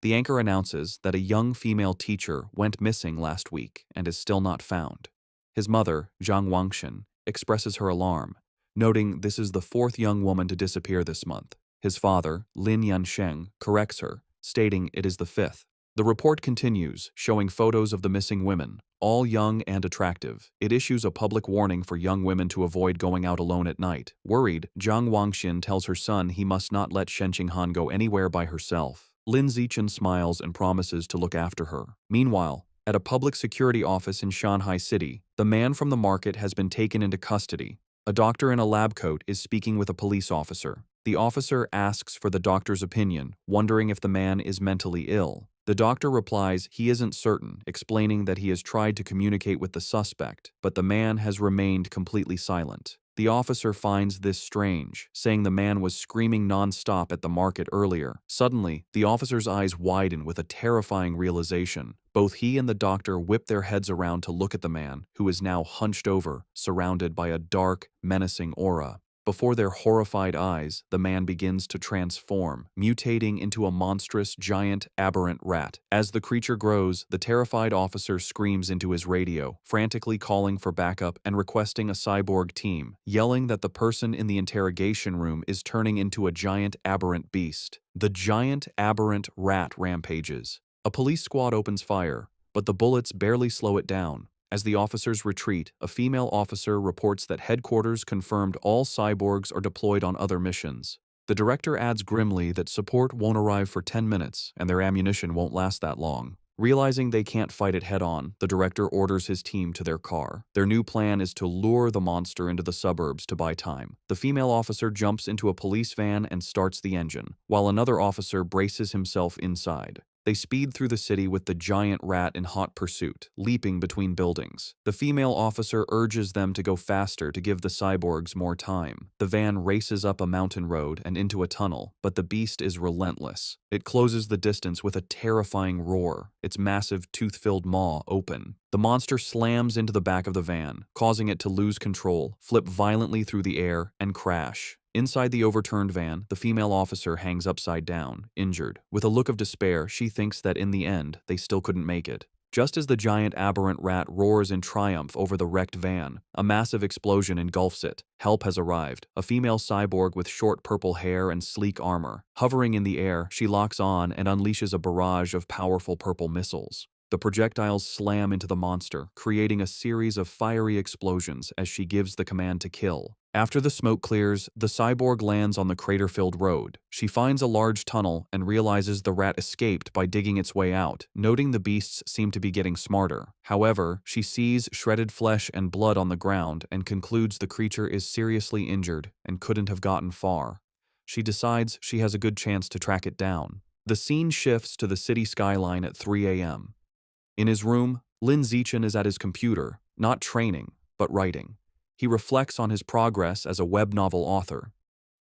The anchor announces that a young female teacher went missing last week and is still not found. His mother, Zhang Wangshan, expresses her alarm, noting this is the 4th young woman to disappear this month. His father, Lin Yansheng, corrects her, stating it is the 5th. The report continues, showing photos of the missing women, all young and attractive. It issues a public warning for young women to avoid going out alone at night. Worried, Zhang Wangshan tells her son he must not let Shen Qinghan go anywhere by herself. Lin Zichen smiles and promises to look after her. Meanwhile, at a public security office in Shanghai City, the man from the market has been taken into custody. A doctor in a lab coat is speaking with a police officer. The officer asks for the doctor's opinion, wondering if the man is mentally ill. The doctor replies he isn't certain, explaining that he has tried to communicate with the suspect, but the man has remained completely silent. The officer finds this strange, saying the man was screaming non-stop at the market earlier. Suddenly, the officer's eyes widen with a terrifying realization. Both he and the doctor whip their heads around to look at the man, who is now hunched over, surrounded by a dark, menacing aura. Before their horrified eyes, the man begins to transform, mutating into a monstrous, giant, aberrant rat. As the creature grows, the terrified officer screams into his radio, frantically calling for backup and requesting a cyborg team, yelling that the person in the interrogation room is turning into a giant, aberrant beast. The giant, aberrant rat rampages. A police squad opens fire, but the bullets barely slow it down. As the officers retreat, a female officer reports that headquarters confirmed all cyborgs are deployed on other missions. The director adds grimly that support won't arrive for 10 minutes and their ammunition won't last that long. Realizing they can't fight it head-on, the director orders his team to their car. Their new plan is to lure the monster into the suburbs to buy time. The female officer jumps into a police van and starts the engine, while another officer braces himself inside. They speed through the city with the giant rat in hot pursuit, leaping between buildings. The female officer urges them to go faster to give the cyborgs more time. The van races up a mountain road and into a tunnel, but the beast is relentless. It closes the distance with a terrifying roar, its massive tooth-filled maw open. The monster slams into the back of the van, causing it to lose control, flip violently through the air, and crash. Inside the overturned van, the female officer hangs upside down, injured. With a look of despair, she thinks that in the end, they still couldn't make it. Just as the giant aberrant rat roars in triumph over the wrecked van, a massive explosion engulfs it. Help has arrived. A female cyborg with short purple hair and sleek armor. Hovering in the air, she locks on and unleashes a barrage of powerful purple missiles. The projectiles slam into the monster, creating a series of fiery explosions as she gives the command to kill. After the smoke clears, the cyborg lands on the crater-filled road. She finds a large tunnel and realizes the rat escaped by digging its way out, noting the beasts seem to be getting smarter. However, she sees shredded flesh and blood on the ground and concludes the creature is seriously injured and couldn't have gotten far. She decides she has a good chance to track it down. The scene shifts to the city skyline at 3 a.m. In his room, Lin Zichen is at his computer, not training, but writing. He reflects on his progress as a web novel author.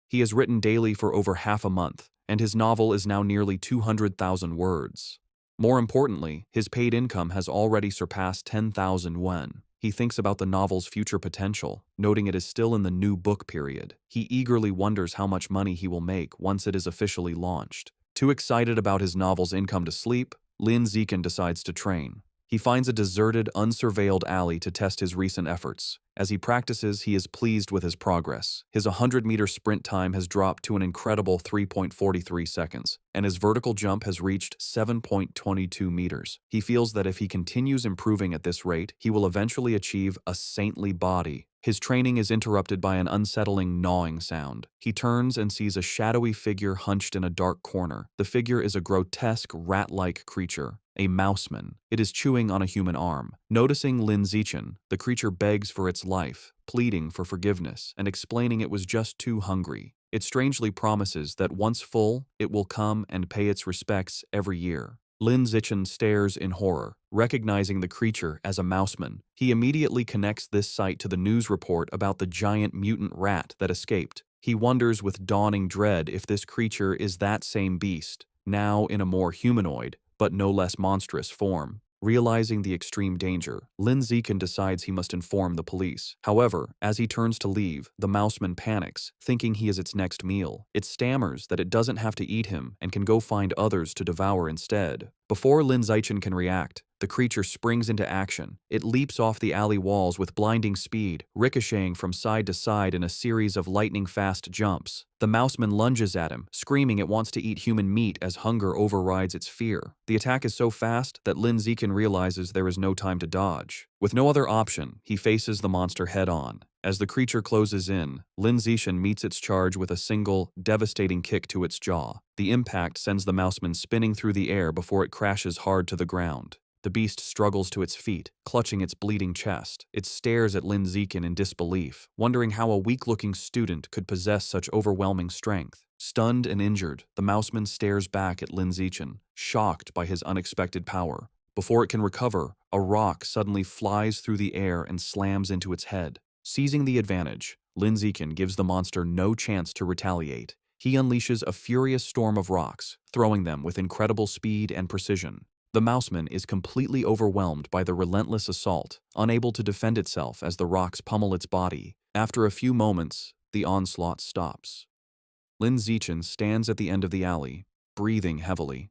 He has written daily for over half a month, and his novel is now nearly 200,000 words. More importantly, his paid income has already surpassed 10,000 yuan. He thinks about the novel's future potential, noting it is still in the new book period. He eagerly wonders how much money he will make once it is officially launched. Too excited about his novel's income to sleep, Lin Zichen decides to train. He finds a deserted, unsurveilled alley to test his recent efforts. As he practices, he is pleased with his progress. His 100-meter sprint time has dropped to an incredible 3.43 seconds, and his vertical jump has reached 7.22 meters. He feels that if he continues improving at this rate, he will eventually achieve a saintly body. His training is interrupted by an unsettling gnawing sound. He turns and sees a shadowy figure hunched in a dark corner. The figure is a grotesque, rat-like creature, a mouseman. It is chewing on a human arm. Noticing Lin Zichen, the creature begs for its life, pleading for forgiveness and explaining it was just too hungry. It strangely promises that once full, it will come and pay its respects every year. Lin Zichen stares in horror, recognizing the creature as a mouseman. He immediately connects this sight to the news report about the giant mutant rat that escaped. He wonders with dawning dread if this creature is that same beast, now in a more humanoid, but no less monstrous form. Realizing the extreme danger, Lin Zichen decides he must inform the police. However, as he turns to leave, the mouseman panics, thinking he is its next meal. It stammers that it doesn't have to eat him and can go find others to devour instead. Before Lin Zichen can react, the creature springs into action. It leaps off the alley walls with blinding speed, ricocheting from side to side in a series of lightning-fast jumps. The mouseman lunges at him, screaming it wants to eat human meat as hunger overrides its fear. The attack is so fast that Lin Zichen realizes there is no time to dodge. With no other option, he faces the monster head-on. As the creature closes in, Lin Zichen meets its charge with a single, devastating kick to its jaw. The impact sends the mouseman spinning through the air before it crashes hard to the ground. The beast struggles to its feet, clutching its bleeding chest. It stares at Lin Zichen in disbelief, wondering how a weak-looking student could possess such overwhelming strength. Stunned and injured, the mouseman stares back at Lin Zichen, shocked by his unexpected power. Before it can recover, a rock suddenly flies through the air and slams into its head. Seizing the advantage, Lin Zichen gives the monster no chance to retaliate. He unleashes a furious storm of rocks, throwing them with incredible speed and precision. The mouseman is completely overwhelmed by the relentless assault, unable to defend itself as the rocks pummel its body. After a few moments, the onslaught stops. Lin Zichen stands at the end of the alley, breathing heavily.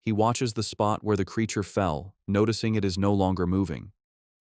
He watches the spot where the creature fell, noticing it is no longer moving.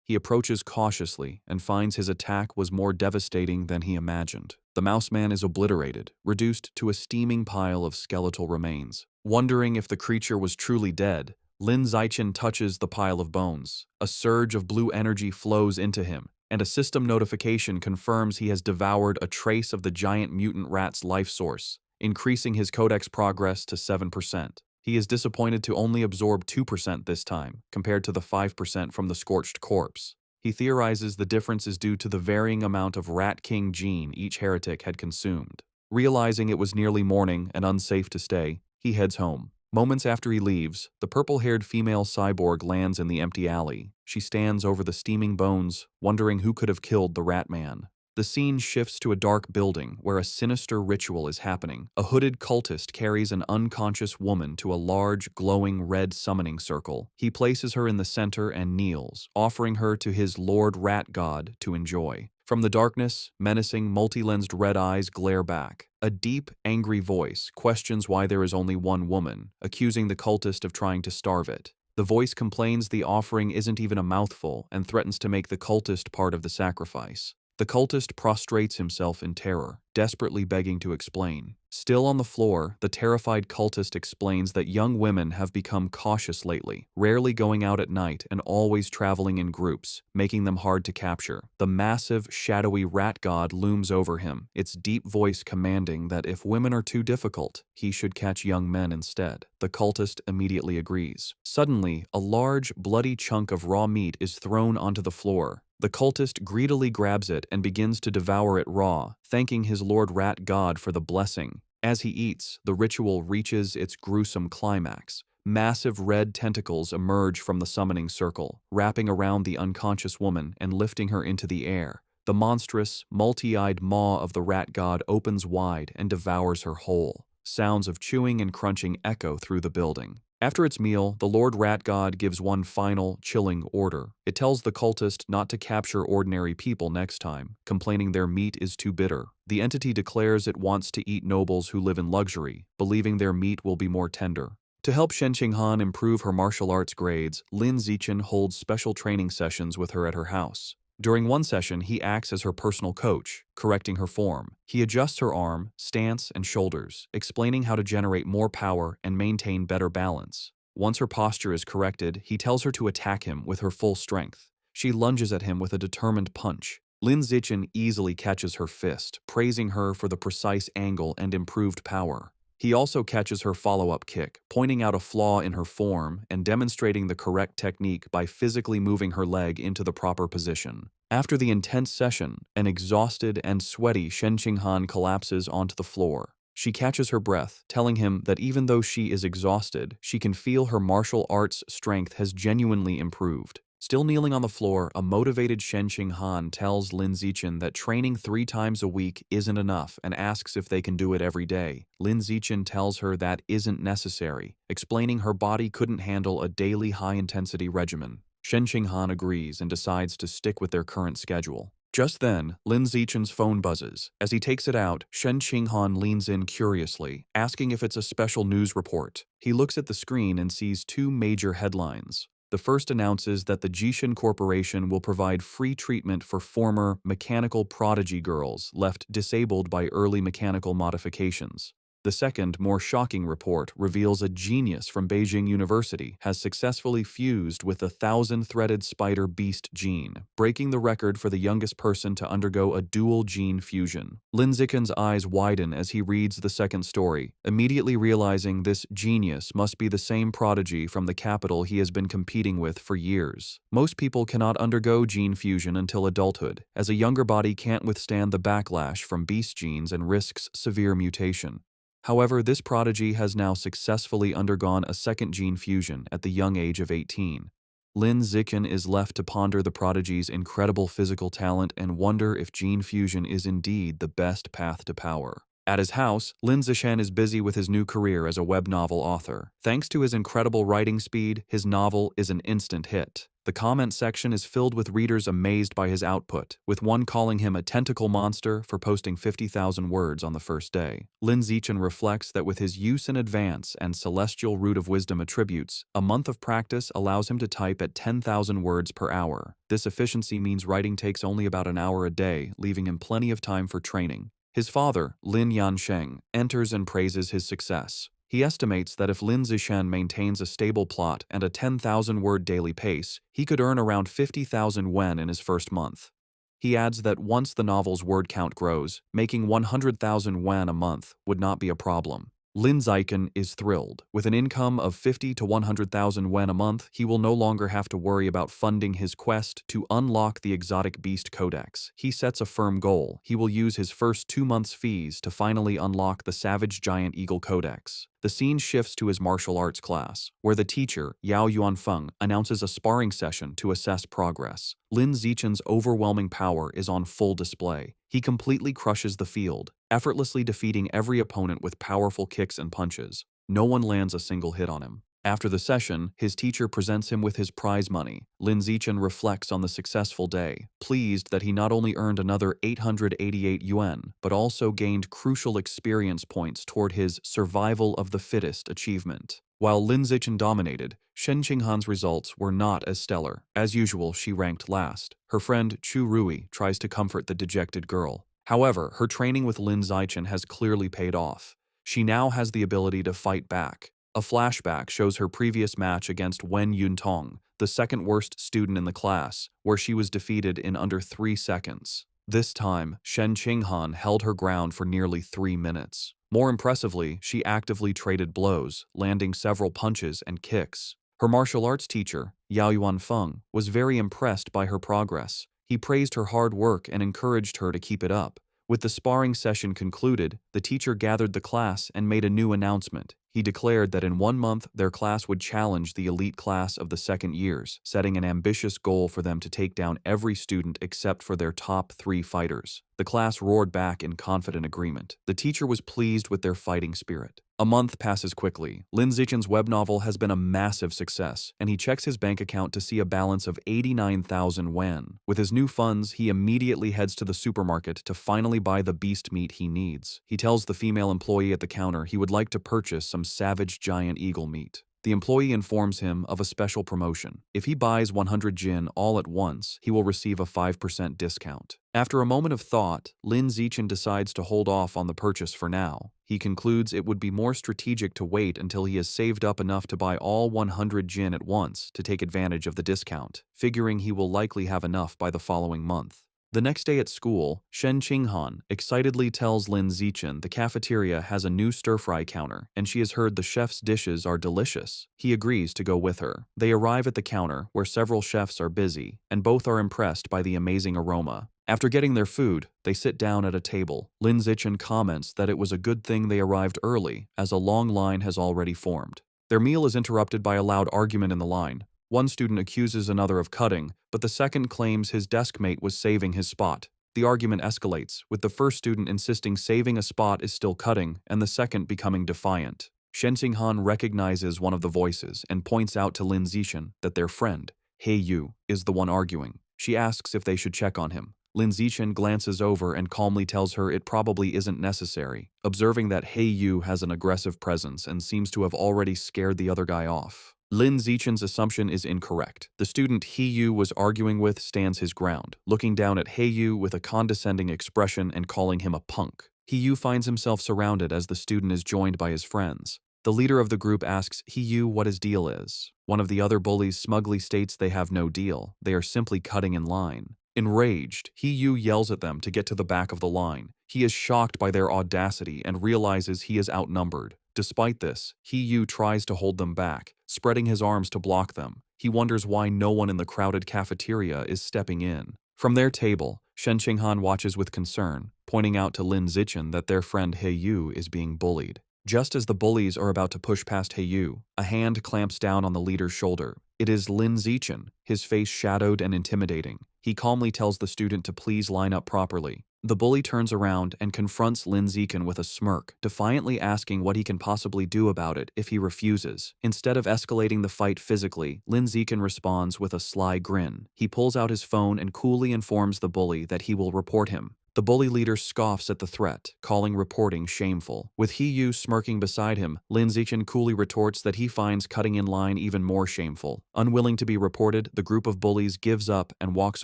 He approaches cautiously and finds his attack was more devastating than he imagined. The Mouseman is obliterated, reduced to a steaming pile of skeletal remains. Wondering if the creature was truly dead, Lin Zichen touches the pile of bones. A surge of blue energy flows into him, and a system notification confirms he has devoured a trace of the giant mutant rat's life source, increasing his codex progress to 7%. He is disappointed to only absorb 2% this time, compared to the 5% from the scorched corpse. He theorizes the difference is due to the varying amount of Rat King gene each heretic had consumed. Realizing it was nearly morning and unsafe to stay, he heads home. Moments after he leaves, the purple-haired female cyborg lands in the empty alley. She stands over the steaming bones, wondering who could have killed the Rat Man. The scene shifts to a dark building where a sinister ritual is happening. A hooded cultist carries an unconscious woman to a large, glowing red summoning circle. He places her in the center and kneels, offering her to his Lord Rat God to enjoy. From the darkness, menacing, multi-lensed red eyes glare back. A deep, angry voice questions why there is only one woman, accusing the cultist of trying to starve it. The voice complains the offering isn't even a mouthful and threatens to make the cultist part of the sacrifice. The cultist prostrates himself in terror, desperately begging to explain. Still on the floor, the terrified cultist explains that young women have become cautious lately, rarely going out at night and always traveling in groups, making them hard to capture. The massive, shadowy rat god looms over him, its deep voice commanding that if women are too difficult, he should catch young men instead. The cultist immediately agrees. Suddenly, a large, bloody chunk of raw meat is thrown onto the floor. The cultist greedily grabs it and begins to devour it raw, thanking his Lord Rat God for the blessing. As he eats, the ritual reaches its gruesome climax. Massive red tentacles emerge from the summoning circle, wrapping around the unconscious woman and lifting her into the air. The monstrous, multi-eyed maw of the rat god opens wide and devours her whole. Sounds of chewing and crunching echo through the building. After its meal, the Lord Rat God gives one final, chilling order. It tells the cultist not to capture ordinary people next time, complaining their meat is too bitter. The entity declares it wants to eat nobles who live in luxury, believing their meat will be more tender. To help Shen Qinghan improve her martial arts grades, Lin Zichen holds special training sessions with her at her house. During one session, he acts as her personal coach, correcting her form. He adjusts her arm, stance, and shoulders, explaining how to generate more power and maintain better balance. Once her posture is corrected, he tells her to attack him with her full strength. She lunges at him with a determined punch. Lin Zichen easily catches her fist, praising her for the precise angle and improved power. He also catches her follow-up kick, pointing out a flaw in her form and demonstrating the correct technique by physically moving her leg into the proper position. After the intense session, an exhausted and sweaty Shen Qinghan collapses onto the floor. She catches her breath, telling him that even though she is exhausted, she can feel her martial arts strength has genuinely improved. Still kneeling on the floor, a motivated Shen Qinghan tells Lin Zichen that training 3 times a week isn't enough and asks if they can do it every day. Lin Zichen tells her that isn't necessary, explaining her body couldn't handle a daily high-intensity regimen. Shen Qinghan agrees and decides to stick with their current schedule. Just then, Lin Zichen's phone buzzes. As he takes it out, Shen Qinghan leans in curiously, asking if it's a special news report. He looks at the screen and sees 2 major headlines. The first announces that the Jishin Corporation will provide free treatment for former mechanical prodigy girls left disabled by early mechanical modifications. The second, more shocking report reveals a genius from Beijing University has successfully fused with the 1,000-threaded spider beast gene, breaking the record for the youngest person to undergo a dual gene fusion. Lin Zichen's eyes widen as he reads the second story, immediately realizing this genius must be the same prodigy from the capital he has been competing with for years. Most people cannot undergo gene fusion until adulthood, as a younger body can't withstand the backlash from beast genes and risks severe mutation. However, this prodigy has now successfully undergone a second gene fusion at the young age of 18. Lin Zichen is left to ponder the prodigy's incredible physical talent and wonder if gene fusion is indeed the best path to power. At his house, Lin Zichen is busy with his new career as a web novel author. Thanks to his incredible writing speed, his novel is an instant hit. The comment section is filled with readers amazed by his output, with one calling him a tentacle monster for posting 50,000 words on the first day. Lin Zichen reflects that with his use in advance and celestial root of wisdom attributes, a month of practice allows him to type at 10,000 words per hour. This efficiency means writing takes only about an hour a day, leaving him plenty of time for training. His father, Lin Yansheng, enters and praises his success. He estimates that if Lin Zichen maintains a stable plot and a 10,000-word daily pace, he could earn around 50,000 yuan in his first month. He adds that once the novel's word count grows, making 100,000 yuan a month would not be a problem. Lin Zichen is thrilled. With an income of 50 to 100,000 yuan a month, he will no longer have to worry about funding his quest to unlock the exotic beast codex. He sets a firm goal. He will use his first 2 months' fees to finally unlock the savage giant eagle codex. The scene shifts to his martial arts class, where the teacher, Yao Yuanfeng, announces a sparring session to assess progress. Lin Zichen's overwhelming power is on full display. He completely crushes the field, effortlessly defeating every opponent with powerful kicks and punches. No one lands a single hit on him. After the session, his teacher presents him with his prize money. Lin Zichen reflects on the successful day, pleased that he not only earned another 888 yuan, but also gained crucial experience points toward his survival of the fittest achievement. While Lin Zichen dominated, Shen Qinghan's results were not as stellar. As usual, she ranked last. Her friend Chu Rui tries to comfort the dejected girl. However, her training with Lin Zichen has clearly paid off. She now has the ability to fight back. A flashback shows her previous match against Wen Yuntong, the second worst student in the class, where she was defeated in under 3 seconds. This time, Shen Qinghan held her ground for nearly 3 minutes. More impressively, she actively traded blows, landing several punches and kicks. Her martial arts teacher, Yao Yuanfeng, was very impressed by her progress. He praised her hard work and encouraged her to keep it up. With the sparring session concluded, the teacher gathered the class and made a new announcement. He declared that in 1 month their class would challenge the elite class of the second years, setting an ambitious goal for them to take down every student except for their top 3 fighters. The class roared back in confident agreement. The teacher was pleased with their fighting spirit. A month passes quickly. Lin Zichen's web novel has been a massive success, and he checks his bank account to see a balance of 89,000 yuan. With his new funds, he immediately heads to the supermarket to finally buy the beast meat he needs. He tells the female employee at the counter he would like to purchase some savage giant eagle meat. The employee informs him of a special promotion. If he buys 100 jin all at once, he will receive a 5% discount. After a moment of thought, Lin Zichen decides to hold off on the purchase for now. He concludes it would be more strategic to wait until he has saved up enough to buy all 100 jin at once to take advantage of the discount, figuring he will likely have enough by the following month. The next day at school, Shen Qinghan excitedly tells Lin Zichen the cafeteria has a new stir-fry counter and she has heard the chef's dishes are delicious. He agrees to go with her. They arrive at the counter where several chefs are busy, and both are impressed by the amazing aroma. After getting their food, they sit down at a table. Lin Zichen comments that it was a good thing they arrived early, as a long line has already formed. Their meal is interrupted by a loud argument in the line. One student accuses another of cutting, but the second claims his desk mate was saving his spot. The argument escalates, with the first student insisting saving a spot is still cutting, and the second becoming defiant. Shen Qinghan recognizes one of the voices and points out to Lin Zichen that their friend, He Yu, is the one arguing. She asks if they should check on him. Lin Zichen glances over and calmly tells her it probably isn't necessary, observing that He Yu has an aggressive presence and seems to have already scared the other guy off. Lin Zichen's assumption is incorrect. The student He Yu was arguing with stands his ground, looking down at He Yu with a condescending expression and calling him a punk. He Yu finds himself surrounded as the student is joined by his friends. The leader of the group asks He Yu what his deal is. One of the other bullies smugly states they have no deal. They are simply cutting in line. Enraged, He Yu yells at them to get to the back of the line. He is shocked by their audacity and realizes he is outnumbered. Despite this, He Yu tries to hold them back, spreading his arms to block them. He wonders why no one in the crowded cafeteria is stepping in. From their table, Shen Qinghan watches with concern, pointing out to Lin Zichen that their friend He Yu is being bullied. Just as the bullies are about to push past He Yu, a hand clamps down on the leader's shoulder. It is Lin Zichen, his face shadowed and intimidating. He calmly tells the student to please line up properly. The bully turns around and confronts Lin Zikan with a smirk, defiantly asking what he can possibly do about it if he refuses. Instead of escalating the fight physically, Lin Zikan responds with a sly grin. He pulls out his phone and coolly informs the bully that he will report him. The bully leader scoffs at the threat, calling reporting shameful. With Yu smirking beside him, Lin Zichen coolly retorts that he finds cutting in line even more shameful. Unwilling to be reported, the group of bullies gives up and walks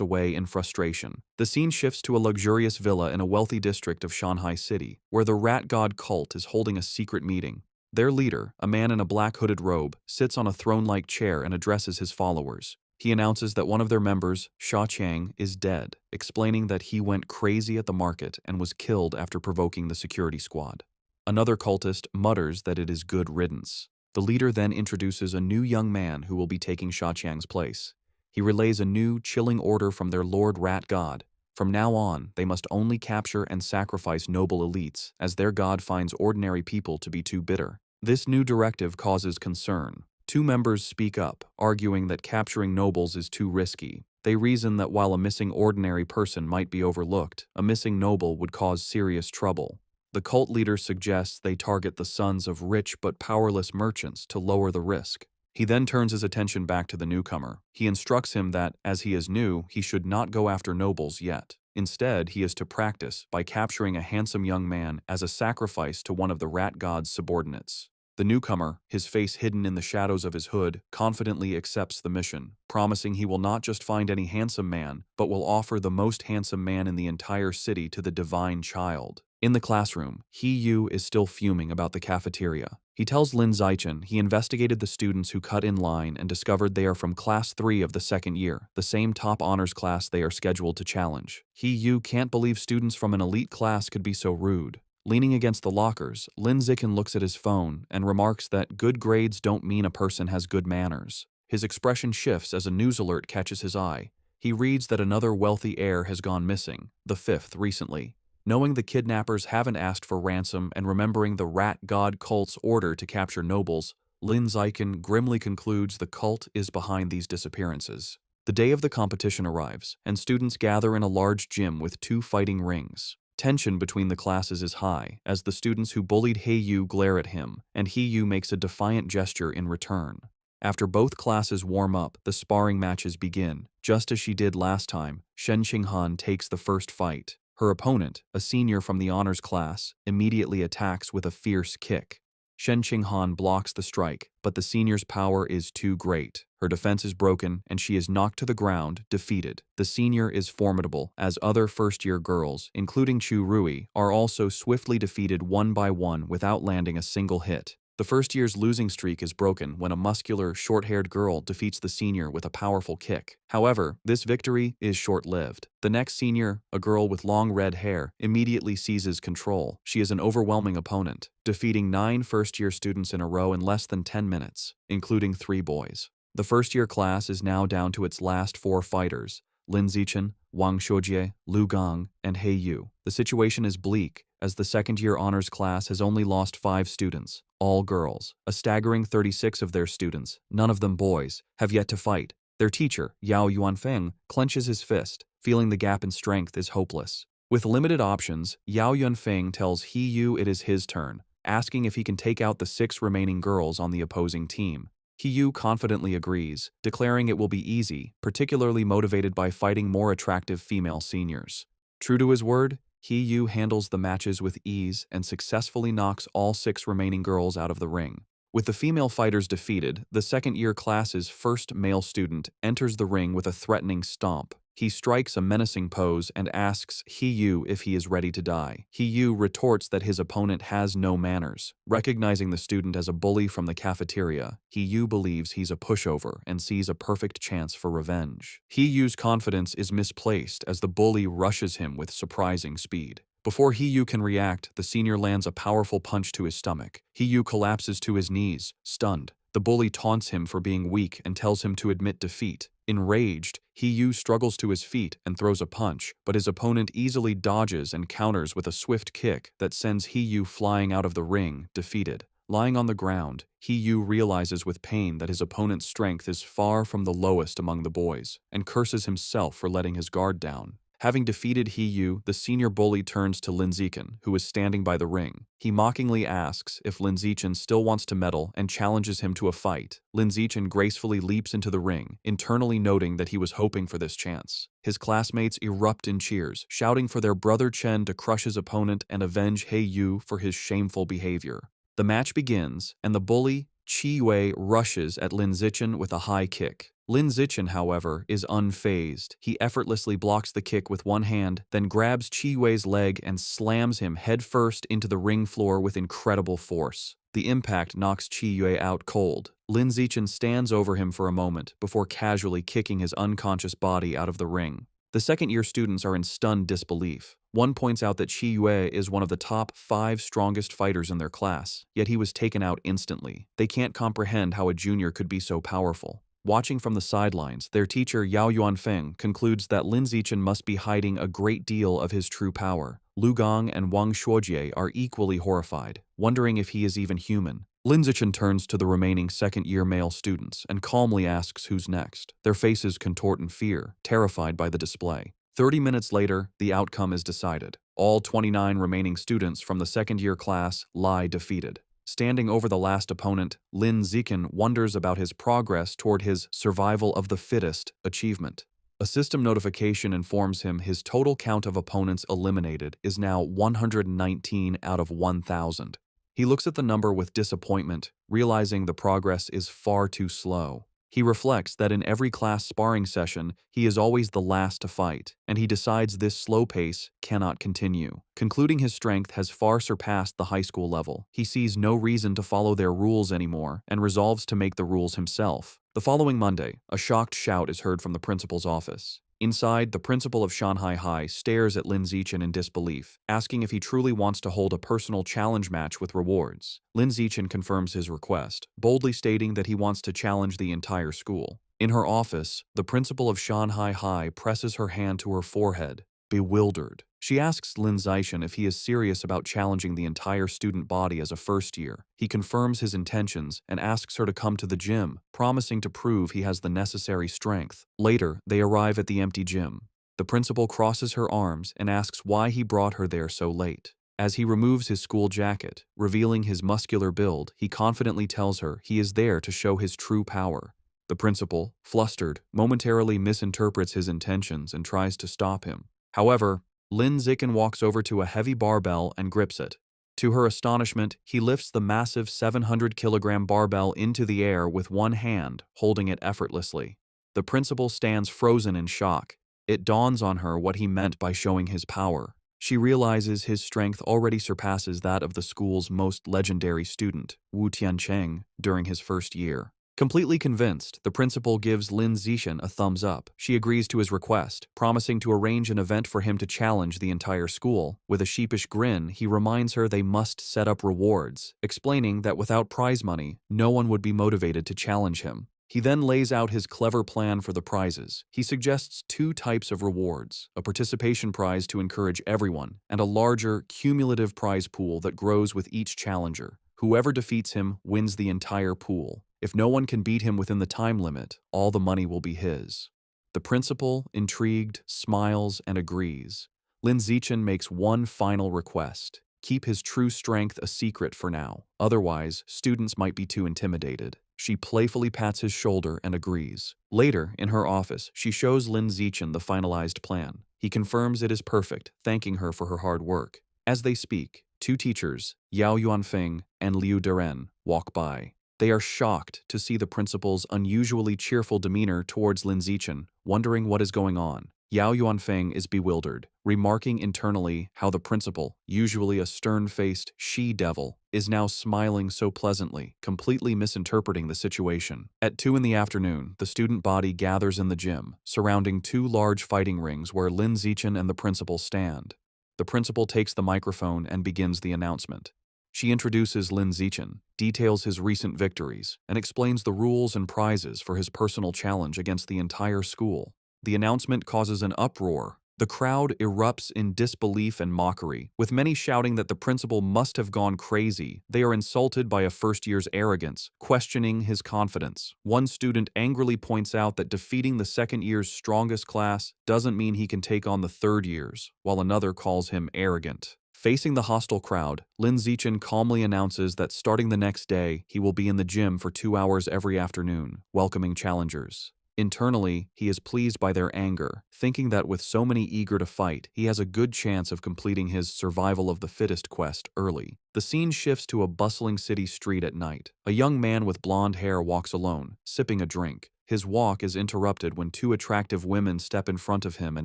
away in frustration. The scene shifts to a luxurious villa in a wealthy district of Shanghai City, where the rat god cult is holding a secret meeting. Their leader, a man in a black hooded robe, sits on a throne-like chair and addresses his followers. He announces that one of their members, Sha Qiang, is dead, explaining that he went crazy at the market and was killed after provoking the security squad. Another cultist mutters that it is good riddance. The leader then introduces a new young man who will be taking Sha Qiang's place. He relays a new, chilling order from their Lord Rat God. From now on, they must only capture and sacrifice noble elites, as their god finds ordinary people to be too bitter. This new directive causes concern. Two members speak up, arguing that capturing nobles is too risky. They reason that while a missing ordinary person might be overlooked, a missing noble would cause serious trouble. The cult leader suggests they target the sons of rich but powerless merchants to lower the risk. He then turns his attention back to the newcomer. He instructs him that, as he is new, he should not go after nobles yet. Instead, he is to practice by capturing a handsome young man as a sacrifice to one of the rat god's subordinates. The newcomer, his face hidden in the shadows of his hood, confidently accepts the mission, promising he will not just find any handsome man, but will offer the most handsome man in the entire city to the divine child. In the classroom, Yu is still fuming about the cafeteria. He tells Lin Zichen he investigated the students who cut in line and discovered they are from Class 3 of the second year, the same top honors class they are scheduled to challenge. Yu can't believe students from an elite class could be so rude. Leaning against the lockers, Lin Zichen looks at his phone and remarks that good grades don't mean a person has good manners. His expression shifts as a news alert catches his eye. He reads that another wealthy heir has gone missing, the fifth recently. Knowing the kidnappers haven't asked for ransom and remembering the rat god cult's order to capture nobles, Lin Zichen grimly concludes the cult is behind these disappearances. The day of the competition arrives, and students gather in a large gym with 2 fighting rings. Tension between the classes is high, as the students who bullied Yu glare at him, and Yu makes a defiant gesture in return. After both classes warm up, the sparring matches begin. Just as she did last time, Shen Qinghan takes the first fight. Her opponent, a senior from the honors class, immediately attacks with a fierce kick. Shen Qinghan blocks the strike, but the senior's power is too great. Her defense is broken, and she is knocked to the ground, defeated. The senior is formidable, as other first-year girls, including Chu Rui, are also swiftly defeated one by one without landing a single hit. The first year's losing streak is broken when a muscular, short-haired girl defeats the senior with a powerful kick. However, this victory is short-lived. The next senior, a girl with long red hair, immediately seizes control. She is an overwhelming opponent, defeating 9 first-year students in a row in less than 10 minutes, including 3 boys. The first-year class is now down to its last 4 fighters: Lin Zichen, Wang Xiujie, Lu Gang, and Yu. The situation is bleak, as the second-year honors class has only lost 5 students, all girls. A staggering 36 of their students, none of them boys, have yet to fight. Their teacher, Yao Yuanfeng, clenches his fist, feeling the gap in strength is hopeless. With limited options, Yao Yuanfeng tells Yu it is his turn, asking if he can take out the 6 remaining girls on the opposing team. Yu confidently agrees, declaring it will be easy, particularly motivated by fighting more attractive female seniors. True to his word, Yu handles the matches with ease and successfully knocks all 6 remaining girls out of the ring. With the female fighters defeated, the second-year class's first male student enters the ring with a threatening stomp. He strikes a menacing pose and asks Yu if he is ready to die. Yu retorts that his opponent has no manners. Recognizing the student as a bully from the cafeteria, Yu believes he's a pushover and sees a perfect chance for revenge. Yu's confidence is misplaced as the bully rushes him with surprising speed. Before Yu can react, the senior lands a powerful punch to his stomach. Yu collapses to his knees, stunned. The bully taunts him for being weak and tells him to admit defeat. Enraged, Yu struggles to his feet and throws a punch, but his opponent easily dodges and counters with a swift kick that sends Yu flying out of the ring, defeated. Lying on the ground, Yu realizes with pain that his opponent's strength is far from the lowest among the boys, and curses himself for letting his guard down. Having defeated He Yu, the senior bully turns to Lin Zichen, who is standing by the ring. He mockingly asks if Lin Zichen still wants to medal and challenges him to a fight. Lin Zichen gracefully leaps into the ring, internally noting that he was hoping for this chance. His classmates erupt in cheers, shouting for their brother Chen to crush his opponent and avenge He Yu for his shameful behavior. The match begins, and the bully, Qi Yue, rushes at Lin Zichen with a high kick. Lin Zichen, however, is unfazed. He effortlessly blocks the kick with one hand, then grabs Qi Yue's leg and slams him headfirst into the ring floor with incredible force. The impact knocks Qi Yue out cold. Lin Zichen stands over him for a moment before casually kicking his unconscious body out of the ring. The second-year students are in stunned disbelief. One points out that Qi Yue is one of the top 5 strongest fighters in their class, yet he was taken out instantly. They can't comprehend how a junior could be so powerful. Watching from the sidelines, their teacher Yao Yuanfeng concludes that Lin Zichen must be hiding a great deal of his true power. Lu Gong and Wang Shuojie are equally horrified, wondering if he is even human. Lin Zichen turns to the remaining second-year male students and calmly asks who's next. Their faces contort in fear, terrified by the display. 30 minutes later, the outcome is decided. All 29 remaining students from the second-year class lie defeated. Standing over the last opponent, Lin Zichen wonders about his progress toward his survival of the fittest achievement. A system notification informs him his total count of opponents eliminated is now 119 out of 1,000. He looks at the number with disappointment, realizing the progress is far too slow. He reflects that in every class sparring session, he is always the last to fight, and he decides this slow pace cannot continue. Concluding his strength has far surpassed the high school level, he sees no reason to follow their rules anymore and resolves to make the rules himself. The following Monday, a shocked shout is heard from the principal's office. Inside, the principal of Shanghai High stares at Lin Zichen in disbelief, asking if he truly wants to hold a personal challenge match with rewards. Lin Zichen confirms his request, boldly stating that he wants to challenge the entire school. In her office, the principal of Shanghai High presses her hand to her forehead, bewildered. She asks Lin Zichen if he is serious about challenging the entire student body as a first year. He confirms his intentions and asks her to come to the gym, promising to prove he has the necessary strength. Later, they arrive at the empty gym. The principal crosses her arms and asks why he brought her there so late. As he removes his school jacket, revealing his muscular build, he confidently tells her he is there to show his true power. The principal, flustered, momentarily misinterprets his intentions and tries to stop him. However, Lin Zichen walks over to a heavy barbell and grips it. To her astonishment, he lifts the massive 700-kilogram barbell into the air with one hand, holding it effortlessly. The principal stands frozen in shock. It dawns on her what he meant by showing his power. She realizes his strength already surpasses that of the school's most legendary student, Wu Tiancheng, during his first year. Completely convinced, the principal gives Lin Zichen a thumbs up. She agrees to his request, promising to arrange an event for him to challenge the entire school. With a sheepish grin, he reminds her they must set up rewards, explaining that without prize money, no one would be motivated to challenge him. He then lays out his clever plan for the prizes. He suggests 2 types of rewards, a participation prize to encourage everyone, and a larger, cumulative prize pool that grows with each challenger. Whoever defeats him wins the entire pool. If no one can beat him within the time limit, all the money will be his. The principal, intrigued, smiles and agrees. Lin Zichen makes one final request: keep his true strength a secret for now, otherwise students might be too intimidated. She playfully pats his shoulder and agrees. Later, in her office, she shows Lin Zichen the finalized plan. He confirms it is perfect, thanking her for her hard work. As they speak, 2 teachers, Yao Yuanfeng and Liu Deren, walk by. They are shocked to see the principal's unusually cheerful demeanor towards Lin Zichen, wondering what is going on. Yao Yuanfeng is bewildered, remarking internally how the principal, usually a stern-faced she-devil, is now smiling so pleasantly, completely misinterpreting the situation. At 2 in the afternoon, the student body gathers in the gym, surrounding 2 large fighting rings where Lin Zichen and the principal stand. The principal takes the microphone and begins the announcement. She introduces Lin Zichen, details his recent victories, and explains the rules and prizes for his personal challenge against the entire school. The announcement causes an uproar. The crowd erupts in disbelief and mockery, with many shouting that the principal must have gone crazy. They are insulted by a first-year's arrogance, questioning his confidence. One student angrily points out that defeating the second year's strongest class doesn't mean he can take on the third year's, while another calls him arrogant. Facing the hostile crowd, Lin Zichen calmly announces that starting the next day, he will be in the gym for 2 hours every afternoon, welcoming challengers. Internally, he is pleased by their anger, thinking that with so many eager to fight, he has a good chance of completing his survival of the fittest quest early. The scene shifts to a bustling city street at night. A young man with blonde hair walks alone, sipping a drink. His walk is interrupted when two attractive women step in front of him and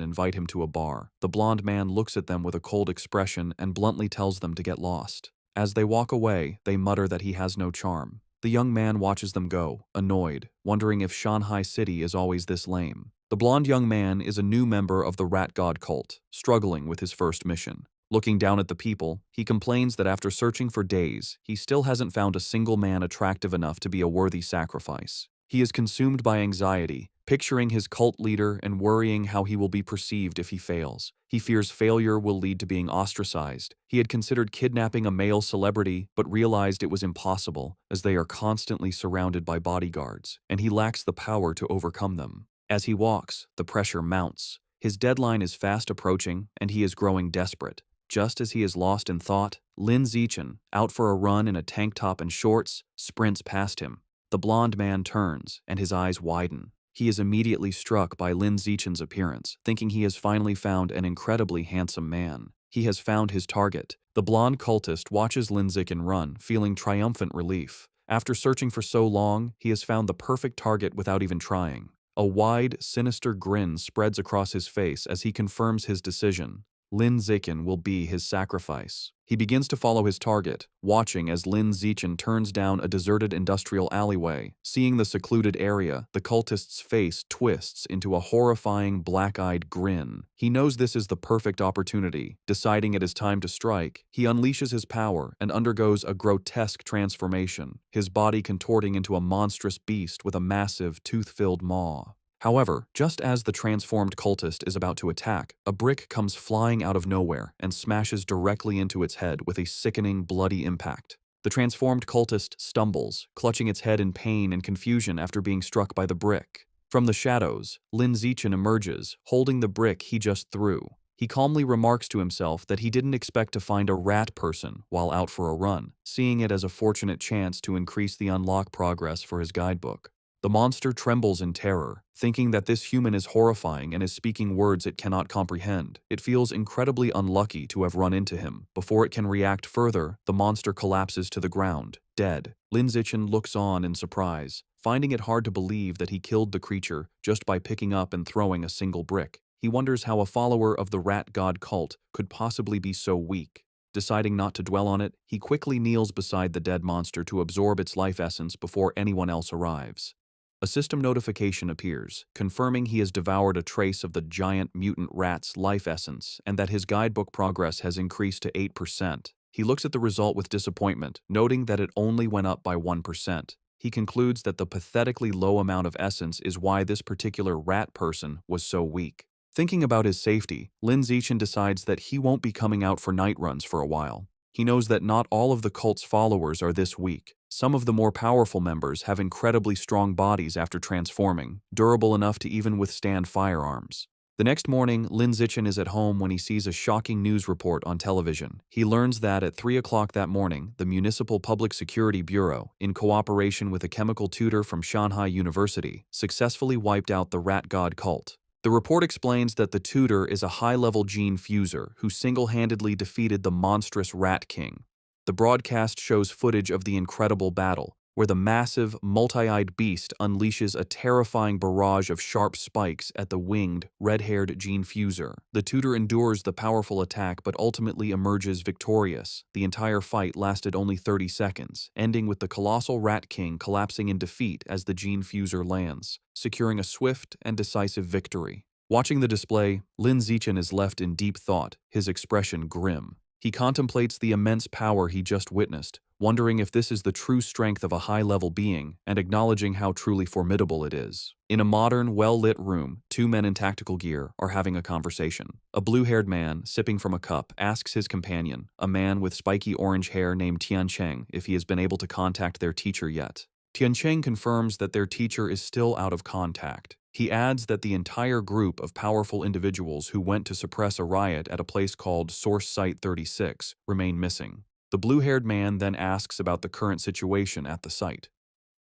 invite him to a bar. The blonde man looks at them with a cold expression and bluntly tells them to get lost. As they walk away, they mutter that he has no charm. The young man watches them go, annoyed, wondering if Shanghai City is always this lame. The blonde young man is a new member of the Rat God cult, struggling with his first mission. Looking down at the people, he complains that after searching for days, he still hasn't found a single man attractive enough to be a worthy sacrifice. He is consumed by anxiety, picturing his cult leader and worrying how he will be perceived if he fails. He fears failure will lead to being ostracized. He had considered kidnapping a male celebrity, but realized it was impossible, as they are constantly surrounded by bodyguards, and he lacks the power to overcome them. As he walks, the pressure mounts. His deadline is fast approaching, and he is growing desperate. Just as he is lost in thought, Lin Zichen, out for a run in a tank top and shorts, sprints past him. The blonde man turns, and his eyes widen. He is immediately struck by Lin Zichen's appearance, thinking he has finally found an incredibly handsome man. He has found his target. The blonde cultist watches Lin Zichen run, feeling triumphant relief. After searching for so long, he has found the perfect target without even trying. A wide, sinister grin spreads across his face as he confirms his decision. Lin Zichen will be his sacrifice. He begins to follow his target, watching as Lin Zichen turns down a deserted industrial alleyway. Seeing the secluded area, the cultist's face twists into a horrifying black-eyed grin. He knows this is the perfect opportunity. Deciding it is time to strike, he unleashes his power and undergoes a grotesque transformation, his body contorting into a monstrous beast with a massive, tooth-filled maw. However, just as the transformed cultist is about to attack, a brick comes flying out of nowhere and smashes directly into its head with a sickening, bloody impact. The transformed cultist stumbles, clutching its head in pain and confusion after being struck by the brick. From the shadows, Lin Zichen emerges, holding the brick he just threw. He calmly remarks to himself that he didn't expect to find a rat person while out for a run, seeing it as a fortunate chance to increase the unlock progress for his guidebook. The monster trembles in terror, thinking that this human is horrifying and is speaking words it cannot comprehend. It feels incredibly unlucky to have run into him. Before it can react further, the monster collapses to the ground, dead. Lin Zichen looks on in surprise, finding it hard to believe that he killed the creature just by picking up and throwing a single brick. He wonders how a follower of the Rat God cult could possibly be so weak. Deciding not to dwell on it, he quickly kneels beside the dead monster to absorb its life essence before anyone else arrives. A system notification appears, confirming he has devoured a trace of the giant mutant rat's life essence and that his guidebook progress has increased to 8%. He looks at the result with disappointment, noting that it only went up by 1%. He concludes that the pathetically low amount of essence is why this particular rat person was so weak. Thinking about his safety, Lin Zichen decides that he won't be coming out for night runs for a while. He knows that not all of the cult's followers are this weak. Some of the more powerful members have incredibly strong bodies after transforming, durable enough to even withstand firearms. The next morning, Lin Zichen is at home when he sees a shocking news report on television. He learns that at 3 o'clock that morning, the Municipal Public Security Bureau, in cooperation with a chemical tutor from Shanghai University, successfully wiped out the Rat God cult. The report explains that the tutor is a high-level gene fuser who single-handedly defeated the monstrous Rat King. The broadcast shows footage of the incredible battle, where the massive, multi-eyed beast unleashes a terrifying barrage of sharp spikes at the winged, red-haired gene fuser. The tutor endures the powerful attack but ultimately emerges victorious. The entire fight lasted only 30 seconds, ending with the colossal Rat King collapsing in defeat as the gene fuser lands, securing a swift and decisive victory. Watching the display, Lin Zichen is left in deep thought, his expression grim. He contemplates the immense power he just witnessed, wondering if this is the true strength of a high-level being and acknowledging how truly formidable it is. In a modern, well-lit room, two men in tactical gear are having a conversation. A blue-haired man, sipping from a cup, asks his companion, a man with spiky orange hair named Tiancheng, if he has been able to contact their teacher yet. Tiancheng confirms that their teacher is still out of contact. He adds that the entire group of powerful individuals who went to suppress a riot at a place called Source Site 36 remain missing. The blue-haired man then asks about the current situation at the site.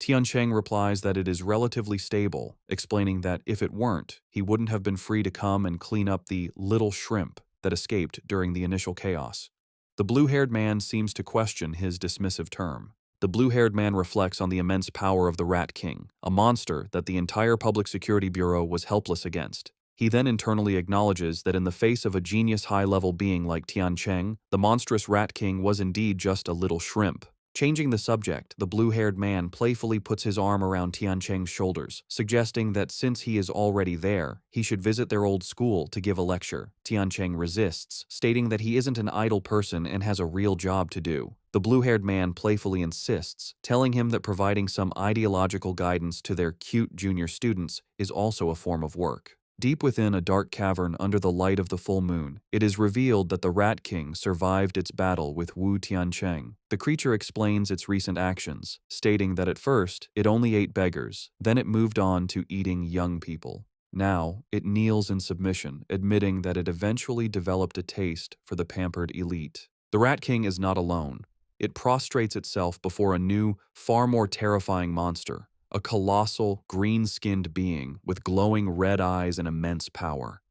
Tiancheng replies that it is relatively stable, explaining that if it weren't, he wouldn't have been free to come and clean up the little shrimp that escaped during the initial chaos. The blue-haired man seems to question his dismissive term. The blue-haired man reflects on the immense power of the Rat King, a monster that the entire Public Security Bureau was helpless against. He then internally acknowledges that in the face of a genius high-level being like Tiancheng, the monstrous Rat King was indeed just a little shrimp. Changing the subject, the blue-haired man playfully puts his arm around Tiancheng's shoulders, suggesting that since he is already there, he should visit their old school to give a lecture. Tiancheng resists, stating that he isn't an idle person and has a real job to do. The blue-haired man playfully insists, telling him that providing some ideological guidance to their cute junior students is also a form of work. Deep within a dark cavern under the light of the full moon, it is revealed that the Rat King survived its battle with Wu Tiancheng. The creature explains its recent actions, stating that at first, it only ate beggars, then it moved on to eating young people. Now, it kneels in submission, admitting that it eventually developed a taste for the pampered elite. The Rat King is not alone. It prostrates itself before a new, far more terrifying monster. A colossal, green-skinned being with glowing red eyes and immense power.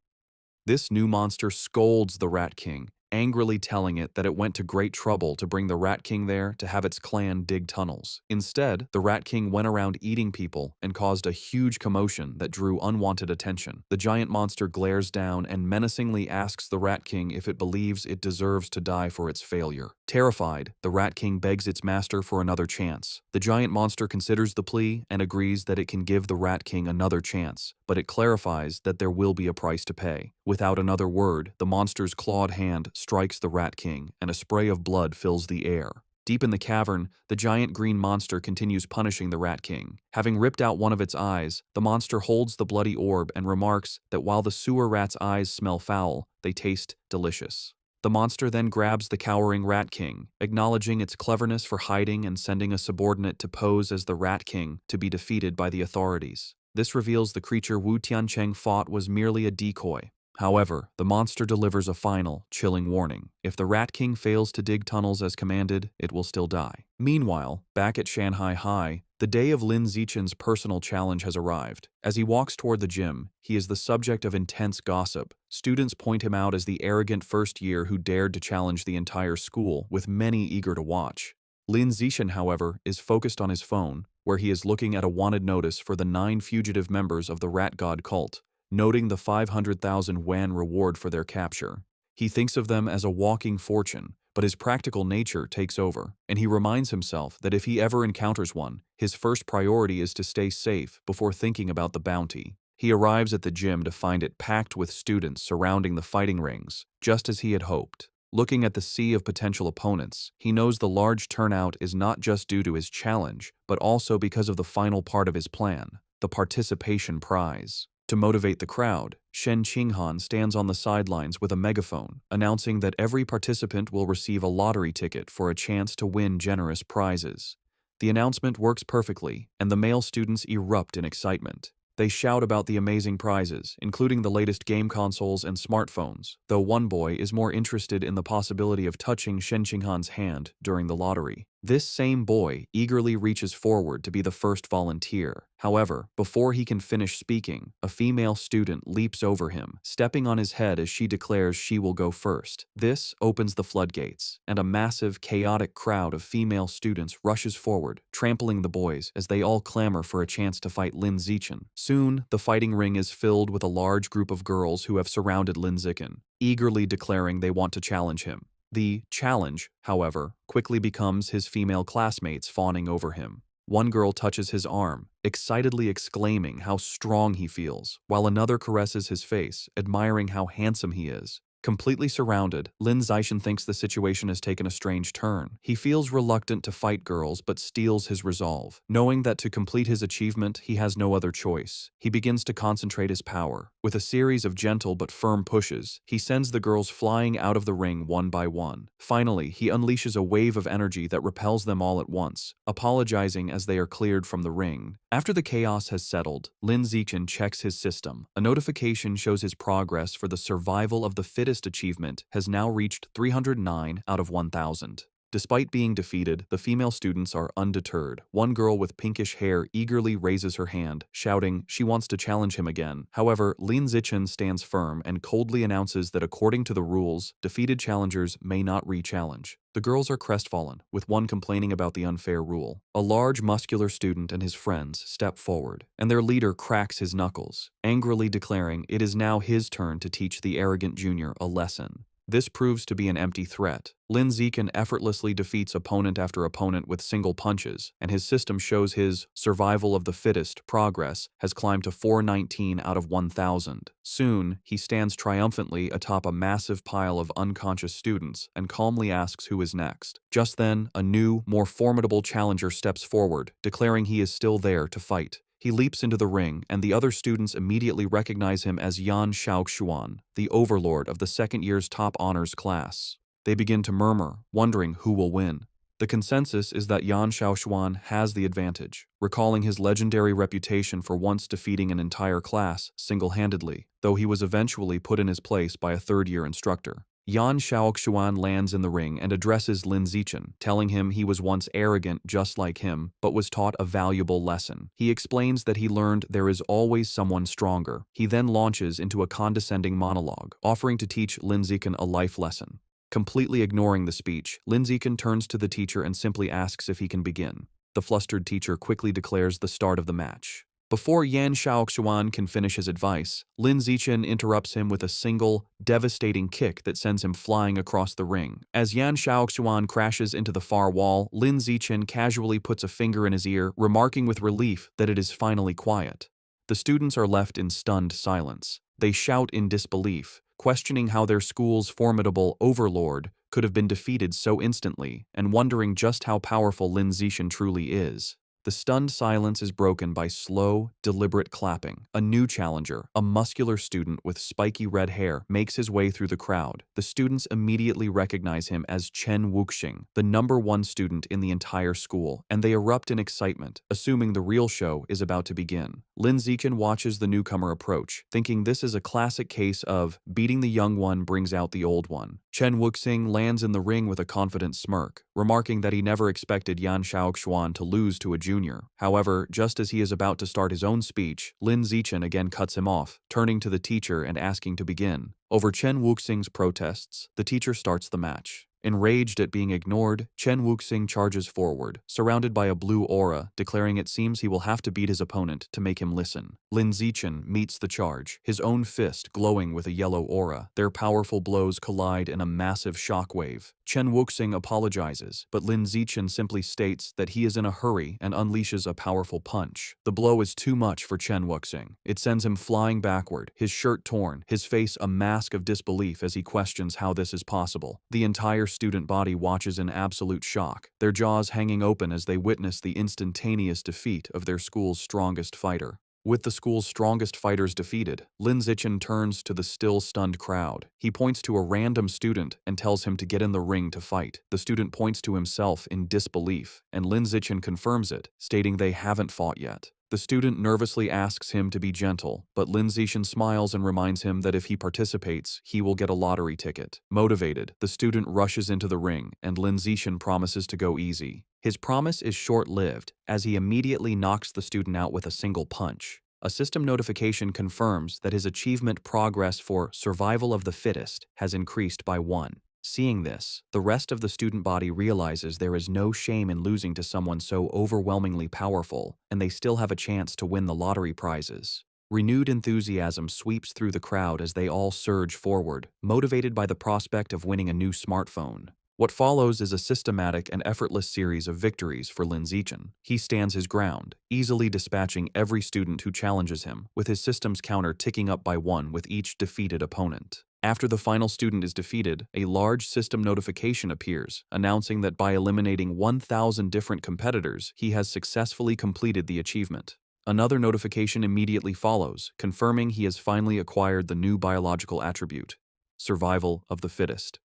This new monster scolds the Rat King, angrily telling it that it went to great trouble to bring the Rat King there to have its clan dig tunnels. Instead, the Rat King went around eating people and caused a huge commotion that drew unwanted attention. The giant monster glares down and menacingly asks the Rat King if it believes it deserves to die for its failure. Terrified, the Rat King begs its master for another chance. The giant monster considers the plea and agrees that it can give the Rat King another chance, but it clarifies that there will be a price to pay. Without another word, the monster's clawed hand strikes the Rat King, and a spray of blood fills the air. Deep in the cavern, the giant green monster continues punishing the Rat King. Having ripped out one of its eyes, the monster holds the bloody orb and remarks that while the sewer rat's eyes smell foul, they taste delicious. The monster then grabs the cowering Rat King, acknowledging its cleverness for hiding and sending a subordinate to pose as the Rat King to be defeated by the authorities. This reveals the creature Wu Tiancheng fought was merely a decoy. However, the monster delivers a final, chilling warning. If the Rat King fails to dig tunnels as commanded, it will still die. Meanwhile, back at Shanghai High, the day of Lin Zichen's personal challenge has arrived. As he walks toward the gym, he is the subject of intense gossip. Students point him out as the arrogant first year who dared to challenge the entire school, with many eager to watch. Lin Zichen, however, is focused on his phone, where he is looking at a wanted notice for the 9 fugitive members of the Rat God cult, noting the 500,000 yuan reward for their capture. He thinks of them as a walking fortune, but his practical nature takes over, and he reminds himself that if he ever encounters one, his first priority is to stay safe before thinking about the bounty. He arrives at the gym to find it packed with students surrounding the fighting rings, just as he had hoped. Looking at the sea of potential opponents, he knows the large turnout is not just due to his challenge, but also because of the final part of his plan, the participation prize. To motivate the crowd, Shen Qinghan stands on the sidelines with a megaphone, announcing that every participant will receive a lottery ticket for a chance to win generous prizes. The announcement works perfectly, and the male students erupt in excitement. They shout about the amazing prizes, including the latest game consoles and smartphones, though one boy is more interested in the possibility of touching Shen Qinghan's hand during the lottery. This same boy eagerly reaches forward to be the first volunteer. However, before he can finish speaking, a female student leaps over him, stepping on his head as she declares she will go first. This opens the floodgates, and a massive, chaotic crowd of female students rushes forward, trampling the boys as they all clamor for a chance to fight Lin Zichen. Soon, the fighting ring is filled with a large group of girls who have surrounded Lin Zichen, eagerly declaring they want to challenge him. The challenge, however, quickly becomes his female classmates fawning over him. One girl touches his arm, excitedly exclaiming how strong he feels, while another caresses his face, admiring how handsome he is. Completely surrounded, Lin Zixin thinks the situation has taken a strange turn. He feels reluctant to fight girls but steels his resolve. Knowing that to complete his achievement, he has no other choice, he begins to concentrate his power. With a series of gentle but firm pushes, he sends the girls flying out of the ring one by one. Finally, he unleashes a wave of energy that repels them all at once, apologizing as they are cleared from the ring. After the chaos has settled, Lin Zixin checks his system. A notification shows his progress for the survival of the fittest achievement has now reached 309 out of 1,000. Despite being defeated, the female students are undeterred. One girl with pinkish hair eagerly raises her hand, shouting she wants to challenge him again. However, Lin Zixin stands firm and coldly announces that according to the rules, defeated challengers may not re-challenge. The girls are crestfallen, with one complaining about the unfair rule. A large, muscular student and his friends step forward, and their leader cracks his knuckles, angrily declaring it is now his turn to teach the arrogant junior a lesson. This proves to be an empty threat. Lin Zixin effortlessly defeats opponent after opponent with single punches, and his system shows his survival of the fittest progress has climbed to 419 out of 1,000. Soon, he stands triumphantly atop a massive pile of unconscious students and calmly asks who is next. Just then, a new, more formidable challenger steps forward, declaring he is still there to fight. He leaps into the ring, and the other students immediately recognize him as Yan Xiaoxuan, the overlord of the second year's top honors class. They begin to murmur, wondering who will win. The consensus is that Yan Xiaoxuan has the advantage, recalling his legendary reputation for once defeating an entire class single-handedly, though he was eventually put in his place by a third-year instructor. Yan Xiaoxuan lands in the ring and addresses Lin Zixin, telling him he was once arrogant just like him, but was taught a valuable lesson. He explains that he learned there is always someone stronger. He then launches into a condescending monologue, offering to teach Lin Zixin a life lesson. Completely ignoring the speech, Lin Zixin turns to the teacher and simply asks if he can begin. The flustered teacher quickly declares the start of the match. Before Yan Xiaoxuan can finish his advice, Lin Zixin interrupts him with a single, devastating kick that sends him flying across the ring. As Yan Xiaoxuan crashes into the far wall, Lin Zixin casually puts a finger in his ear, remarking with relief that it is finally quiet. The students are left in stunned silence. They shout in disbelief, questioning how their school's formidable overlord could have been defeated so instantly, and wondering just how powerful Lin Zixin truly is. The stunned silence is broken by slow, deliberate clapping. A new challenger, a muscular student with spiky red hair, makes his way through the crowd. The students immediately recognize him as Chen Wuxing, the #1 student in the entire school, and they erupt in excitement, assuming the real show is about to begin. Lin Zixin watches the newcomer approach, thinking this is a classic case of beating the young one brings out the old one. Chen Wuxing lands in the ring with a confident smirk, remarking that he never expected Yan Xiaoxuan to lose to a junior. However, just as he is about to start his own speech, Lin Zixin again cuts him off, turning to the teacher and asking to begin. Over Chen Wuxing's protests, the teacher starts the match. Enraged at being ignored, Chen Wuxing charges forward, surrounded by a blue aura, declaring it seems he will have to beat his opponent to make him listen. Lin Zixin meets the charge, his own fist glowing with a yellow aura. Their powerful blows collide in a massive shockwave. Chen Wuxing apologizes, but Lin Zixin simply states that he is in a hurry and unleashes a powerful punch. The blow is too much for Chen Wuxing. It sends him flying backward, his shirt torn, his face a mask of disbelief as he questions how this is possible. The entire student body watches in absolute shock, their jaws hanging open as they witness the instantaneous defeat of their school's strongest fighter. With the school's strongest fighters defeated, Lin Zixin turns to the still stunned crowd. He points to a random student and tells him to get in the ring to fight. The student points to himself in disbelief, and Lin Zixin confirms it, stating they haven't fought yet. The student nervously asks him to be gentle, but Lin Zixin smiles and reminds him that if he participates, he will get a lottery ticket. Motivated, the student rushes into the ring, and Lin Zixin promises to go easy. His promise is short-lived, as he immediately knocks the student out with a single punch. A system notification confirms that his achievement progress for survival of the fittest has increased by 1. Seeing this, the rest of the student body realizes there is no shame in losing to someone so overwhelmingly powerful, and they still have a chance to win the lottery prizes. Renewed enthusiasm sweeps through the crowd as they all surge forward, motivated by the prospect of winning a new smartphone. What follows is a systematic and effortless series of victories for Lin Zixin. He stands his ground, easily dispatching every student who challenges him, with his system's counter ticking up by 1 with each defeated opponent. After the final student is defeated, a large system notification appears, announcing that by eliminating 1,000 different competitors, he has successfully completed the achievement. Another notification immediately follows, confirming he has finally acquired the new biological attribute, survival of the fittest.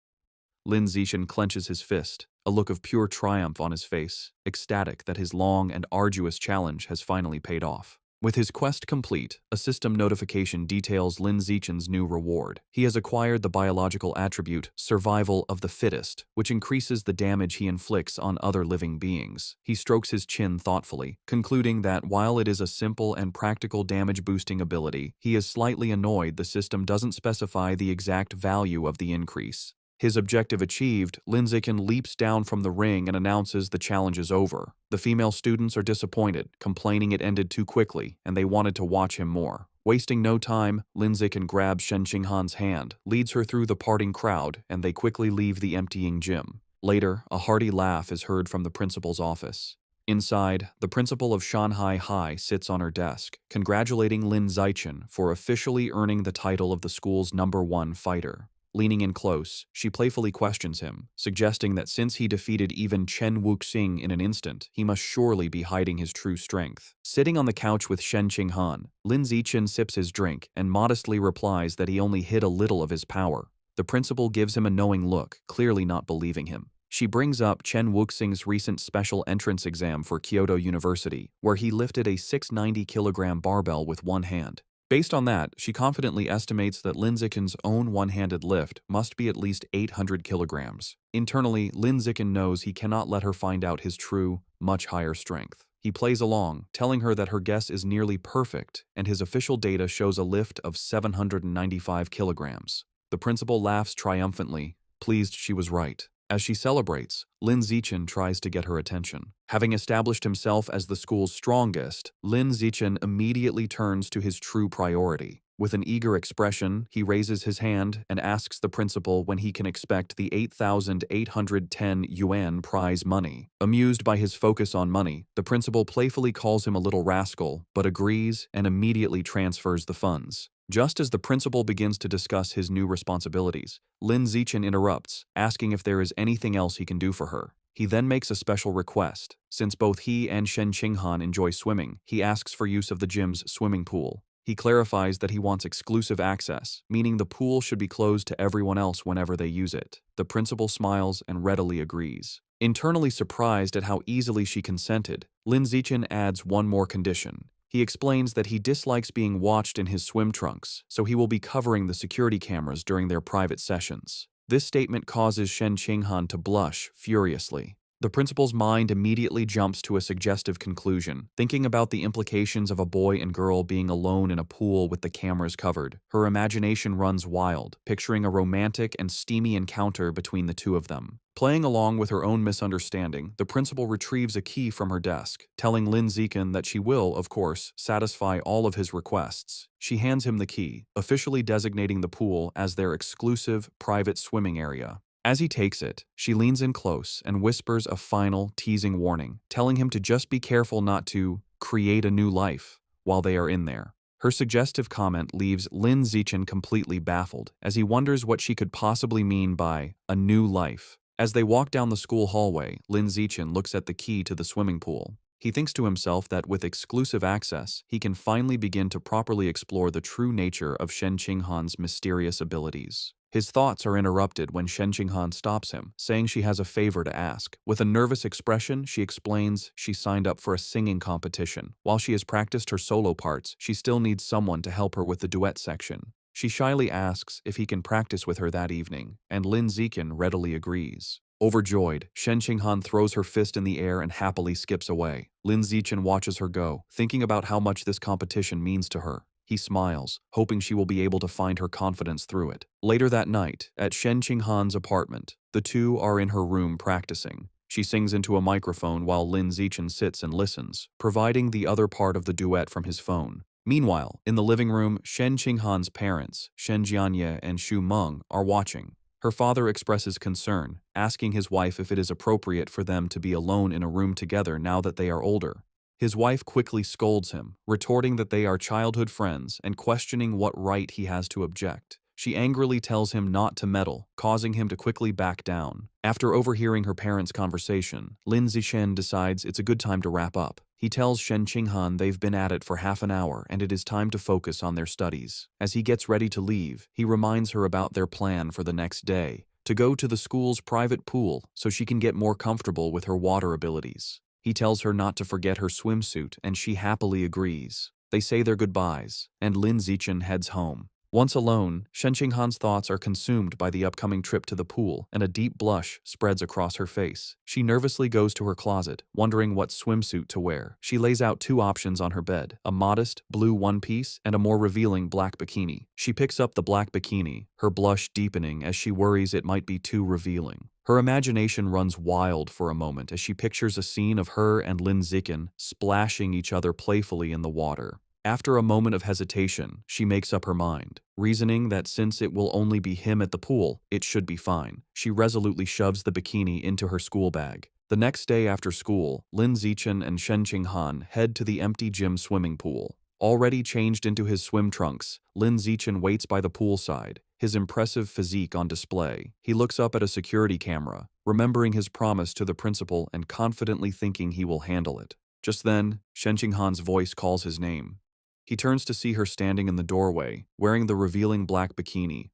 Lin Zichen clenches his fist, a look of pure triumph on his face, ecstatic that his long and arduous challenge has finally paid off. With his quest complete, a system notification details Lin Zichen's new reward. He has acquired the biological attribute, survival of the fittest, which increases the damage he inflicts on other living beings. He strokes his chin thoughtfully, concluding that while it is a simple and practical damage-boosting ability, he is slightly annoyed the system doesn't specify the exact value of the increase. His objective achieved, Lin Zichen leaps down from the ring and announces the challenge is over. The female students are disappointed, complaining it ended too quickly, and they wanted to watch him more. Wasting no time, Lin Zichen grabs Shen Qinghan's hand, leads her through the parting crowd, and they quickly leave the emptying gym. Later, a hearty laugh is heard from the principal's office. Inside, the principal of Shanghai High sits on her desk, congratulating Lin Zichen for officially earning the title of the school's #1 fighter. Leaning in close, she playfully questions him, suggesting that since he defeated even Chen Wuxing in an instant, he must surely be hiding his true strength. Sitting on the couch with Shen Qinghan, Lin Zichen sips his drink and modestly replies that he only hid a little of his power. The principal gives him a knowing look, clearly not believing him. She brings up Chen Wuxing's recent special entrance exam for Kyoto University, where he lifted a 690-kilogram barbell with one hand. Based on that, she confidently estimates that Lin Zichen's own one-handed lift must be at least 800 kilograms. Internally, Lin Zichen knows he cannot let her find out his true, much higher strength. He plays along, telling her that her guess is nearly perfect, and his official data shows a lift of 795 kilograms. The principal laughs triumphantly, pleased she was right. As she celebrates, Lin Zichen tries to get her attention. Having established himself as the school's strongest, Lin Zichen immediately turns to his true priority. With an eager expression, he raises his hand and asks the principal when he can expect the 8,810 yuan prize money. Amused by his focus on money, the principal playfully calls him a little rascal, but agrees and immediately transfers the funds. Just as the principal begins to discuss his new responsibilities, Lin Zichen interrupts, asking if there is anything else he can do for her. He then makes a special request. Since both he and Shen Qinghan enjoy swimming, he asks for use of the gym's swimming pool. He clarifies that he wants exclusive access, meaning the pool should be closed to everyone else whenever they use it. The principal smiles and readily agrees. Internally surprised at how easily she consented, Lin Zichen adds one more condition. He explains that he dislikes being watched in his swim trunks, so he will be covering the security cameras during their private sessions. This statement causes Shen Qinghan to blush furiously. The principal's mind immediately jumps to a suggestive conclusion, thinking about the implications of a boy and girl being alone in a pool with the cameras covered. Her imagination runs wild, picturing a romantic and steamy encounter between the two of them. Playing along with her own misunderstanding, the principal retrieves a key from her desk, telling Lin Zichen that she will, of course, satisfy all of his requests. She hands him the key, officially designating the pool as their exclusive, private swimming area. As he takes it, she leans in close and whispers a final, teasing warning, telling him to just be careful not to create a new life while they are in there. Her suggestive comment leaves Lin Zichen completely baffled, as he wonders what she could possibly mean by a new life. As they walk down the school hallway, Lin Zichen looks at the key to the swimming pool. He thinks to himself that with exclusive access, he can finally begin to properly explore the true nature of Shen Qinghan's mysterious abilities. His thoughts are interrupted when Shen Qinghan stops him, saying she has a favor to ask. With a nervous expression, she explains she signed up for a singing competition. While she has practiced her solo parts, she still needs someone to help her with the duet section. She shyly asks if he can practice with her that evening, and Lin Zichen readily agrees. Overjoyed, Shen Qinghan throws her fist in the air and happily skips away. Lin Zichen watches her go, thinking about how much this competition means to her. He smiles, hoping she will be able to find her confidence through it. Later that night, at Shen Qinghan's apartment, the two are in her room practicing. She sings into a microphone while Lin Zichen sits and listens, providing the other part of the duet from his phone. Meanwhile, in the living room, Shen Qinghan's parents, Shen Jianye and Xu Meng, are watching. Her father expresses concern, asking his wife if it is appropriate for them to be alone in a room together now that they are older. His wife quickly scolds him, retorting that they are childhood friends and questioning what right he has to object. She angrily tells him not to meddle, causing him to quickly back down. After overhearing her parents' conversation, Lin Zixin decides it's a good time to wrap up. He tells Shen Qinghan they've been at it for half an hour and it is time to focus on their studies. As he gets ready to leave, he reminds her about their plan for the next day, to go to the school's private pool so she can get more comfortable with her water abilities. He tells her not to forget her swimsuit and she happily agrees. They say their goodbyes, and Lin Zixin heads home. Once alone, Shen Qinghan's thoughts are consumed by the upcoming trip to the pool, and a deep blush spreads across her face. She nervously goes to her closet, wondering what swimsuit to wear. She lays out two options on her bed, a modest blue one-piece and a more revealing black bikini. She picks up the black bikini, her blush deepening as she worries it might be too revealing. Her imagination runs wild for a moment as she pictures a scene of her and Lin Zixin splashing each other playfully in the water. After a moment of hesitation, she makes up her mind, reasoning that since it will only be him at the pool, it should be fine. She resolutely shoves the bikini into her school bag. The next day after school, Lin Zixin and Shen Qinghan head to the empty gym swimming pool. Already changed into his swim trunks, Lin Zixin waits by the poolside, his impressive physique on display. He looks up at a security camera, remembering his promise to the principal and confidently thinking he will handle it. Just then, Shen Qinghan's voice calls his name. He turns to see her standing in the doorway, wearing the revealing black bikini.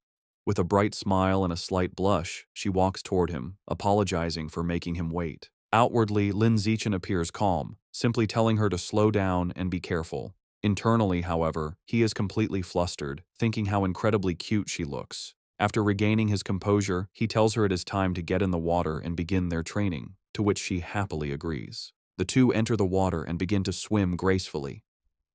With a bright smile and a slight blush, she walks toward him, apologizing for making him wait. Outwardly, Lin Zixin appears calm, simply telling her to slow down and be careful. Internally, however, he is completely flustered, thinking how incredibly cute she looks. After regaining his composure, he tells her it is time to get in the water and begin their training, to which she happily agrees. The two enter the water and begin to swim gracefully.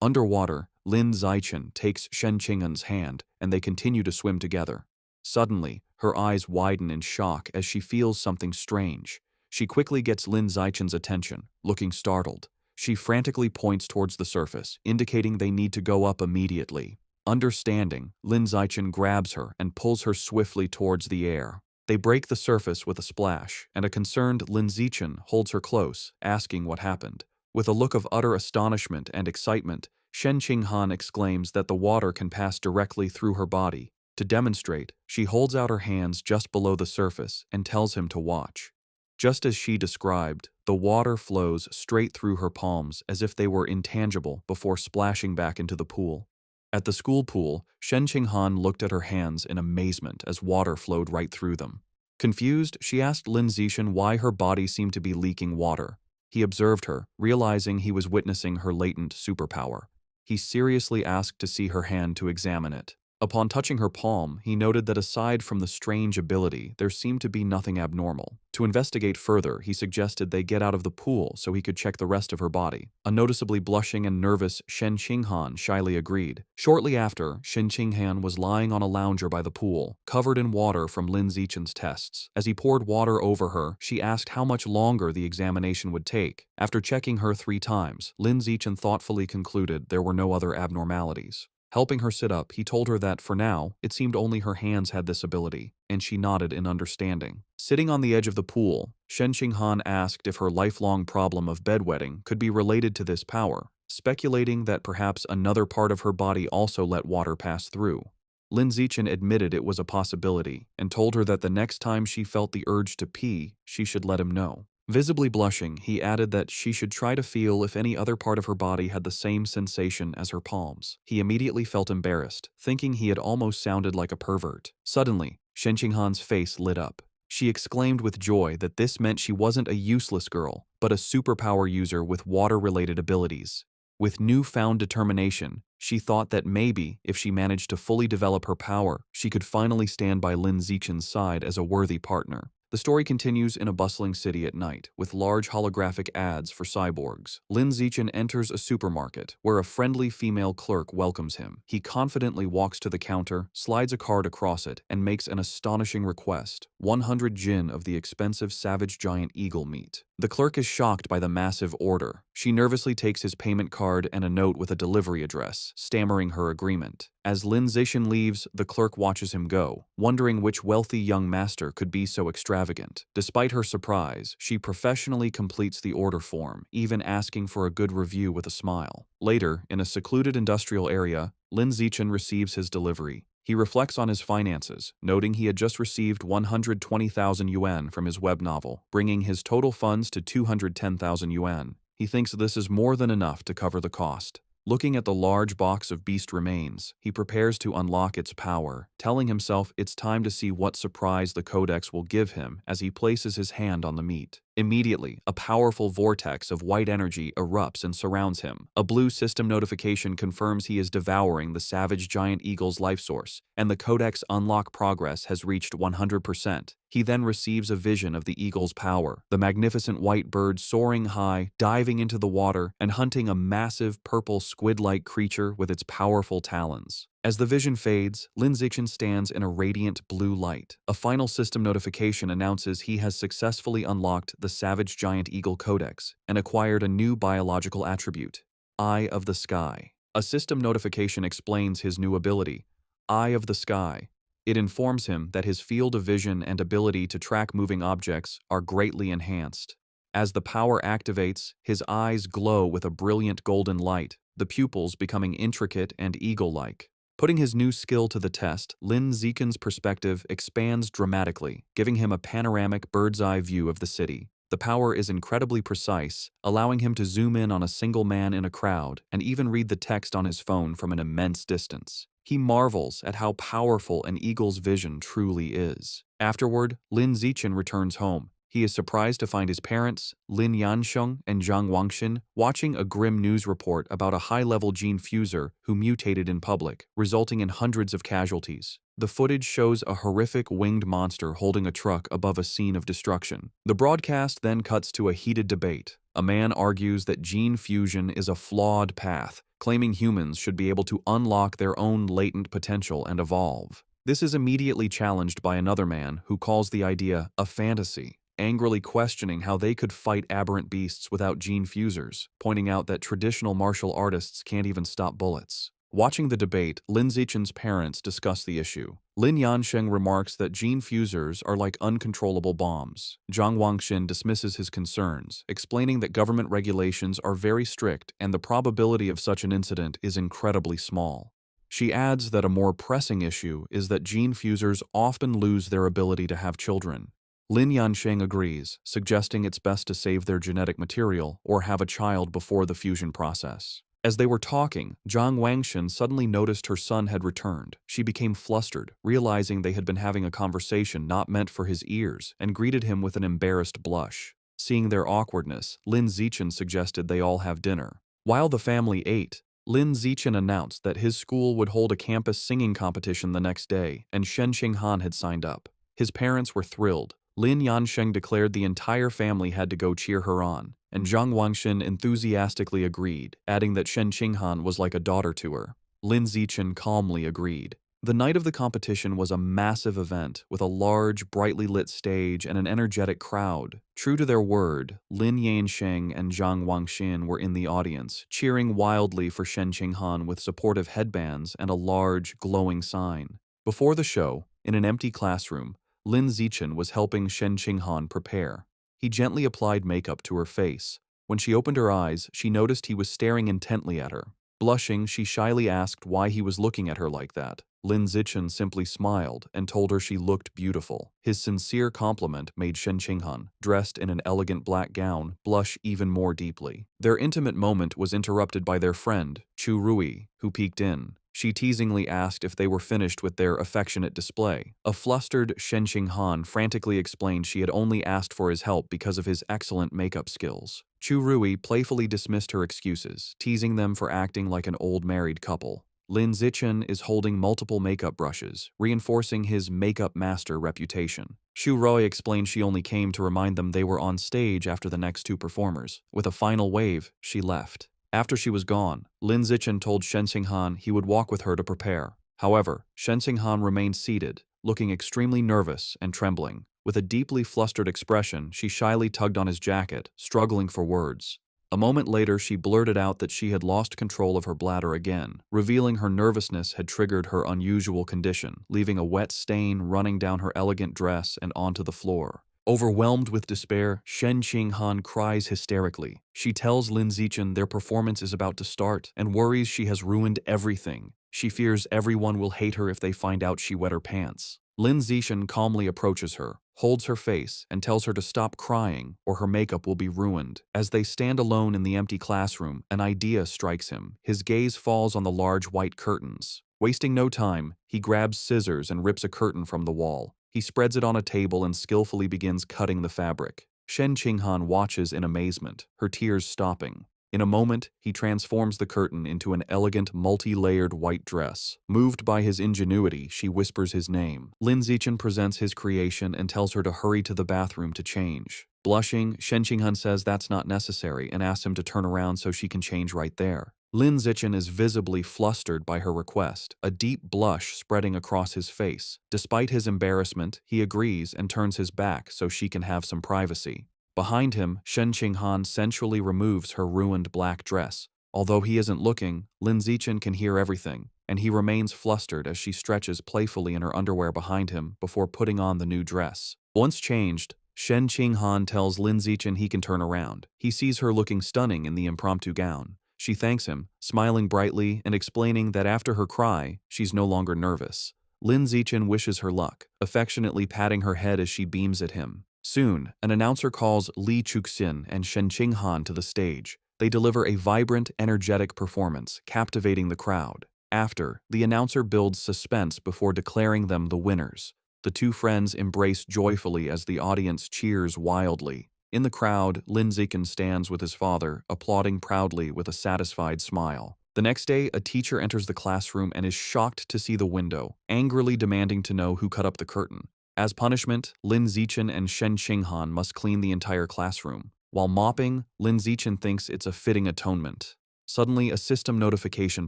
Underwater, Lin Zixin takes Shen Qinghan's hand, and they continue to swim together. Suddenly, her eyes widen in shock as she feels something strange. She quickly gets Lin Zixin's attention, looking startled. She frantically points towards the surface, indicating they need to go up immediately. Understanding, Lin Zixin grabs her and pulls her swiftly towards the air. They break the surface with a splash, and a concerned Lin Zixin holds her close, asking what happened. With a look of utter astonishment and excitement, Shen Qinghan exclaims that the water can pass directly through her body. To demonstrate, she holds out her hands just below the surface and tells him to watch. Just as she described, the water flows straight through her palms as if they were intangible before splashing back into the pool. At the school pool, Shen Qinghan looked at her hands in amazement as water flowed right through them. Confused, she asked Lin Zixin why her body seemed to be leaking water. He observed her, realizing he was witnessing her latent superpower. He seriously asked to see her hand to examine it. Upon touching her palm, he noted that aside from the strange ability, there seemed to be nothing abnormal. To investigate further, he suggested they get out of the pool so he could check the rest of her body. A noticeably blushing and nervous Shen Qinghan shyly agreed. Shortly after, Shen Qinghan was lying on a lounger by the pool, covered in water from Lin Zixin's tests. As he poured water over her, she asked how much longer the examination would take. After checking her 3 times, Lin Zixin thoughtfully concluded there were no other abnormalities. Helping her sit up, he told her that, for now, it seemed only her hands had this ability, and she nodded in understanding. Sitting on the edge of the pool, Shen Qinghan asked if her lifelong problem of bedwetting could be related to this power, speculating that perhaps another part of her body also let water pass through. Lin Zixin admitted it was a possibility, and told her that the next time she felt the urge to pee, she should let him know. Visibly blushing, he added that she should try to feel if any other part of her body had the same sensation as her palms. He immediately felt embarrassed, thinking he had almost sounded like a pervert. Suddenly, Shen Qinghan's face lit up. She exclaimed with joy that this meant she wasn't a useless girl, but a superpower user with water-related abilities. With newfound determination, she thought that maybe, if she managed to fully develop her power, she could finally stand by Lin Zixin's side as a worthy partner. The story continues in a bustling city at night, with large holographic ads for cyborgs. Lin Zixin enters a supermarket, where a friendly female clerk welcomes him. He confidently walks to the counter, slides a card across it, and makes an astonishing request: 100 jin of the expensive savage giant eagle meat. The clerk is shocked by the massive order. She nervously takes his payment card and a note with a delivery address, stammering her agreement. As Lin Zixin leaves, the clerk watches him go, wondering which wealthy young master could be so extravagant. Despite her surprise, she professionally completes the order form, even asking for a good review with a smile. Later, in a secluded industrial area, Lin Zixin receives his delivery. He reflects on his finances, noting he had just received 120,000 yuan from his web novel, bringing his total funds to 210,000 yuan. He thinks this is more than enough to cover the cost. Looking at the large box of beast remains, he prepares to unlock its power, telling himself it's time to see what surprise the codex will give him as he places his hand on the meat. Immediately, a powerful vortex of white energy erupts and surrounds him. A blue system notification confirms he is devouring the savage giant eagle's life source, and the codex unlock progress has reached 100%. He then receives a vision of the eagle's power, the magnificent white bird soaring high, diving into the water, and hunting a massive purple squid-like creature with its powerful talons. As the vision fades, Lin Zichen stands in a radiant blue light. A final system notification announces he has successfully unlocked the Savage Giant Eagle Codex and acquired a new biological attribute, Eye of the Sky. A system notification explains his new ability, Eye of the Sky. It informs him that his field of vision and ability to track moving objects are greatly enhanced. As the power activates, his eyes glow with a brilliant golden light, the pupils becoming intricate and eagle-like. Putting his new skill to the test, Lin Zichen's perspective expands dramatically, giving him a panoramic bird's-eye view of the city. The power is incredibly precise, allowing him to zoom in on a single man in a crowd and even read the text on his phone from an immense distance. He marvels at how powerful an eagle's vision truly is. Afterward, Lin Zichen returns home. He is surprised to find his parents, Lin Yansheng and Zhang Wangxin, watching a grim news report about a high-level gene fuser who mutated in public, resulting in hundreds of casualties. The footage shows a horrific winged monster holding a truck above a scene of destruction. The broadcast then cuts to a heated debate. A man argues that gene fusion is a flawed path, claiming humans should be able to unlock their own latent potential and evolve. This is immediately challenged by another man who calls the idea a fantasy, angrily questioning how they could fight aberrant beasts without gene fusers, pointing out that traditional martial artists can't even stop bullets. Watching the debate, Lin Zichen's parents discuss the issue. Lin Yansheng remarks that gene fusers are like uncontrollable bombs. Zhang Wangxin dismisses his concerns, explaining that government regulations are very strict and the probability of such an incident is incredibly small. She adds that a more pressing issue is that gene fusers often lose their ability to have children. Lin Yansheng agrees, suggesting it's best to save their genetic material or have a child before the fusion process. As they were talking, Zhang Wangxin suddenly noticed her son had returned. She became flustered, realizing they had been having a conversation not meant for his ears, and greeted him with an embarrassed blush. Seeing their awkwardness, Lin Zichen suggested they all have dinner. While the family ate, Lin Zichen announced that his school would hold a campus singing competition the next day, and Shen Qinghan had signed up. His parents were thrilled. Lin Yansheng declared the entire family had to go cheer her on, and Zhang Wangxin enthusiastically agreed, adding that Shen Qinghan was like a daughter to her. Lin Zichen calmly agreed. The night of the competition was a massive event with a large, brightly lit stage and an energetic crowd. True to their word, Lin Yansheng and Zhang Wangxin were in the audience, cheering wildly for Shen Qinghan with supportive headbands and a large, glowing sign. Before the show, in an empty classroom, Lin Zichen was helping Shen Qinghan prepare. He gently applied makeup to her face. When she opened her eyes, she noticed he was staring intently at her. Blushing, she shyly asked why he was looking at her like that. Lin Zichen simply smiled and told her she looked beautiful. His sincere compliment made Shen Qinghan, dressed in an elegant black gown, blush even more deeply. Their intimate moment was interrupted by their friend, Chu Rui, who peeked in. She teasingly asked if they were finished with their affectionate display. A flustered Shen Qinghan frantically explained she had only asked for his help because of his excellent makeup skills. Chu Rui playfully dismissed her excuses, teasing them for acting like an old married couple. Lin Zichen is holding multiple makeup brushes, reinforcing his makeup master reputation. Xu Rui explained she only came to remind them they were on stage after the next two performers. With a final wave, she left. After she was gone, Lin Zichen told Shen Qinghan he would walk with her to prepare. However, Shen Qinghan remained seated, looking extremely nervous and trembling. With a deeply flustered expression, she shyly tugged on his jacket, struggling for words. A moment later, she blurted out that she had lost control of her bladder again, revealing her nervousness had triggered her unusual condition, leaving a wet stain running down her elegant dress and onto the floor. Overwhelmed with despair, Shen Qinghan cries hysterically. She tells Lin Zichen their performance is about to start and worries she has ruined everything. She fears everyone will hate her if they find out she wet her pants. Lin Zixin calmly approaches her, holds her face, and tells her to stop crying or her makeup will be ruined. As they stand alone in the empty classroom, an idea strikes him. His gaze falls on the large white curtains. Wasting no time, he grabs scissors and rips a curtain from the wall. He spreads it on a table and skillfully begins cutting the fabric. Shen Qinghan watches in amazement, her tears stopping. In a moment, he transforms the curtain into an elegant, multi-layered white dress. Moved by his ingenuity, she whispers his name. Lin Zixin presents his creation and tells her to hurry to the bathroom to change. Blushing, Shen Qinghan says that's not necessary and asks him to turn around so she can change right there. Lin Zixin is visibly flustered by her request, a deep blush spreading across his face. Despite his embarrassment, he agrees and turns his back so she can have some privacy. Behind him, Shen Qinghan sensually removes her ruined black dress. Although he isn't looking, Lin Zixin can hear everything, and he remains flustered as she stretches playfully in her underwear behind him before putting on the new dress. Once changed, Shen Qinghan tells Lin Zixin he can turn around. He sees her looking stunning in the impromptu gown. She thanks him, smiling brightly and explaining that after her cry, she's no longer nervous. Lin Zixin wishes her luck, affectionately patting her head as she beams at him. Soon, an announcer calls Li Chuxin and Shen Qinghan to the stage. They deliver a vibrant, energetic performance, captivating the crowd. After, the announcer builds suspense before declaring them the winners. The two friends embrace joyfully as the audience cheers wildly. In the crowd, Lin Zixin stands with his father, applauding proudly with a satisfied smile. The next day, a teacher enters the classroom and is shocked to see the window, angrily demanding to know who cut up the curtain. As punishment, Lin Zixin and Shen Qinghan must clean the entire classroom. While mopping, Lin Zixin thinks it's a fitting atonement. Suddenly, a system notification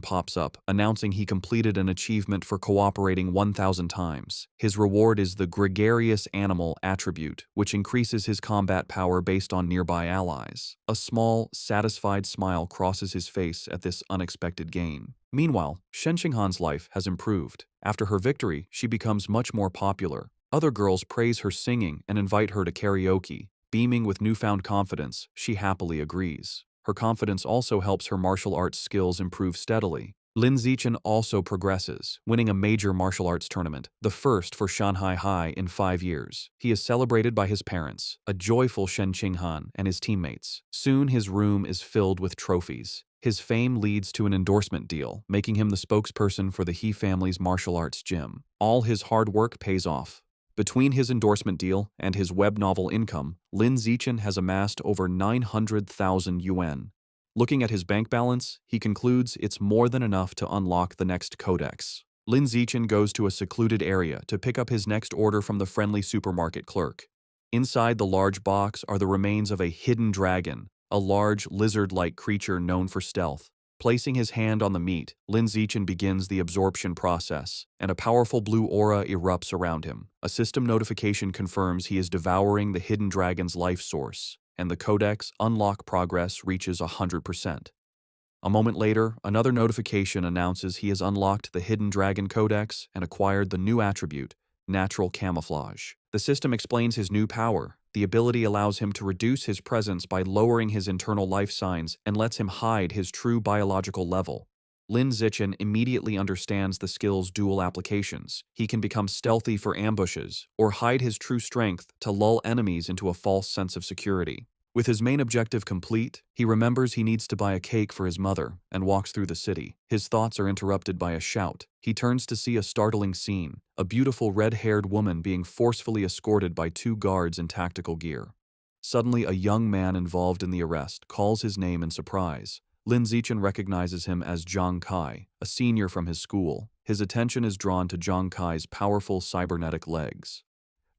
pops up, announcing he completed an achievement for cooperating 1,000 times. His reward is the gregarious animal attribute, which increases his combat power based on nearby allies. A small, satisfied smile crosses his face at this unexpected gain. Meanwhile, Shen Qinghan's life has improved. After her victory, she becomes much more popular. Other girls praise her singing and invite her to karaoke. Beaming with newfound confidence, she happily agrees. Her confidence also helps her martial arts skills improve steadily. Lin Zixin also progresses, winning a major martial arts tournament, the first for Shanghai High in 5 years. He is celebrated by his parents, a joyful Shen Qinghan, and his teammates. Soon his room is filled with trophies. His fame leads to an endorsement deal, making him the spokesperson for the He family's martial arts gym. All his hard work pays off. Between his endorsement deal and his web novel income, Lin Zixin has amassed over 900,000 yuan. Looking at his bank balance, he concludes it's more than enough to unlock the next codex. Lin Zixin goes to a secluded area to pick up his next order from the friendly supermarket clerk. Inside the large box are the remains of a hidden dragon, a large lizard-like creature known for stealth. Placing his hand on the meat, Lin Zixin begins the absorption process, and a powerful blue aura erupts around him. A system notification confirms he is devouring the hidden dragon's life source, and the codex unlock progress reaches 100%. A moment later, another notification announces he has unlocked the hidden dragon codex and acquired the new attribute, natural camouflage. The system explains his new power. The ability allows him to reduce his presence by lowering his internal life signs and lets him hide his true biological level. Lin Zixin immediately understands the skill's dual applications. He can become stealthy for ambushes, or hide his true strength to lull enemies into a false sense of security. With his main objective complete, he remembers he needs to buy a cake for his mother and walks through the city. His thoughts are interrupted by a shout. He turns to see a startling scene, a beautiful red-haired woman being forcefully escorted by 2 guards in tactical gear. Suddenly, a young man involved in the arrest calls his name in surprise. Lin Zixin recognizes him as Zhang Kai, a senior from his school. His attention is drawn to Zhang Kai's powerful cybernetic legs.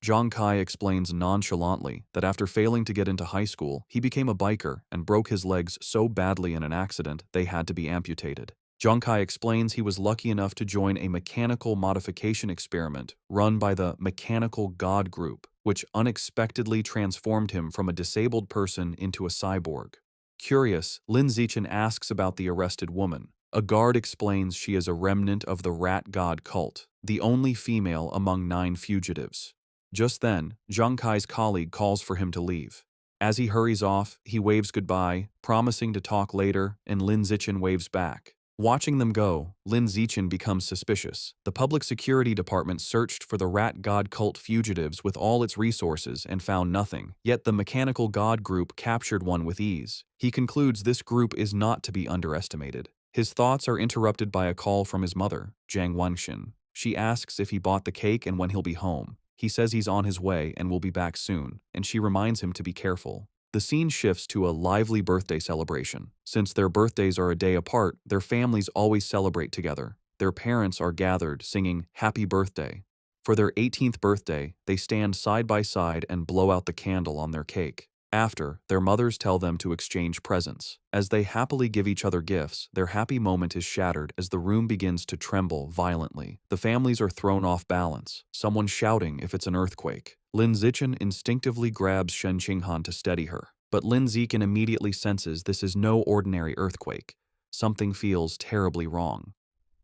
Zhang Kai explains nonchalantly that after failing to get into high school, he became a biker and broke his legs so badly in an accident they had to be amputated. Zhang Kai explains he was lucky enough to join a mechanical modification experiment run by the Mechanical God Group, which unexpectedly transformed him from a disabled person into a cyborg. Curious, Lin Zixin asks about the arrested woman. A guard explains she is a remnant of the Rat God cult, the only female among 9 fugitives. Just then, Zhang Kai's colleague calls for him to leave. As he hurries off, he waves goodbye, promising to talk later, and Lin Zixin waves back. Watching them go, Lin Zichen becomes suspicious. The public security department searched for the rat god cult fugitives with all its resources and found nothing, yet the mechanical god group captured one with ease. He concludes this group is not to be underestimated. His thoughts are interrupted by a call from his mother, Jiang Wangxin. She asks if he bought the cake and when he'll be home. He says he's on his way and will be back soon, and she reminds him to be careful. The scene shifts to a lively birthday celebration. Since their birthdays are a day apart, their families always celebrate together. Their parents are gathered, singing "Happy Birthday." For their 18th birthday, they stand side by side and blow out the candle on their cake. After, their mothers tell them to exchange presents. As they happily give each other gifts, their happy moment is shattered as the room begins to tremble violently. The families are thrown off balance, someone shouting if it's an earthquake. Lin Zichen instinctively grabs Shen Qinghan to steady her, but Lin Zichen immediately senses this is no ordinary earthquake. Something feels terribly wrong.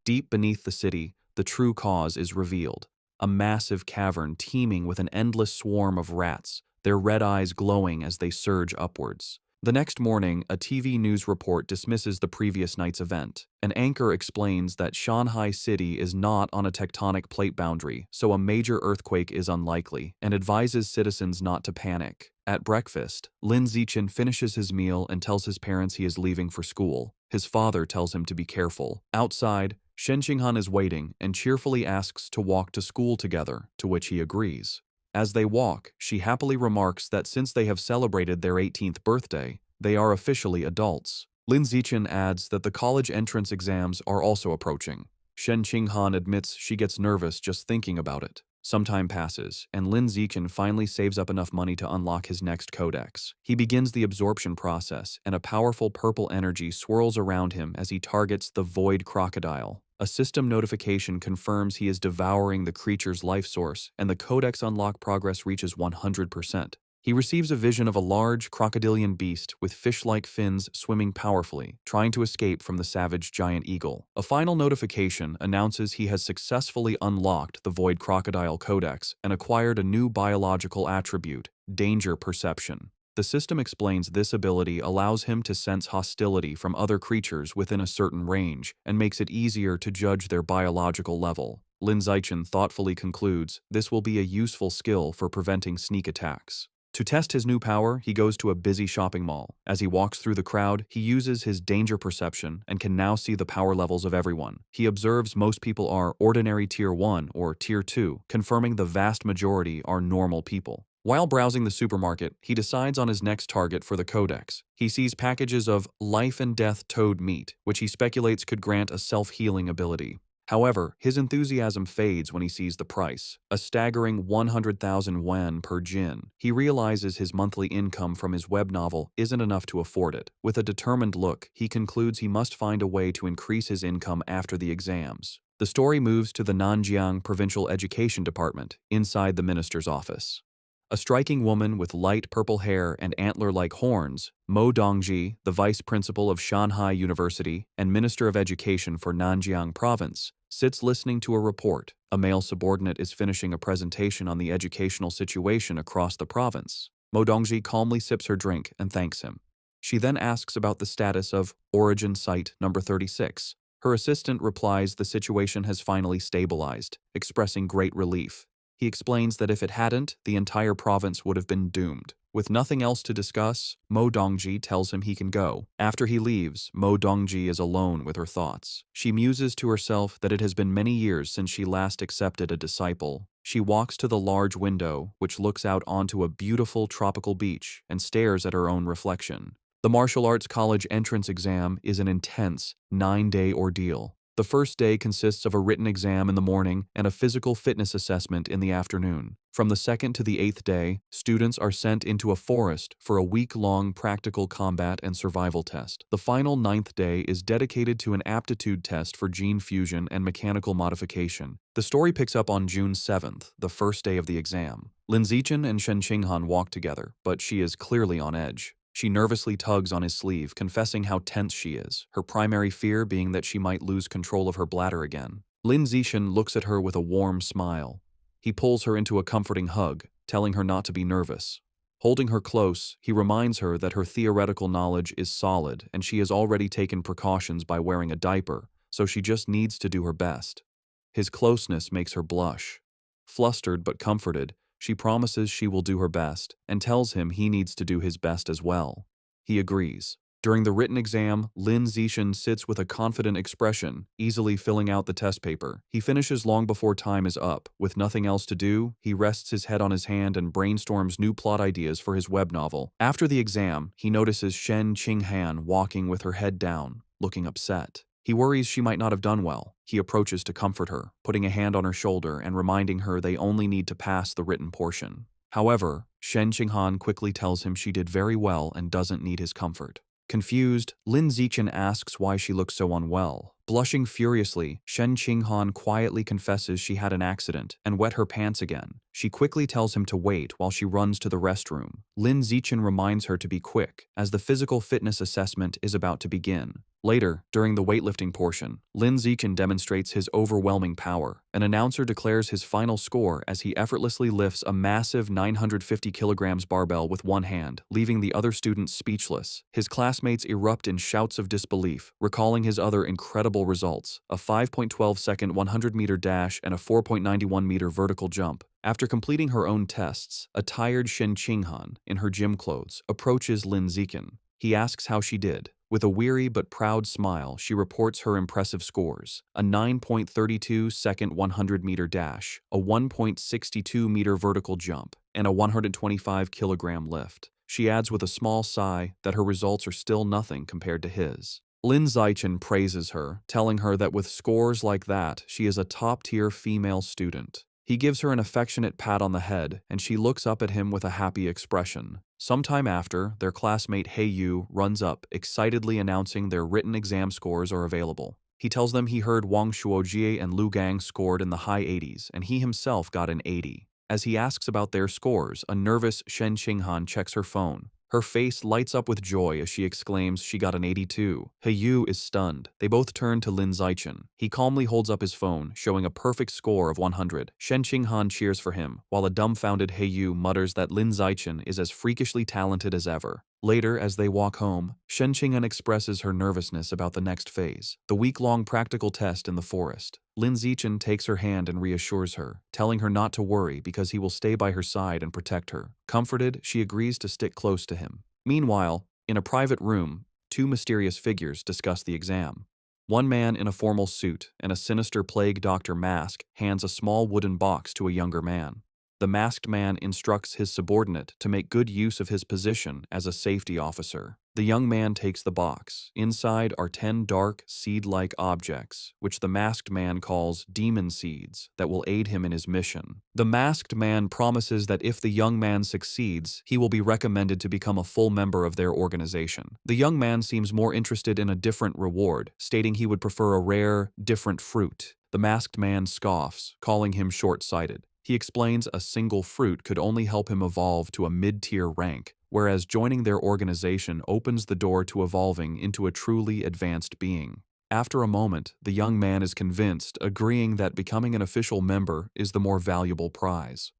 Deep beneath the city, the true cause is revealed. A massive cavern teeming with an endless swarm of rats, their red eyes glowing as they surge upwards. The next morning, a TV news report dismisses the previous night's event. An anchor explains that Shanghai City is not on a tectonic plate boundary, so a major earthquake is unlikely, and advises citizens not to panic. At breakfast, Lin Zichen finishes his meal and tells his parents he is leaving for school. His father tells him to be careful. Outside, Shen Qinghan is waiting and cheerfully asks to walk to school together, to which he agrees. As they walk, she happily remarks that since they have celebrated their 18th birthday, they are officially adults. Lin Zichen adds that the college entrance exams are also approaching. Shen Qinghan admits she gets nervous just thinking about it. Some time passes, and Lin Zichen finally saves up enough money to unlock his next codex. He begins the absorption process, and a powerful purple energy swirls around him as he targets the void crocodile. A system notification confirms he is devouring the creature's life source, and the codex unlock progress reaches 100%. He receives a vision of a large, crocodilian beast with fish-like fins swimming powerfully, trying to escape from the savage giant eagle. A final notification announces he has successfully unlocked the Void Crocodile Codex and acquired a new biological attribute, danger perception. The system explains this ability allows him to sense hostility from other creatures within a certain range and makes it easier to judge their biological level. Lin Zichen thoughtfully concludes this will be a useful skill for preventing sneak attacks. To test his new power, he goes to a busy shopping mall. As he walks through the crowd, he uses his danger perception and can now see the power levels of everyone. He observes most people are ordinary Tier 1 or Tier 2, confirming the vast majority are normal people. While browsing the supermarket, he decides on his next target for the codex. He sees packages of life and death toad meat, which he speculates could grant a self-healing ability. However, his enthusiasm fades when he sees the price, a staggering 100,000 yuan per jin. He realizes his monthly income from his web novel isn't enough to afford it. With a determined look, he concludes he must find a way to increase his income after the exams. The story moves to the Nanjiang Provincial Education Department, inside the minister's office. A striking woman with light purple hair and antler-like horns, Mo Dongji, the vice principal of Shanghai University and Minister of Education for Nanjiang Province, sits listening to a report. A male subordinate is finishing a presentation on the educational situation across the province. Mo Dongji calmly sips her drink and thanks him. She then asks about the status of Origin Site number 36. Her assistant replies the situation has finally stabilized, expressing great relief. He explains that if it hadn't, the entire province would have been doomed. With nothing else to discuss, Mo Dongji tells him he can go. After he leaves, Mo Dongji is alone with her thoughts. She muses to herself that it has been many years since she last accepted a disciple. She walks to the large window, which looks out onto a beautiful tropical beach, and stares at her own reflection. The martial arts college entrance exam is an intense, 9-day ordeal. The first day consists of a written exam in the morning and a physical fitness assessment in the afternoon. From the 2nd to the 8th day, students are sent into a forest for a week-long practical combat and survival test. The final 9th day is dedicated to an aptitude test for gene fusion and mechanical modification. The story picks up on June 7th, the first day of the exam. Lin Zichen and Shen Qinghan walk together, but she is clearly on edge. She nervously tugs on his sleeve, confessing how tense she is, her primary fear being that she might lose control of her bladder again. Lin Zichen looks at her with a warm smile. He pulls her into a comforting hug, telling her not to be nervous. Holding her close, he reminds her that her theoretical knowledge is solid and she has already taken precautions by wearing a diaper, so she just needs to do her best. His closeness makes her blush. Flustered but comforted, she promises she will do her best and tells him he needs to do his best as well. He agrees. During the written exam, Lin Zixin sits with a confident expression, easily filling out the test paper. He finishes long before time is up. With nothing else to do, he rests his head on his hand and brainstorms new plot ideas for his web novel. After the exam, he notices Shen Qinghan walking with her head down, looking upset. He worries she might not have done well. He approaches to comfort her, putting a hand on her shoulder and reminding her they only need to pass the written portion. However, Shen Qinghan quickly tells him she did very well and doesn't need his comfort. Confused, Lin Zixin asks why she looks so unwell. Blushing furiously, Shen Qinghan quietly confesses she had an accident and wet her pants again. She quickly tells him to wait while she runs to the restroom. Lin Zixin reminds her to be quick, as the physical fitness assessment is about to begin. Later, during the weightlifting portion, Lin Zixin demonstrates his overwhelming power. An announcer declares his final score as he effortlessly lifts a massive 950 kilograms barbell with one hand, leaving the other students speechless. His classmates erupt in shouts of disbelief, recalling his other incredible results: a 5.12-second 100-meter dash and a 4.91-meter vertical jump. After completing her own tests, a tired Shen Qinghan, in her gym clothes, approaches Lin Zixin. He asks how she did. With a weary but proud smile, she reports her impressive scores: a 9.32-second 100-meter dash, a 1.62-meter vertical jump, and a 125-kilogram lift. She adds with a small sigh that her results are still nothing compared to his. Lin Zixin praises her, telling her that with scores like that, she is a top-tier female student. He gives her an affectionate pat on the head, and she looks up at him with a happy expression. Sometime after, their classmate He Yu runs up, excitedly announcing their written exam scores are available. He tells them he heard Wang Shuojie and Lu Gang scored in the high 80s, and he himself got an 80. As he asks about their scores, a nervous Shen Qinghan checks her phone. Her face lights up with joy as she exclaims she got an 82. He Yu is stunned. They both turn to Lin Zixin. He calmly holds up his phone, showing a perfect score of 100. Shen Qinghan cheers for him, while a dumbfounded He Yu mutters that Lin Zixin is as freakishly talented as ever. Later, as they walk home, Shen Qinghan expresses her nervousness about the next phase, the week-long practical test in the forest. Lin Zixin takes her hand and reassures her, telling her not to worry because he will stay by her side and protect her. Comforted, she agrees to stick close to him. Meanwhile, in a private room, two mysterious figures discuss the exam. One man in a formal suit and a sinister plague doctor mask hands a small wooden box to a younger man. The masked man instructs his subordinate to make good use of his position as a safety officer. The young man takes the box. Inside are 10 dark, seed-like objects, which the masked man calls demon seeds, that will aid him in his mission. The masked man promises that if the young man succeeds, he will be recommended to become a full member of their organization. The young man seems more interested in a different reward, stating he would prefer a rare, different fruit. The masked man scoffs, calling him short-sighted. He explains a single fruit could only help him evolve to a mid-tier rank, whereas joining their organization opens the door to evolving into a truly advanced being. After a moment, the young man is convinced, agreeing that becoming an official member is the more valuable prize.